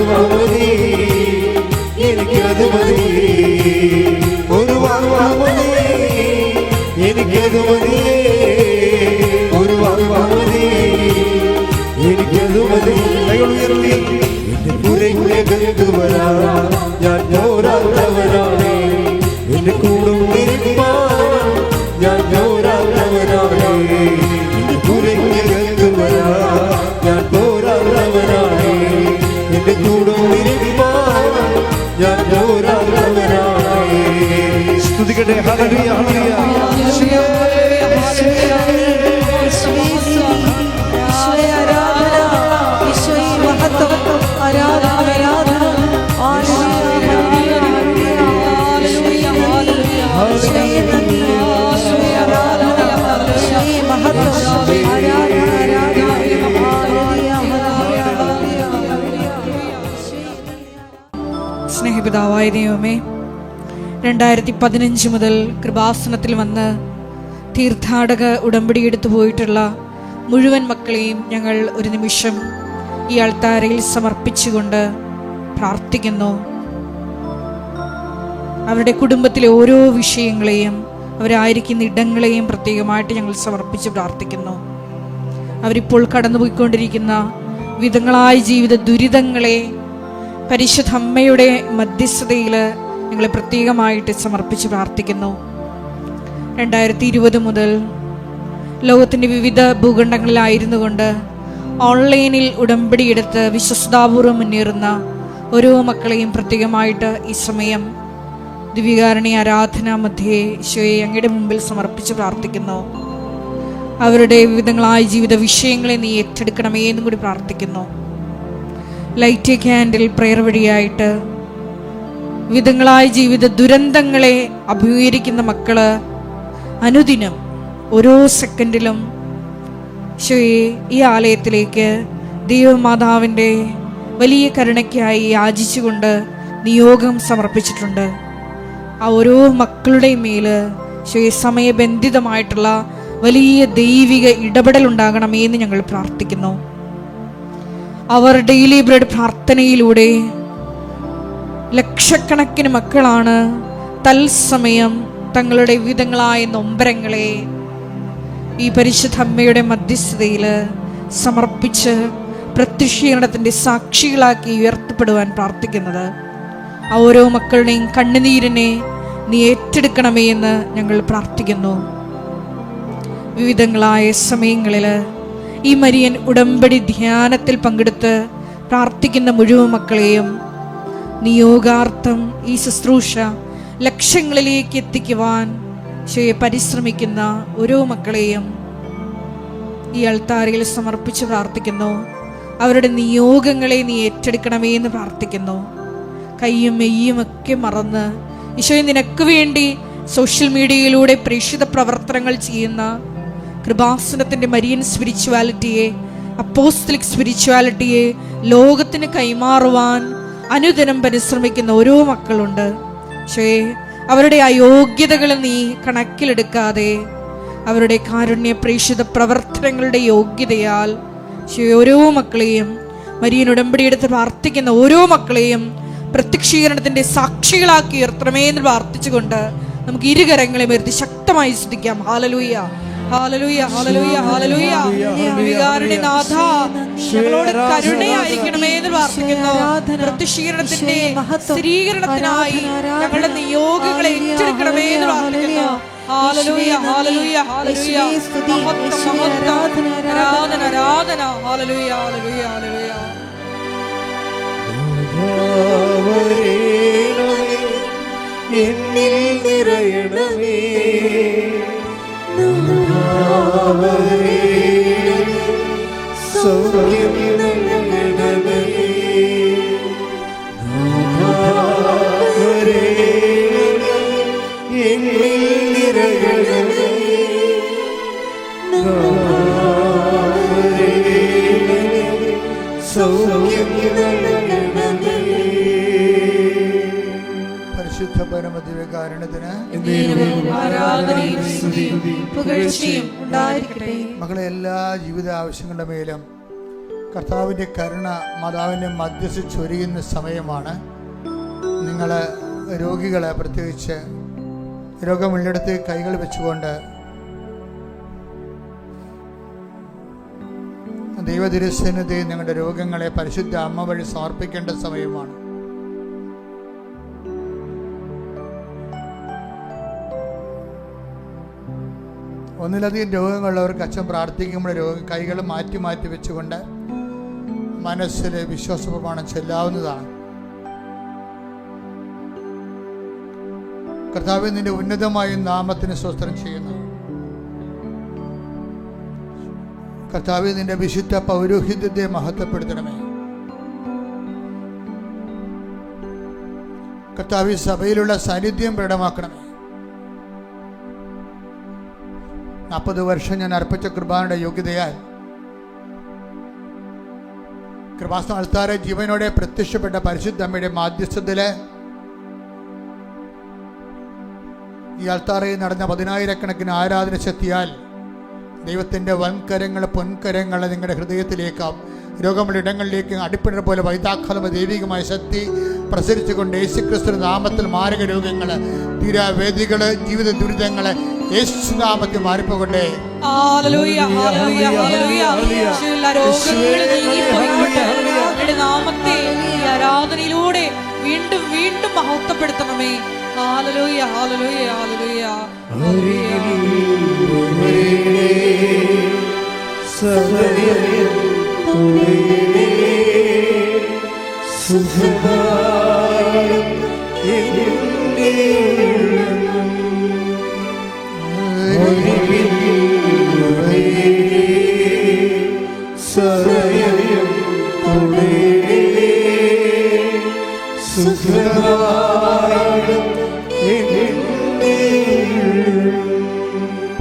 വാഗ്വാമതി, എനിക്കത് മതി. ഒരു വാഗ്വാമതി, എനിക്കത് മതി. ഒരു വാഗ്വാമതി, എനിക്കത് മതി. എന്റെ പുരയിലേക്ക് വരാ, ഞാൻ പോരാത്തവരാണ്. എന്റെ കൂടും ഞാൻ പോരാത്തവരാണ്. എന്റെ പുരയിലേക്ക് വരാ, ഞാൻ പോരാത്തവരാണ്. എന്റെ കൂടും ഞാൻ പോരാത്തവരാണ്. സ്തുതിക്കട്ടെ. ഹല്ലേലൂയ, ഹല്ലേലൂയ. സ്നേഹപിതാവായ ദൈവമേ, 2015 മുതൽ കൃപാസനത്തിൽ വന്ന് തീർത്ഥാടക ഉടമ്പടി എടുത്തു പോയിട്ടുള്ള മുഴുവൻ മക്കളെയും ഞങ്ങൾ ഒരു നിമിഷം ഈ അൾത്താരയിൽ സമർപ്പിച്ചുകൊണ്ട് പ്രാർത്ഥിക്കുന്നു. അവരുടെ കുടുംബത്തിലെ ഓരോ വിഷയങ്ങളെയും അവരായിരിക്കുന്ന ഇടങ്ങളെയും പ്രത്യേകമായിട്ട് ഞങ്ങൾ സമർപ്പിച്ച് പ്രാർത്ഥിക്കുന്നു. അവരിപ്പോൾ കടന്നുപോയിക്കൊണ്ടിരിക്കുന്ന വിധങ്ങളായ ജീവിത ദുരിതങ്ങളെ പരിശുദ്ധ അമ്മയുടെ മധ്യസ്ഥതയിൽ ഞങ്ങൾ പ്രത്യേകമായിട്ട് സമർപ്പിച്ച് പ്രാർത്ഥിക്കുന്നു. 2020 മുതൽ ലോകത്തിൻ്റെ വിവിധ ഭൂഖണ്ഡങ്ങളിലായിരുന്നു കൊണ്ട് ഓൺലൈനിൽ ഉടമ്പടിയെടുത്ത് വിശ്വസ്താപൂർവ്വം മുന്നേറുന്ന ഓരോ മക്കളെയും പ്രത്യേകമായിട്ട് ഈ സമയം ദിവ്യകാരുണ്യ ആരാധനാ മധ്യേ ഈശോയെ അങ്ങയുടെ മുമ്പിൽ സമർപ്പിച്ച് പ്രാർത്ഥിക്കുന്നു. അവരുടെ വിവിധങ്ങളായ ജീവിത വിഷയങ്ങളെ നീ ഏറ്റെടുക്കണമേ എന്നും കൂടി പ്രാർത്ഥിക്കുന്നു. ലൈറ്റ് ക്യാൻഡിൽ പ്രയർ വഴിയായിട്ട് വിധങ്ങളായ ജീവിത ദുരന്തങ്ങളെ അഭിമുഖീകരിക്കുന്ന മക്കള് അനുദിനം ഓരോ സെക്കൻഡിലും ഈശോയെ ഈ ആലയത്തിലേക്ക് ദൈവമാതാവിൻ്റെ വലിയ കരുണയ്ക്കായി യാചിച്ചുകൊണ്ട് നിയോഗം സമർപ്പിച്ചിട്ടുണ്ട്. ആ ഓരോ മക്കളുടെയും മേല് ഈശോയെ സമയബന്ധിതമായിട്ടുള്ള വലിയ ദൈവിക ഇടപെടൽ ഉണ്ടാകണമേ എന്ന് ഞങ്ങൾ പ്രാർത്ഥിക്കുന്നു. അവർ ഡെയിലി ബ്രെഡ് പ്രാർത്ഥനയിലൂടെ ലക്ഷക്കണക്കിന് മക്കളാണ് തത്സമയം തങ്ങളുടെ വിവിധങ്ങളായ നൊമ്പരങ്ങളെ ഈ പരിശുദ്ധ അമ്മയുടെ മധ്യസ്ഥതയിൽ സമർപ്പിച്ച് പ്രത്യക്ഷീകരണത്തിൻ്റെ സാക്ഷികളാക്കി ഉയർത്തപ്പെടുവാൻ പ്രാർത്ഥിക്കുന്നത്. ആ ഓരോ മക്കളുടെയും കണ്ണുനീരിനെ നീ ഏറ്റെടുക്കണമേ എന്ന് ഞങ്ങൾ പ്രാർത്ഥിക്കുന്നു. വിവിധങ്ങളായ സമയങ്ങളിൽ ഈ മരിയൻ ഉടമ്പടി ധ്യാനത്തിൽ പങ്കെടുത്ത് പ്രാർത്ഥിക്കുന്ന മുഴുവൻ മക്കളെയും നിയോഗാർത്ഥം ഈ ശുശ്രൂഷ ലക്ഷ്യങ്ങളിലേക്ക് എത്തിക്കുവാൻ പരിശ്രമിക്കുന്ന ഓരോ മക്കളെയും ഈ അൾത്താരയിൽ സമർപ്പിച്ച് പ്രാർത്ഥിക്കുന്നു. അവരുടെ നിയോഗങ്ങളെ നീ ഏറ്റെടുക്കണമേ എന്ന് പ്രാർത്ഥിക്കുന്നു. കയ്യും മെയ്യും ഒക്കെ മറന്ന് ഈശോയെ നിനക്ക് വേണ്ടി സോഷ്യൽ മീഡിയയിലൂടെ പ്രേക്ഷിത പ്രവർത്തനങ്ങൾ ചെയ്യുന്ന കൃപാസനത്തിൻ്റെ മരിയൻ സ്പിരിച്വാലിറ്റിയെ, അപ്പോസ്തലിക് സ്പിരിച്വാലിറ്റിയെ ലോകത്തിന് കൈമാറുവാൻ അനുദിനം പരിശ്രമിക്കുന്ന ഓരോ മക്കളുണ്ട്. ഈശോയെ അവരുടെ അയോഗ്യതകൾ നീ കണക്കിലെടുക്കാതെ അവരുടെ കാരുണ്യ പ്രേക്ഷിത പ്രവർത്തനങ്ങളുടെ യോഗ്യതയാൽ ഓരോ മക്കളെയും മരിയൻ ഉടമ്പടിയെടുത്ത് പ്രാർത്ഥിക്കുന്ന ഓരോ മക്കളെയും പ്രത്യക്ഷീകരണത്തിൻ്റെ സാക്ഷികളാക്കി ഉയർത്തണമേ എന്ന് പ്രാർത്ഥിച്ചുകൊണ്ട് നമുക്ക് ഇരുകരങ്ങളെ ഉയർത്തി ശക്തമായി സ്തുതിക്കാം. ഹല്ലേലൂയ, ഹല്ലേലൂയ, ഹല്ലേലൂയ, ഹല്ലേലൂയ. വികാരുണ്യനാഥ, ഞങ്ങളോട് കരുണയായിരിക്കണമേ എന്ന് പ്രാർത്ഥിക്കുന്നു. പ്രത്യക്ഷീകരണത്തിന്റെ സ്ഥിരീകരണത്തിനായി ഞങ്ങളുടെ നിയോഗങ്ങളെ ഏറ്റെടുക്കണമേ എന്ന് പ്രാർത്ഥിക്കുന്നു. ഹല്ലേലൂയ, ഹല്ലേലൂയ, ഹല്ലേലൂയ. മഹത്വം, മഹത്വം, ആരാധന, ആരാധന. ഹല്ലേലൂയ, ഹല്ലേലൂയ, ഹല്ലേലൂയ. എന്നിൽ നിറയണമേ, സൗഖ്യം നൽകണമേ, എന്നിൽ നിറയണമേ, സൗഖ്യം നൽകണമേ. പരിശുദ്ധ പരമദിവ്യകാരുണ്യത്തിന് ആരാധനയും സ്തുതിയും പുകഴ്ചയും ഉണ്ടായിരിക്കട്ടെ. മകളെ എല്ലാ ജീവിത ആവശ്യങ്ങളുടെ മേലും കർത്താവിൻ്റെ കരുണ മാതാവിൻ്റെ മധ്യസ്ഥ ചൊരിയുന്ന സമയമാണ്. നിങ്ങൾ രോഗികളെ, പ്രത്യേകിച്ച് രോഗമുള്ളിടത്ത് കൈകൾ വെച്ചുകൊണ്ട് ദൈവതിരുസന്നിധിയിൽ നിങ്ങളുടെ രോഗങ്ങളെ പരിശുദ്ധ അമ്മ വഴി സമർപ്പിക്കേണ്ട സമയമാണ്. ഒന്നിലധികം രോഗങ്ങളുള്ളവർക്ക് അച്ഛൻ പ്രാർത്ഥിക്കുമ്പോൾ കൈകൾ മാറ്റി മാറ്റി വെച്ചുകൊണ്ട് മനസ്സിൽ വിശ്വാസപ്രമാണം ചെല്ലാവുന്നതാണ്. കർത്താവേ, നിന്റെ ഉന്നതമായ നാമത്തിന് സ്തോത്രം ചെയ്യുന്നു. കർത്താവേ, നിന്റെ വിശുദ്ധ പൗരോഹിത്യത്തെ മഹത്വപ്പെടുത്തണമേ. കർത്താവേ, സഭയിലുള്ള സാന്നിധ്യം പ്രകടമാക്കണമേ. 40 വർഷം ഞാൻ അർപ്പിച്ച കൃപാനയുടെ യോഗ്യതയാൽ കൃപാസന അൾത്താരെ ജീവനോടെ പ്രത്യക്ഷപ്പെട്ട പരിശുദ്ധ അമ്മയുടെ മാധ്യസ്ഥത്തില് ഈ അൾത്താറയിൽ നടന്ന 10,000-കണക്കിന് ആരാധന ശക്തിയാൽ ദൈവത്തിൻ്റെ വൻകരങ്ങൾ, പൊൻകരങ്ങൾ നിങ്ങളുടെ ഹൃദയത്തിലേക്കും രോഗമുള്ള ഇടങ്ങളിലേക്ക് അടിപ്പിടർ പോലെ വൈതാഖലമ ദൈവികമായ ശക്തി പ്രസരിച്ചുകൊണ്ട് യേശുക്രിസ്തു നാമത്തിൽ മാരക രോഗങ്ങൾ, തീരാവേദികൾ, ജീവിത ദുരിതങ്ങൾ യേശുനാമത്തിൽ മാറിപ്പോകട്ടെ. ആരാധനയിലൂടെ വീണ്ടും വീണ്ടും മഹത്വപ്പെടുത്തണമേ. ഹല്ലേലൂയ, ഹല്ലേലൂയ, ഹല്ലേലൂയ.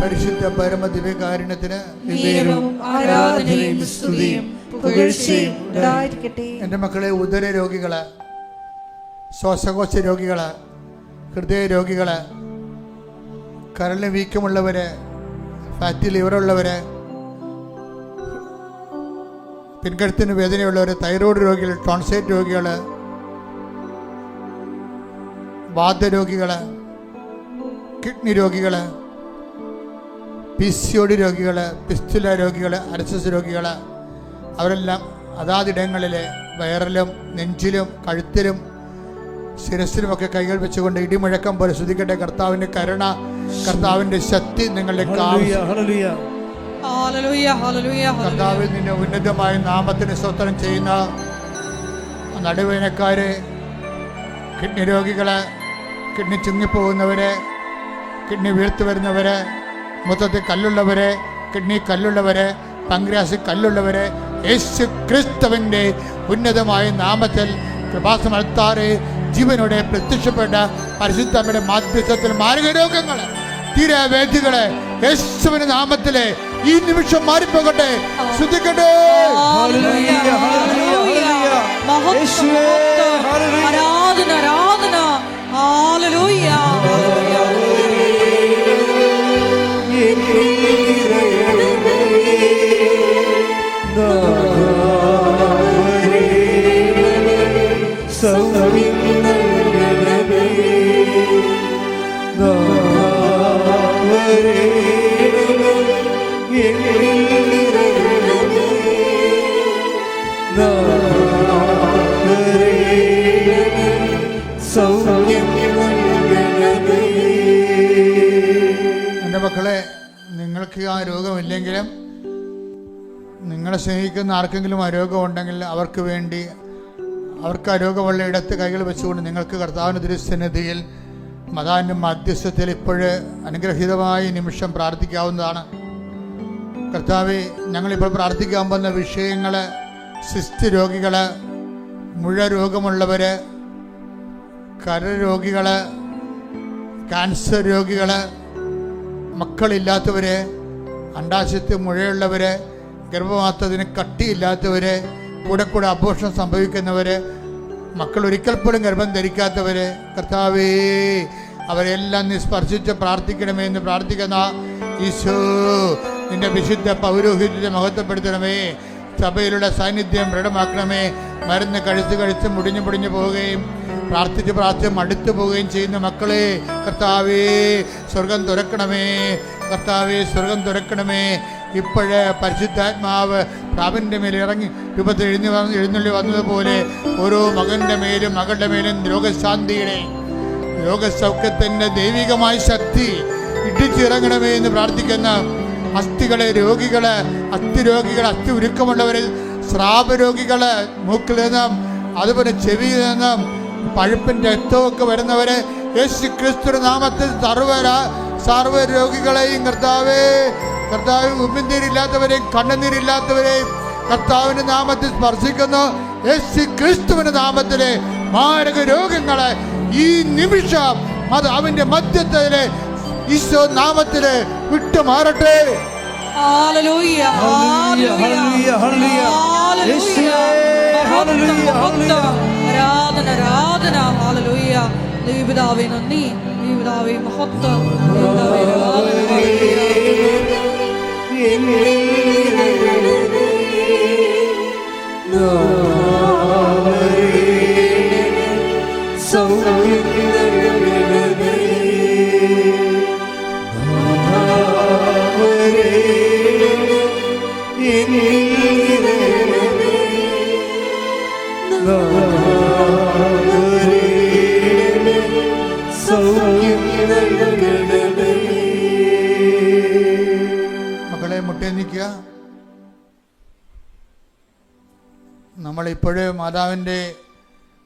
പരിശുദ്ധ പരമ ദിവ്യകാരുണ്യത്തിന് ആരാധനയും സ്തുതിയും പുകഴ്ചയും ഉണ്ടായിരിക്കട്ടെ. എൻ്റെ മക്കളെ, ഉദര രോഗികള്, ശ്വാസകോശ രോഗികള്, ഹൃദയ രോഗികള്, കരളിന് വീക്കമുള്ളവര്, ഫാറ്റി ലിവറുള്ളവര്, പിൻകഴുത്തിന് വേദനയുള്ളവർ, തൈറോയ്ഡ് രോഗികൾ, ടോൺസൈറ്റ് രോഗികൾ, വാതരോഗികൾ, കിഡ്നി രോഗികൾ, PCOD രോഗികൾ, പിസ്തുല രോഗികൾ, അർസസ് രോഗികൾ, അവരെല്ലാം അതാതിടങ്ങളിൽ വയറിലും നെഞ്ചിലും കഴുത്തിലും ശിരസിലുമൊക്കെ കൈകൾ വെച്ചുകൊണ്ട് ഇടിമുഴക്കം പോലെ സ്തുതിക്കട്ടെ. കർത്താവിൻ്റെ കരുണ, കർത്താവിൻ്റെ ശക്തി നിങ്ങളുടെ കർത്താവിൽ നിന്റെ ഉന്നതമായ നാമത്തിന് സ്തോത്രം ചെയ്യുന്ന നടുവേനക്കാര്, കിഡ്നി രോഗികള്, കിഡ്നി ചുങ്ങിപ്പോകുന്നവര്, കിഡ്നി വീഴ്ത്തു വരുന്നവര്, മൊത്തത്തിൽ കല്ലുള്ളവര്, കിഡ്നി കല്ലുള്ളവര്, പങ്ക്രിയാസിൽ കല്ലുള്ളവര്, യേശു ക്രിസ്തുവിൻ്റെ ഉന്നതമായ നാമത്തിൽ കൃപാസന അൾത്താറെ ജീവനോടെ പ്രത്യക്ഷപ്പെട്ട പരിശുദ്ധമ്മയുടെ മാധ്യസ്ഥത്തിൽ മാരക രോഗങ്ങൾ, തീരാവേദികളെ യേശുവിന്റെ നാമത്തിലെ ഈ നിമിഷം മാറിപ്പോകട്ടെ. ശ്രദ്ധിക്കട്ടെ. ആരാധന, ആരാധന. ഹല്ലേലൂയ. എൻ്റെ മക്കളെ, നിങ്ങൾക്ക് ആ രോഗമില്ലെങ്കിലും നിങ്ങളെ സ്നേഹിക്കുന്ന ആർക്കെങ്കിലും ആ രോഗമുണ്ടെങ്കിൽ അവർക്ക് വേണ്ടി, അവർക്ക് ആ രോഗമുള്ള ഇടത്ത് കൈകൾ വെച്ചുകൊണ്ട് നിങ്ങൾക്ക് കർത്താവിൻ്റെ തിരുസന്നിധിയിൽ മതാവിൻ്റെ മധ്യസ്ഥത്തിൽ ഇപ്പോഴ് അനുഗ്രഹീതമായ നിമിഷം പ്രാർത്ഥിക്കാവുന്നതാണ്. കർത്താവേ, ഞങ്ങളിപ്പോൾ പ്രാർത്ഥിക്കാൻ പോകുന്ന വിഷയങ്ങൾ സിസ്റ്റ് രോഗികൾ, മുഴ രോഗമുള്ളവർ, കരരോഗികൾ, ക്യാൻസർ രോഗികൾ, മക്കളില്ലാത്തവർ, അണ്ടാശയത്തിൽ മുഴയുള്ളവർ, ഗർഭപാത്രത്തിന് കട്ടിയില്ലാത്തവർ, കൂടെ കൂടെ അബോർഷൻ സംഭവിക്കുന്നവർ, മക്കൾ ഒരിക്കൽ പോലും ഗർഭം ധരിക്കാത്തവർ, കർത്താവേ അവരെല്ലാം നീ സ്പർശിച്ച് പ്രാർത്ഥിക്കണമേ എന്ന് പ്രാർത്ഥിക്കുന്ന ഈശോ, നിന്റെ വിശുദ്ധ പൗരോഹിത്യത്തെ മഹത്വപ്പെടുത്തണമേ. സഭയിലുള്ള സാന്നിധ്യം ദൃഢമാക്കണമേ. മരുന്ന് കഴിച്ച് മുടിഞ്ഞു പോവുകയും പ്രാർത്ഥിച്ച് മടുത്തു പോവുകയും ചെയ്യുന്ന മക്കളെ കർത്താവേ സ്വർഗം തുറക്കണമേ. കർത്താവേ സ്വർഗം തുറക്കണമേ. ഇപ്പോഴേ പരിശുദ്ധാത്മാവ് പ്രാവിൻ്റെ മേൽ ഇറങ്ങി രൂപത്തിൽ എഴുന്നള്ളി വന്നതുപോലെ ഓരോ മകൻ്റെ മേലും മകളുടെ മേലും രോഗശാന്തിയുടെ രോഗസൗഖ്യത്തിൻ്റെ ദൈവികമായ ശക്തി ഇടിച്ചിറങ്ങണമേ എന്ന് പ്രാർത്ഥിക്കുന്ന അസ്ഥികളെ രോഗികള് അസ്ഥി ഉരുക്കമുള്ളവരിൽ സ്രാവരോഗികള് മൂക്കിൽ നിന്നും അതുപോലെ ചെവിയിൽ നിന്നും പഴുപ്പും രക്തമൊക്കെ വരുന്നവരെ യേശു ക്രിസ്തു നാമത്തിൽ സർവ്വ രോഗികളെയും കർത്താവേ ഉമിനീരില്ലാത്തവരെയും കണ്ണുനീരില്ലാത്തവരെയും കർത്താവിന്റെ നാമത്തിൽ സ്പർശിക്കുന്നു. യേശു ക്രിസ്തുവിന്റെ നാമത്തിലെ മാരക രോഗങ്ങളെ ഈ നിമിഷം അത് അവന്റെ മധ്യത്തിലെ ഈശോ നാമത്തില് വിട്ടുമാറട്ടെ. ഹല്ലേലൂയ ഹല്ലേലൂയ ഹല്ലേലൂയ ആരാധന ഹല്ലേലൂയ. ദൈവപിതാവേ നന്ദി, ദൈവപിതാവേ മഹത്വം, ദൈവപിതാവേ മക്കളെ മുട്ടേ നിൽക്കുക. നമ്മളിപ്പോഴും മാതാവിൻ്റെ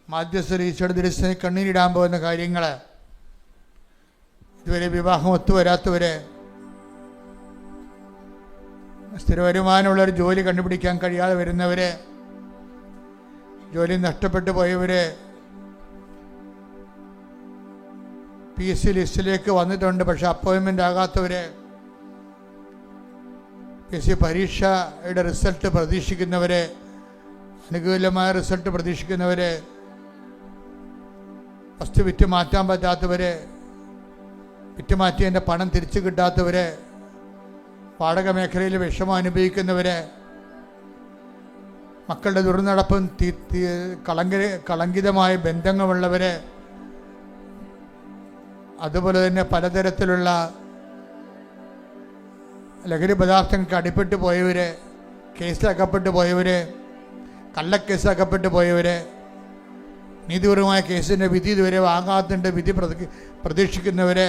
മാധ്യസ്ഥ ഈശോയുടെ ദൃശ്യത്തിന് കണ്ണീരിടാൻ പോകുന്ന കാര്യങ്ങൾ, ഇതുവരെ വിവാഹം ഒത്തുവരാത്തവര്, സ്ഥിര വരുമാനമുള്ളൊരു ജോലി കണ്ടുപിടിക്കാൻ കഴിയാതെ വരുന്നവര്, ജോലി നഷ്ടപ്പെട്ടു പോയവര്, PSC ലിസ്റ്റിലേക്ക് വന്നിട്ടുണ്ട് പക്ഷെ അപ്പോയിൻമെൻ്റ് ആകാത്തവര്, PSC പരീക്ഷയുടെ റിസൾട്ട് പ്രതീക്ഷിക്കുന്നവര്, അനുകൂലമായ റിസൾട്ട് പ്രതീക്ഷിക്കുന്നവര്, വസ്തു വിറ്റ് മാറ്റാൻ പറ്റാത്തവര്, വിറ്റുമാറ്റിയതിൻ്റെ പണം തിരിച്ചു കിട്ടാത്തവര്, വാടക മേഖലയിൽ വിഷമം അനുഭവിക്കുന്നവര്, മക്കളുടെ ദുർനടപ്പും കളങ്കിതമായ ബന്ധങ്ങളുള്ളവര്, അതുപോലെ തന്നെ പലതരത്തിലുള്ള ലഹരി പദാർത്ഥങ്ങൾക്ക് അടിപ്പെട്ടു പോയവര്, കേസിലകപ്പെട്ടു പോയവര്, കള്ളക്കേസിലകപ്പെട്ടു പോയവര്, നീതിപൂർവമായ കേസിൻ്റെ വിധി ഇതുവരെ വാങ്ങാത്തതിൻ്റെ വിധി പ്രതീക്ഷിക്കുന്നവര്,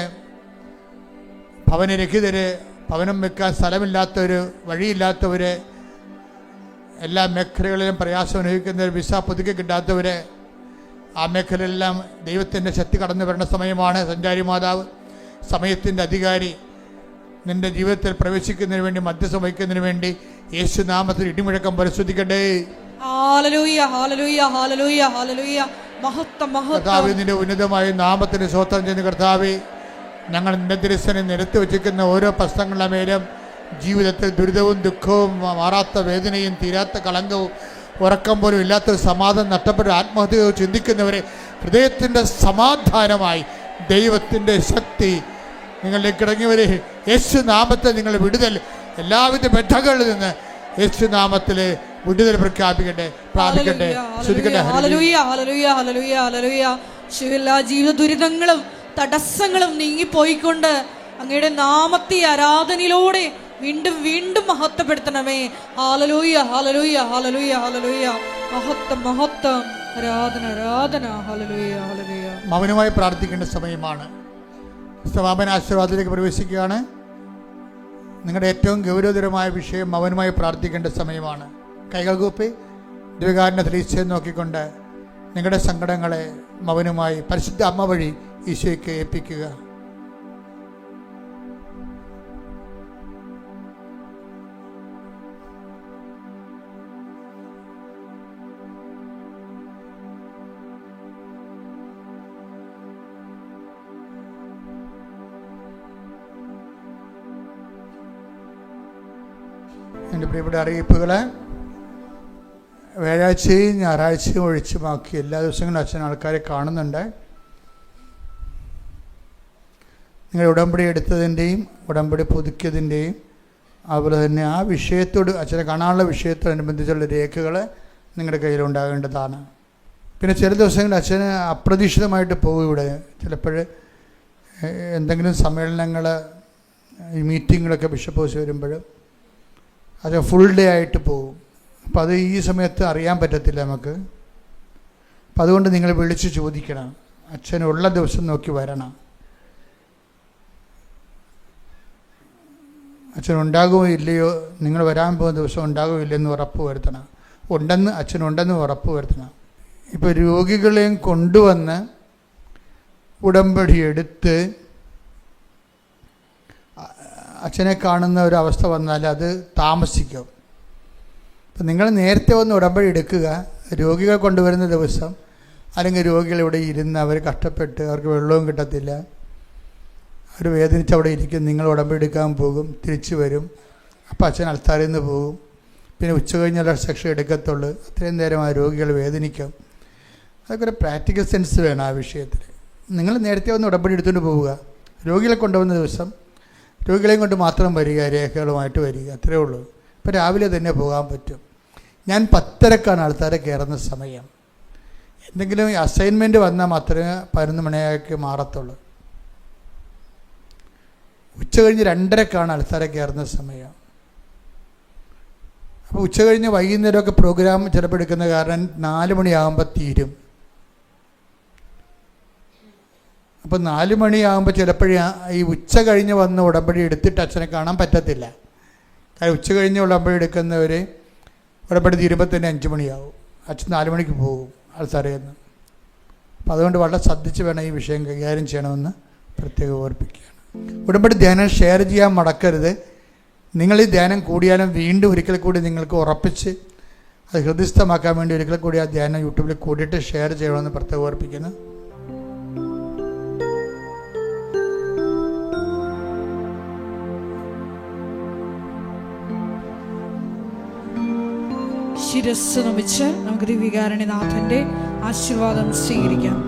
ഭവനരഹിതര്, ഭവനം വെക്കാൻ സ്ഥലമില്ലാത്തവര്, വഴിയില്ലാത്തവര്, എല്ലാ മേഖലകളിലും പ്രയാസം അനുഭവിക്കുന്നവർ, വിസ പുതുക്കി കിട്ടാത്തവര്, ആ മേഖലയിലെല്ലാം ദൈവത്തിൻ്റെ ശക്തി കടന്നു വരുന്ന സമയമാണ്. സഞ്ചാരി മാതാവ്, സമയത്തിൻ്റെ അധികാരി, നിന്റെ ജീവിതത്തിൽ പ്രവേശിക്കുന്നതിന് വേണ്ടി, മധ്യസ്ഥം വഹിക്കുന്നതിന് വേണ്ടി യേശു നാമത്തിൽ ഇടിമുഴക്കം പരിശോധിക്കട്ടെ. കർത്താവേ, നിന്റെ ഉന്നതമായ നാമത്തിന് സ്വോത്രം ചെയ്യുന്ന കർത്താവേ, ഞങ്ങൾ നിന്റെ ദൃശ്യനെ നിരത്തി വച്ചിരിക്കുന്ന ഓരോ പ്രശ്നങ്ങളുടെ മേലും ജീവിതത്തിൽ ദുരിതവും ദുഃഖവും മാറാത്ത വേദനയും തീരാത്ത കളങ്കവും ഉറക്കം പോലും ഇല്ലാത്തൊരു സമാധാനം നഷ്ടപ്പെട്ട ആത്മഹത്യയോ ചിന്തിക്കുന്നവരെ ഹൃദയത്തിൻ്റെ സമാധാനമായി ദൈവത്തിൻ്റെ ശക്തി നിങ്ങളിലേക്ക് ഇറങ്ങിവരെ യേശു നാമത്തെ നിങ്ങൾ വിടുതൽ, എല്ലാവിധ ബന്ധങ്ങളിൽ നിന്ന് യേശു നാമത്തിൽ വിടുതൽ പ്രഖ്യാപിക്കട്ടെ, പ്രാപിക്കട്ടെ. എല്ലാ ജീവിത ദുരിതങ്ങളും തടസ്സങ്ങളും നീങ്ങിപ്പോയിക്കൊണ്ട് അങ്ങയുടെ നാമത്തെ ആരാധനയിലൂടെ വീണ്ടും വീണ്ടും മഹത്വപ്പെടുത്തണമേ. ഹല്ലേലൂയ ഹല്ലേലൂയ ഹല്ലേലൂയ ഹല്ലേലൂയ. മഹത്വം മഹത്വം, ആരാധന ആരാധന. ഹല്ലേലൂയ ഹല്ലേലൂയ. മൗനമായി പ്രാർത്ഥിക്കേണ്ട സമയമാണ്. സമാപന ആശീർവാദത്തിലേക്ക് പ്രവേശിക്കുകയാണ്. നിങ്ങളുടെ ഏറ്റവും ഗൗരവതരമായ വിഷയം മൗനമായി പ്രാർത്ഥിക്കേണ്ട സമയമാണ്. കൈകൾ കൂപ്പി ദിവ്യകാരുണ്യ ഈശോയെ നോക്കിക്കൊണ്ട് നിങ്ങളുടെ സങ്കടങ്ങളെ മൗനമായി പരിശുദ്ധ അമ്മ വഴി ഈശോയ്ക്ക് ഏൽപ്പിക്കുക. എൻ്റെ പ്രിയപ്പെട്ട അറിയിപ്പുകൾ, വ്യാഴാഴ്ചയും ഞായറാഴ്ചയും ഒഴിച്ചുമാക്കി എല്ലാ ദിവസങ്ങളും അച്ഛൻ ആൾക്കാരെ കാണുന്നുണ്ട്. നിങ്ങൾ ഉടമ്പടി എടുത്തതിൻ്റെയും ഉടമ്പടി പുതുക്കിയതിൻ്റെയും അതുപോലെ തന്നെ ആ വിഷയത്തോട് അച്ഛനെ കാണാനുള്ള വിഷയത്തോടനുബന്ധിച്ചുള്ള രേഖകൾ നിങ്ങളുടെ കയ്യിലുണ്ടാകേണ്ടതാണ്. പിന്നെ ചില ദിവസങ്ങളിൽ അച്ഛന് അപ്രതീക്ഷിതമായിട്ട് പോകും. ഇവിടെ ചിലപ്പോൾ എന്തെങ്കിലും സമ്മേളനങ്ങൾ, ഈ മീറ്റിങ്ങുകളൊക്കെ ബിഷപ്പ് ഹൗസ് വരുമ്പോൾ അത് ഫുൾ ഡേ ആയിട്ട് പോകും. അപ്പോൾ അത് ഈ സമയത്ത് അറിയാൻ പറ്റത്തില്ല നമുക്ക്. അപ്പം അതുകൊണ്ട് നിങ്ങൾ വിളിച്ച് ചോദിക്കണം, അച്ഛനുള്ള ദിവസം നോക്കി വരണം. അച്ഛൻ ഉണ്ടാകുമോ ഇല്ലയോ, നിങ്ങൾ വരാൻ പോകുന്ന ദിവസം ഉണ്ടാകുമോ ഇല്ലെന്ന് ഉറപ്പ് വരുത്തണം. അച്ഛനുണ്ടെന്ന് ഉറപ്പ് വരുത്തണം. ഇപ്പോൾ രോഗികളെയും കൊണ്ടുവന്ന് ഉടമ്പടി എടുത്ത് അച്ഛനെ കാണുന്ന ഒരവസ്ഥ വന്നാൽ അത് താമസിക്കും. അപ്പം നിങ്ങൾ നേരത്തെ വന്ന് ഉടമ്പടി എടുക്കുക. രോഗികൾ കൊണ്ടുവരുന്ന ദിവസം അല്ലെങ്കിൽ രോഗികൾ ഇവിടെ ഇരുന്ന് അവർ കഷ്ടപ്പെട്ട് അവർക്ക് വെള്ളവും കിട്ടത്തില്ല, അവർ വേദനിച്ച് അവിടെ ഇരിക്കും. നിങ്ങൾ ഉടമ്പടി എടുക്കാൻ പോകും, തിരിച്ചു വരും. അപ്പോൾ അച്ഛൻ അൾത്താരിൽ നിന്ന് പോകും. പിന്നെ ഉച്ച കഴിഞ്ഞുള്ള സെക്ഷൻ എടുക്കത്തുള്ളൂ. അത്രയും നേരം ആ രോഗികൾ വേദനിക്കും. അതൊക്കെ ഒരു പ്രാക്ടിക്കൽ സെൻസ് വേണം ആ വിഷയത്തിൽ. നിങ്ങൾ നേരത്തെ വന്ന് ഉടമ്പടി എടുത്തുകൊണ്ട് പോവുക. രോഗികളെ കൊണ്ടുവന്ന ദിവസം രോഗികളെയും കൊണ്ട് മാത്രം വരിക, രേഖകളുമായിട്ട് വരിക, അത്രയേ ഉള്ളൂ. ഇപ്പോൾ രാവിലെ തന്നെ പോകാൻ പറ്റും. ഞാൻ 10:30 ആൾക്കാരെ കയറുന്ന സമയം. എന്തെങ്കിലും അസൈൻമെൻറ്റ് വന്നാൽ മാത്രമേ 11 മണിയാക്കി മാറത്തുള്ളൂ. ഉച്ച കഴിഞ്ഞ് 2:30 ആൾക്കാരെ കയറുന്ന സമയം. അപ്പോൾ ഉച്ച കഴിഞ്ഞ് വൈകുന്നേരമൊക്കെ പ്രോഗ്രാം ചിലപ്പോൾ എടുക്കുന്ന കാരണം 4 മണിയാകുമ്പോൾ തീരും. അപ്പോൾ 4 മണിയാകുമ്പോൾ ചിലപ്പോഴേ ഈ ഉച്ച കഴിഞ്ഞ് വന്ന് ഉടമ്പടി എടുത്തിട്ട് അച്ഛനെ കാണാൻ പറ്റത്തില്ല. കാരണം ഉച്ച കഴിഞ്ഞ് ഉടമ്പടി എടുക്കുന്നവർ ഉടമ്പടി തീരുമ്പോൾ തന്നെ 5 മണിയാവും. അച്ഛൻ 4 മണിക്ക് പോകും ആൾക്കാരെന്ന്. അപ്പം അതുകൊണ്ട് വളരെ ശ്രദ്ധിച്ച് വേണം ഈ വിഷയം കൈകാര്യം ചെയ്യണമെന്ന് പ്രത്യേകം ഓർപ്പിക്കുകയാണ്. ഉടമ്പടി ധ്യാനം ഷെയർ ചെയ്യാൻ മടക്കരുത്. നിങ്ങൾ ഈ ധ്യാനം കൂടിയാലും വീണ്ടും ഒരിക്കൽ കൂടി നിങ്ങൾക്ക് ഉറപ്പിച്ച് അത് ഹൃദയസ്ഥമാക്കാൻ വേണ്ടി ഒരിക്കൽ കൂടി ആ ധ്യാനം യൂട്യൂബിൽ കൂടിയിട്ട് ഷെയർ ചെയ്യണമെന്ന് പ്രത്യേകം ഓർപ്പിക്കുന്നു. ശിരസ് നമിച്ച് നമുക്ക് ദിവ്യകാരുണ്യനാഥന്റെ ആശീർവാദം സ്വീകരിക്കാം.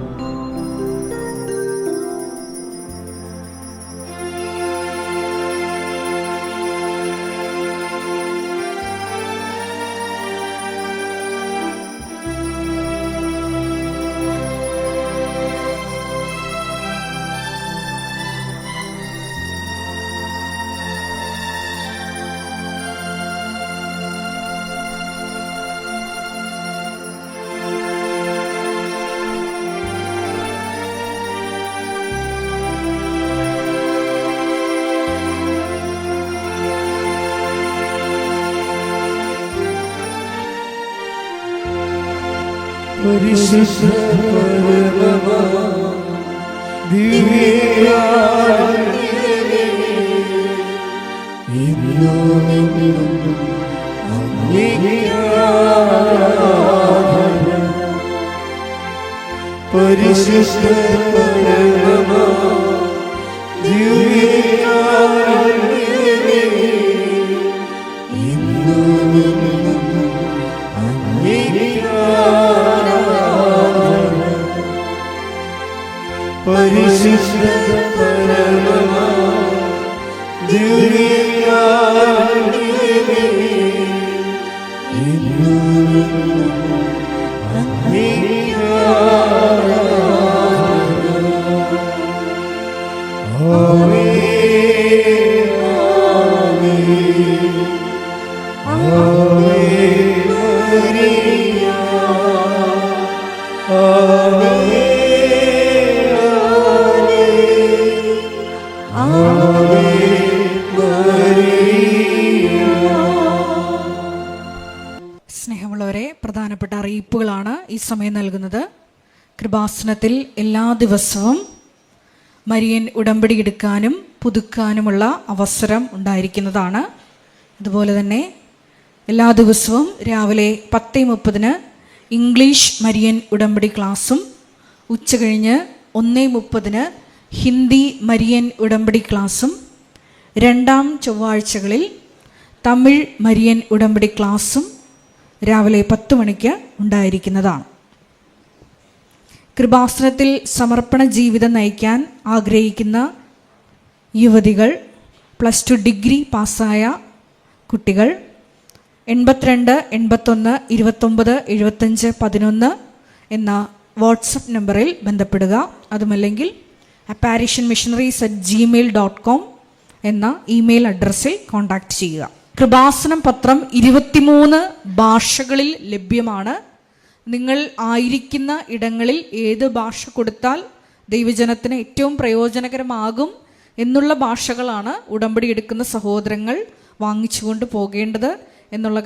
പരിശുദ്ധ പരമമാ ദിവ്യകാരുണ്യമേ, ഇന്നും അങ്ങേക്ക് ആരാധന. പരിശുദ്ധ പരമമാ ദിവ്യകാരുണ്യമേ, ഇന്നും അങ്ങേക്ക് പരിശുദ്ധ പരമമാ ദിവ്യകാരുണ്യമേ, ഇന്നും അങ്ങേക്ക് ആരാധന. ആമേൻ ആമേൻ മരിയ ആമേൻ സ്നേഹമുള്ളവരെ, പ്രധാനപ്പെട്ട അറിയിപ്പുകളാണ് ഈ സമയം നൽകുന്നത്. കൃപാസനത്തിൽ എല്ലാ ദിവസവും മരിയൻ ഉടമ്പടി എടുക്കാനും പുതുക്കാനുമുള്ള അവസരം ഉണ്ടായിരിക്കുന്നതാണ്. അതുപോലെ തന്നെ എല്ലാ ദിവസവും രാവിലെ 10:30 ഇംഗ്ലീഷ് മരിയൻ ഉടമ്പടി ക്ലാസ്സും ഉച്ചകഴിഞ്ഞ് 1:30 ഹിന്ദി മരിയൻ ഉടമ്പടി ക്ലാസ്സും രണ്ടാം ചൊവ്വാഴ്ചകളിൽ തമിഴ് മരിയൻ ഉടമ്പടി ക്ലാസ്സും രാവിലെ 10 മണിക്ക് ഉണ്ടായിരിക്കുന്നതാണ്. കൃപാസനത്തിൽ സമർപ്പണ ജീവിതം നയിക്കാൻ ആഗ്രഹിക്കുന്ന യുവതികൾ, +2 ഡിഗ്രി പാസ്സായ കുട്ടികൾ 82 81 29 75 11 എന്ന വാട്സപ്പ് നമ്പറിൽ ബന്ധപ്പെടുക. അതുമല്ലെങ്കിൽ apparitionmissionaries@gmail.com എന്ന ഇമെയിൽ അഡ്രസ്സിൽ കോൺടാക്റ്റ് ചെയ്യുക. കൃപാസനം പത്രം 23 ഭാഷകളിൽ ലഭ്യമാണ്. നിങ്ങൾ ആയിരിക്കുന്ന ഇടങ്ങളിൽ ഏത് ഭാഷ കൊടുത്താൽ ദൈവജനത്തിന് ഏറ്റവും പ്രയോജനകരമാകും എന്നുള്ള ഭാഷകളാണ് ഉടമ്പടി എടുക്കുന്ന സഹോദരങ്ങൾ വാങ്ങിച്ചുകൊണ്ട് പോകേണ്ടത് എന്നുള്ള